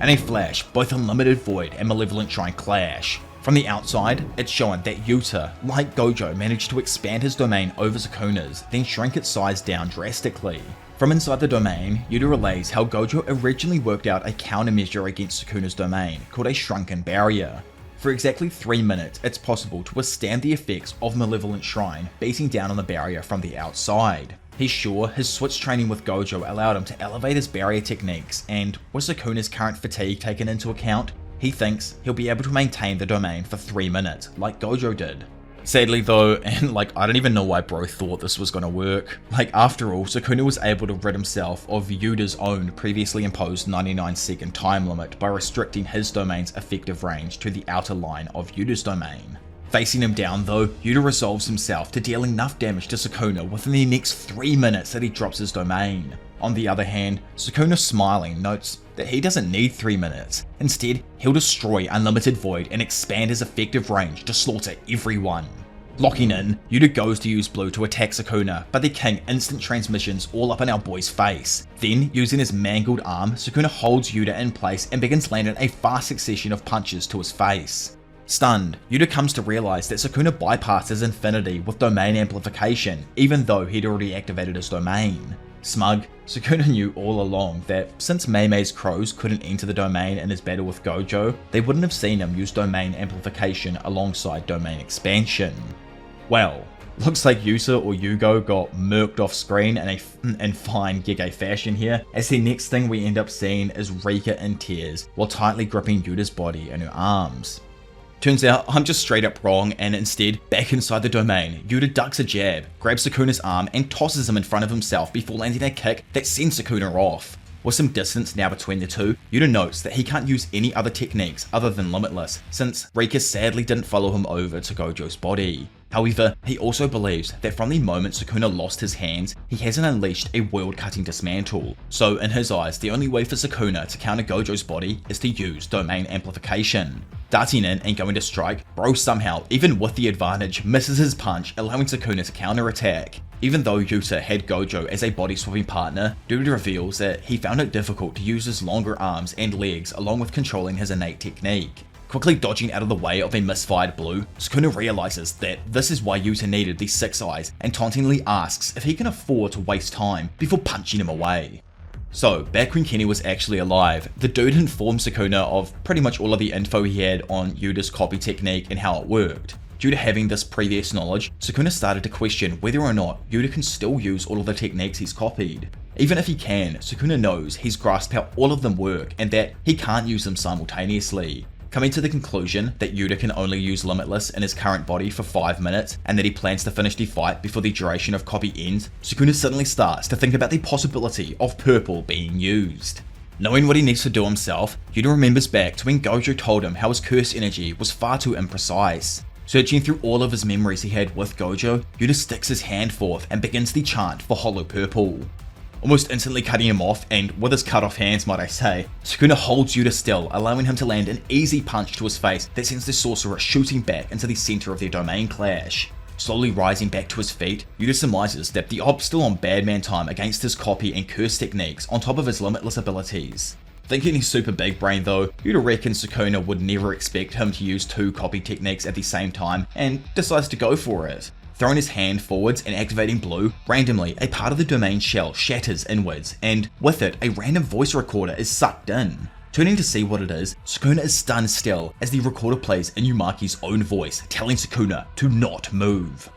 In a flash, both Unlimited Void and Malevolent Shrine clash. From the outside, it's shown that Yuta, like Gojo, managed to expand his domain over Sukuna's, then shrink its size down drastically. From inside the domain, Yuta relays how Gojo originally worked out a countermeasure against Sukuna's domain, called a Shrunken Barrier. For exactly 3 minutes, it's possible to withstand the effects of Malevolent Shrine beating down on the barrier from the outside. He's sure his switch training with Gojo allowed him to elevate his barrier techniques, and with Sukuna's current fatigue taken into account, he thinks he'll be able to maintain the domain for 3 minutes, like Gojo did. Sadly though, and I don't even know why bro thought this was gonna work. After all, Sukuna was able to rid himself of Yuta's own previously imposed 99-second time limit by restricting his domain's effective range to the outer line of Yuta's domain. Facing him down though, Yuta resolves himself to deal enough damage to Sukuna within the next 3 minutes that he drops his domain. On the other hand, Sukuna smiling notes that he doesn't need 3 minutes. Instead, he'll destroy Unlimited Void and expand his effective range to slaughter everyone. Locking in, Yuta goes to use blue to attack Sukuna, but the king instant transmissions all up in our boy's face. Then, using his mangled arm, Sukuna holds Yuta in place and begins landing a fast succession of punches to his face. Stunned, Yuta comes to realize that Sukuna bypassed his infinity with domain amplification, even though he'd already activated his domain. Smug, Sukuna knew all along that since Meimei's crows couldn't enter the domain in his battle with Gojo, they wouldn't have seen him use domain amplification alongside domain expansion. Well, looks like Yuta or Yugo got murked off screen in fine Gege fashion here, as the next thing we end up seeing is Rika in tears while tightly gripping Yuta's body in her arms. Turns out I'm just straight up wrong, and instead, back inside the domain, Yuta ducks a jab, grabs Sukuna's arm and tosses him in front of himself before landing a kick that sends Sukuna off. With some distance now between the two, Yuta notes that he can't use any other techniques other than Limitless, since Rika sadly didn't follow him over to Gojo's body. However, he also believes that from the moment Sukuna lost his hands, he hasn't unleashed a world-cutting dismantle. So in his eyes, the only way for Sukuna to counter Gojo's body is to use domain amplification. Darting in and going to strike, bro somehow, even with the advantage, misses his punch, allowing Sukuna to counter-attack. Even though Yuta had Gojo as a body-swapping partner, Yuta reveals that he found it difficult to use his longer arms and legs along with controlling his innate technique. Quickly dodging out of the way of a misfired blue, Sukuna realizes that this is why Yuta needed these 6 eyes and tauntingly asks if he can afford to waste time before punching him away. So, back when Kenny was actually alive, the dude informed Sukuna of pretty much all of the info he had on Yuta's copy technique and how it worked. Due to having this previous knowledge, Sukuna started to question whether or not Yuta can still use all of the techniques he's copied. Even if he can, Sukuna knows he's grasped how all of them work and that he can't use them simultaneously. Coming to the conclusion that Yuta can only use Limitless in his current body for 5 minutes and that he plans to finish the fight before the duration of copy ends, Sukuna suddenly starts to think about the possibility of purple being used. Knowing what he needs to do himself, Yuta remembers back to when Gojo told him how his curse energy was far too imprecise. Searching through all of his memories he had with Gojo, Yuta sticks his hand forth and begins the chant for Hollow Purple. Almost instantly cutting him off, and with his cut off hands might I say, Sukuna holds Yuta still, allowing him to land an easy punch to his face that sends the sorcerer shooting back into the center of their domain clash. Slowly rising back to his feet, Yuta surmises that the op's still on Badman time against his copy and curse techniques on top of his limitless abilities. Thinking he's super big brain though, Yuta reckons Sukuna would never expect him to use 2 copy techniques at the same time and decides to go for it. Throwing his hand forwards and activating blue, randomly a part of the domain shell shatters inwards, and with it a random voice recorder is sucked in. Turning to see what it is, Sukuna is stunned still as the recorder plays Inumaki's own voice telling Sukuna to not move.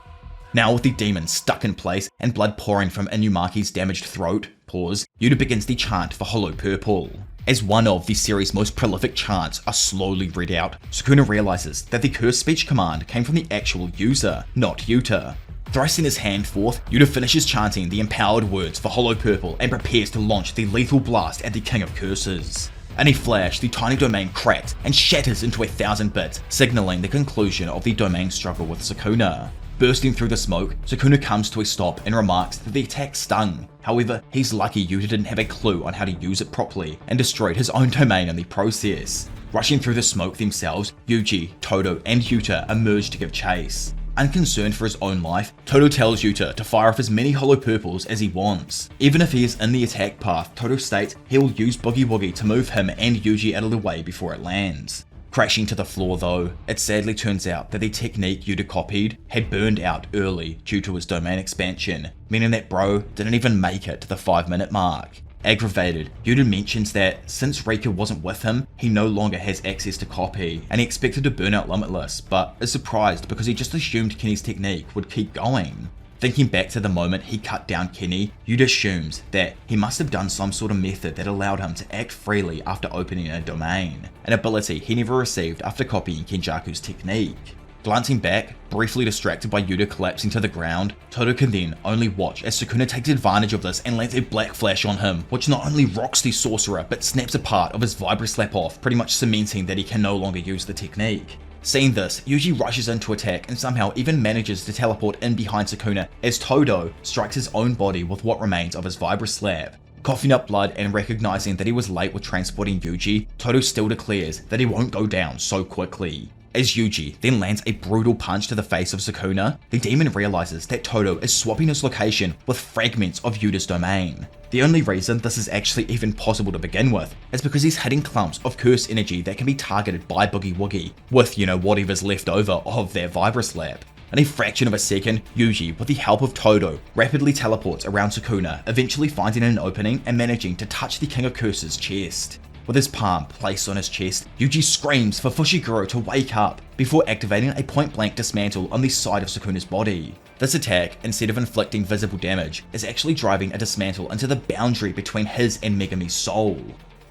Now with the demon stuck in place and blood pouring from Inumaki's damaged throat, Yuta begins the chant for Hollow Purple. As one of the series' most prolific chants are slowly read out, Sukuna realizes that the curse speech command came from the actual user, not Yuta. Thrusting his hand forth, Yuta finishes chanting the empowered words for Hollow Purple and prepares to launch the lethal blast at the King of Curses. In a flash, the tiny domain cracks and shatters into 1,000 bits, signaling the conclusion of the domain struggle with Sukuna. Bursting through the smoke, Sukuna comes to a stop and remarks that the attack stung. However, he's lucky Yuta didn't have a clue on how to use it properly and destroyed his own domain in the process. Rushing through the smoke themselves, Yuji, Todo, and Yuta emerge to give chase. Unconcerned for his own life, Todo tells Yuta to fire off as many hollow purples as he wants. Even if he is in the attack path, Todo states he will use Boogie Woogie to move him and Yuji out of the way before it lands. Crashing to the floor though, it sadly turns out that the technique Yuta copied had burned out early due to his domain expansion, meaning that bro didn't even make it to the 5-minute mark. Aggravated, Yuta mentions that since Rika wasn't with him, he no longer has access to copy, and he expected to burn out Limitless, but is surprised because he just assumed Kenny's technique would keep going. Thinking back to the moment he cut down Kenny, Yuta assumes that he must have done some sort of method that allowed him to act freely after opening a domain, an ability he never received after copying Kenjaku's technique. Glancing back, briefly distracted by Yuta collapsing to the ground, Todo can then only watch as Sukuna takes advantage of this and lands a black flash on him, which not only rocks the sorcerer but snaps a part of his Vibra Slap off, pretty much cementing that he can no longer use the technique. Seeing this, Yuji rushes in to attack and somehow even manages to teleport in behind Sukuna as Todo strikes his own body with what remains of his Vibra Slap. Coughing up blood and recognizing that he was late with transporting Yuji, Todo still declares that he won't go down so quickly. As Yuji then lands a brutal punch to the face of Sukuna, the demon realizes that Todo is swapping his location with fragments of Yuta's domain. The only reason this is actually even possible to begin with is because he's hitting clumps of curse energy that can be targeted by Boogie Woogie, with whatever's left over of their Vibra Slap. In a fraction of a second, Yuji, with the help of Todo, rapidly teleports around Sukuna, eventually finding an opening and managing to touch the King of Curse's chest. With his palm placed on his chest, Yuji screams for Fushiguro to wake up before activating a point-blank dismantle on the side of Sukuna's body. This attack, instead of inflicting visible damage, is actually driving a dismantle into the boundary between his and Megami's soul.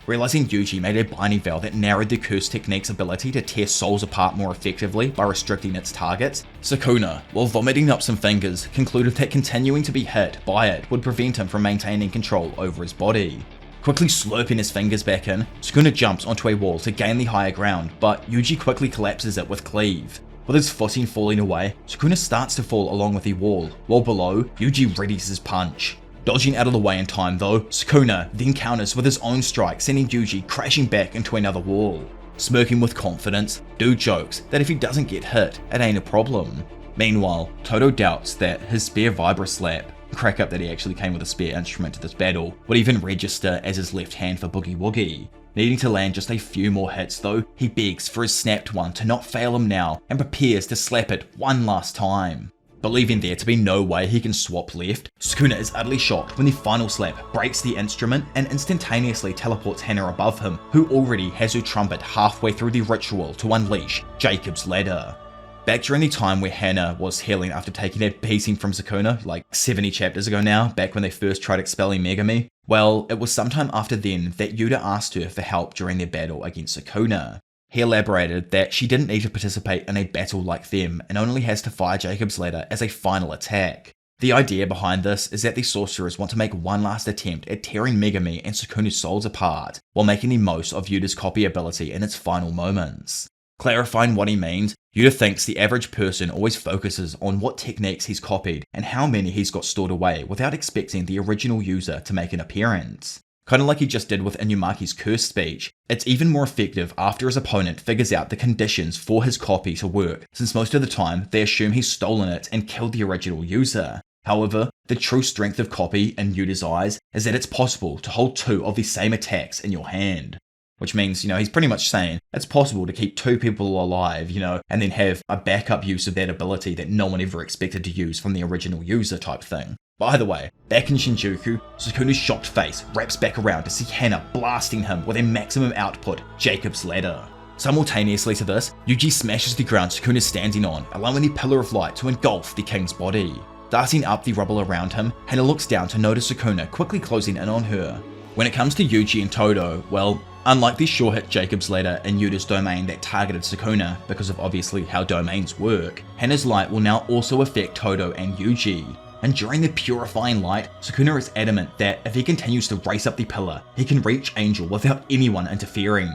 Realizing Yuji made a binding veil that narrowed the curse technique's ability to tear souls apart more effectively by restricting its targets, Sukuna, while vomiting up some fingers, concluded that continuing to be hit by it would prevent him from maintaining control over his body. Quickly slurping his fingers back in, Sukuna jumps onto a wall to gain the higher ground, but Yuji quickly collapses it with Cleave. With his footing falling away, Sukuna starts to fall along with the wall, while below, Yuji readies his punch. Dodging out of the way in time though, Sukuna then counters with his own strike, sending Yuji crashing back into another wall. Smirking with confidence, Dude jokes that if he doesn't get hit, it ain't a problem. Meanwhile, Todo doubts that his spare Vibra Slap, crack up that he actually came with a spare instrument to this battle, would even register as his left hand for Boogie Woogie. Needing to land just a few more hits though, he begs for his snapped one to not fail him now and prepares to slap it one last time. Believing there to be no way he can swap left, Sukuna is utterly shocked when the final slap breaks the instrument and instantaneously teleports Hana above him, who already has her trumpet halfway through the ritual to unleash Jacob's Ladder. Back during the time where Hana was healing after taking a beating from Sukuna, like 70 chapters ago now, back when they first tried expelling Megami, well, it was sometime after then that Yuta asked her for help during their battle against Sukuna. He elaborated that she didn't need to participate in a battle like them and only has to fire Jacob's Ladder as a final attack. The idea behind this is that the Sorcerers want to make one last attempt at tearing Megami and Sukuna's souls apart, while making the most of Yuta's copy ability in its final moments. Clarifying what he means, Yuta thinks the average person always focuses on what techniques he's copied and how many he's got stored away without expecting the original user to make an appearance. Kinda like he just did with Inumaki's curse speech, it's even more effective after his opponent figures out the conditions for his copy to work, since most of the time they assume he's stolen it and killed the original user. However, the true strength of copy in Yuta's eyes is that it's possible to hold two of the same attacks in your hand. Which means, he's pretty much saying it's possible to keep two people alive, and then have a backup use of that ability that no one ever expected to use from the original user type thing. By the way, back in Shinjuku, Sukuna's shocked face wraps back around to see Hana blasting him with a maximum output Jacob's Ladder. Simultaneously to this, Yuji smashes the ground Sukuna is standing on, allowing the pillar of light to engulf the king's body. Darting up the rubble around him, Hana looks down to notice Sukuna quickly closing in on her. When it comes to Yuji and Todo, well, unlike the sure-hit Jacob's Ladder in Yuta's domain that targeted Sukuna because of obviously how domains work, Hana's light will now also affect Todo and Yuji. And during the purifying light, Sukuna is adamant that if he continues to race up the pillar, he can reach Angel without anyone interfering.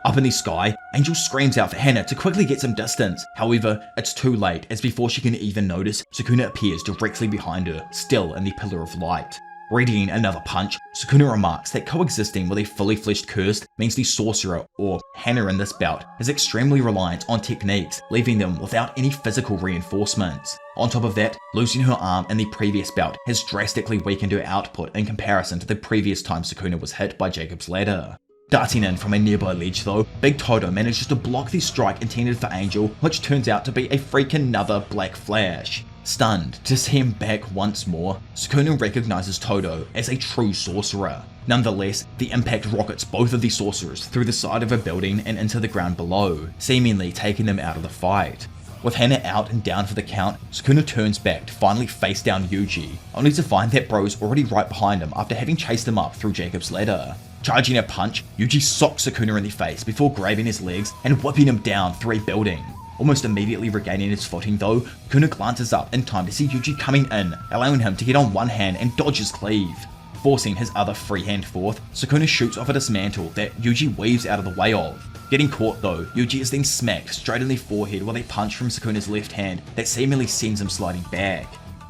Up in the sky, Angel screams out for Hana to quickly get some distance. However, it's too late, as before she can even notice, Sukuna appears directly behind her, still in the pillar of light. Readying another punch, Sukuna remarks that coexisting with a fully fleshed cursed means the sorcerer, or Hana in this bout, is extremely reliant on techniques, leaving them without any physical reinforcements. On top of that, losing her arm in the previous bout has drastically weakened her output in comparison to the previous time Sukuna was hit by Jacob's ladder. Darting in from a nearby ledge though, Big Todo manages to block the strike intended for Angel, which turns out to be a freaking another Black Flash. Stunned to see him back once more, Sukuna recognizes Todo as a true sorcerer. Nonetheless, the impact rockets both of the sorcerers through the side of a building and into the ground below, seemingly taking them out of the fight. With Hana out and down for the count, Sukuna turns back to finally face down Yuji, only to find that bro's already right behind him after having chased him up through Jacob's ladder. Charging a punch, Yuji socks Sukuna in the face before grabbing his legs and whipping him down through a building. Almost immediately regaining his footing though, Sukuna glances up in time to see Yuji coming in, allowing him to get on one hand and dodge his cleave. Forcing his other free hand forth, Sukuna shoots off a dismantle that Yuji weaves out of the way of. Getting caught though, Yuji is then smacked straight in the forehead with a punch from Sukuna's left hand that seemingly sends him sliding back.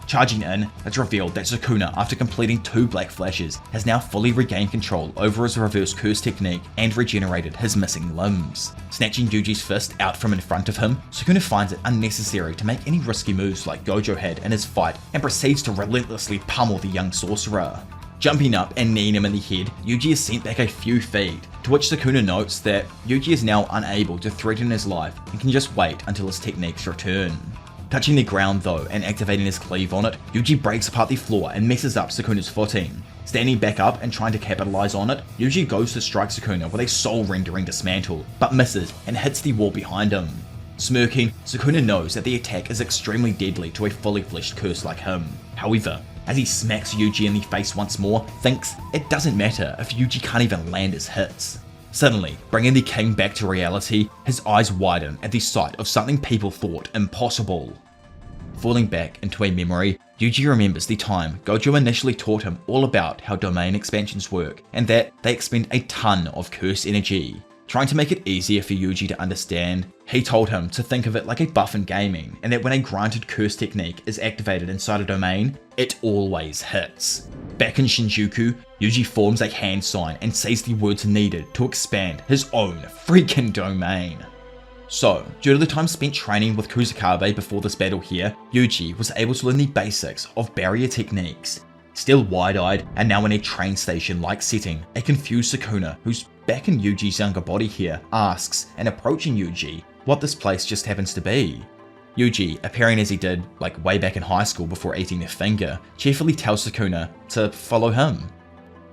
Charging in, it's revealed that Sukuna, after completing 2 Black Flashes, has now fully regained control over his reverse curse technique and regenerated his missing limbs. Snatching Yuji's fist out from in front of him, Sukuna finds it unnecessary to make any risky moves like Gojo had in his fight and proceeds to relentlessly pummel the young sorcerer. Jumping up and kneeing him in the head, Yuji is sent back a few feet, to which Sukuna notes that Yuji is now unable to threaten his life and can just wait until his techniques return. Touching the ground though and activating his cleave on it, Yuji breaks apart the floor and messes up Sukuna's footing. Standing back up and trying to capitalize on it, Yuji goes to strike Sukuna with a soul-rendering dismantle, but misses and hits the wall behind him. Smirking, Sukuna knows that the attack is extremely deadly to a fully fleshed curse like him. However, as he smacks Yuji in the face once more, thinks it doesn't matter if Yuji can't even land his hits. Suddenly, bringing the king back to reality, his eyes widen at the sight of something people thought impossible. Falling back into a memory, Yuji remembers the time Gojo initially taught him all about how domain expansions work and that they expend a ton of curse energy. Trying to make it easier for Yuji to understand, he told him to think of it like a buff in gaming, and that when a granted curse technique is activated inside a domain, it always hits. Back in Shinjuku, Yuji forms a hand sign and says the words needed to expand his own freaking domain. So, due to the time spent training with Kusakabe before this battle here, Yuji was able to learn the basics of barrier techniques. Still wide-eyed and now in a train station-like setting, a confused Sukuna, who's back in Yuji's younger body here, asks, and approaching Yuji, what this place just happens to be. Yuji, appearing as he did like way back in high school before eating their finger, cheerfully tells Sukuna to follow him.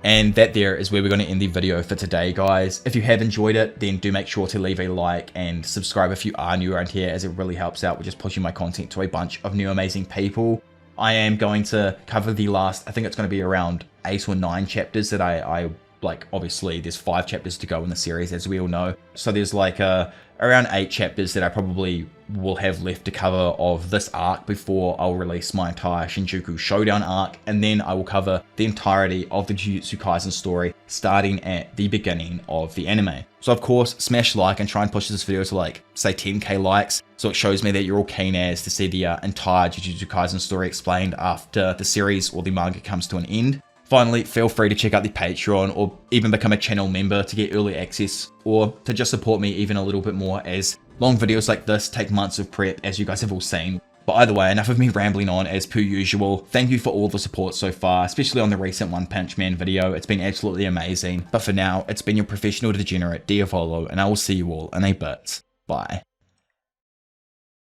And that there is where we're going to end the video for today, guys. If you have enjoyed it, then do make sure to leave a like and subscribe if you are new around here, as it really helps out with just pushing my content to a bunch of new amazing people. I am going to cover the last, I think it's going to be around 8 or 9 chapters that I like. Obviously there's 5 chapters to go in the series, as we all know. So there's like around 8 chapters that I probably will have left to cover of this arc before I'll release my entire Shinjuku Showdown arc, and then I will cover the entirety of the Jujutsu Kaisen story starting at the beginning of the anime. So of course, smash like and try and push this video to like, say 10k likes, so it shows me that you're all keen as to see the entire Jujutsu Kaisen story explained after the series or the manga comes to an end. Finally, feel free to check out the Patreon or even become a channel member to get early access, or to just support me even a little bit more, as long videos like this take months of prep, as you guys have all seen. But either way, enough of me rambling on as per usual. Thank you for all the support so far, especially on the recent One Punch Man video. It's been absolutely amazing. But for now, it's been your professional degenerate Diavolo, and I will see you all in a bit. Bye.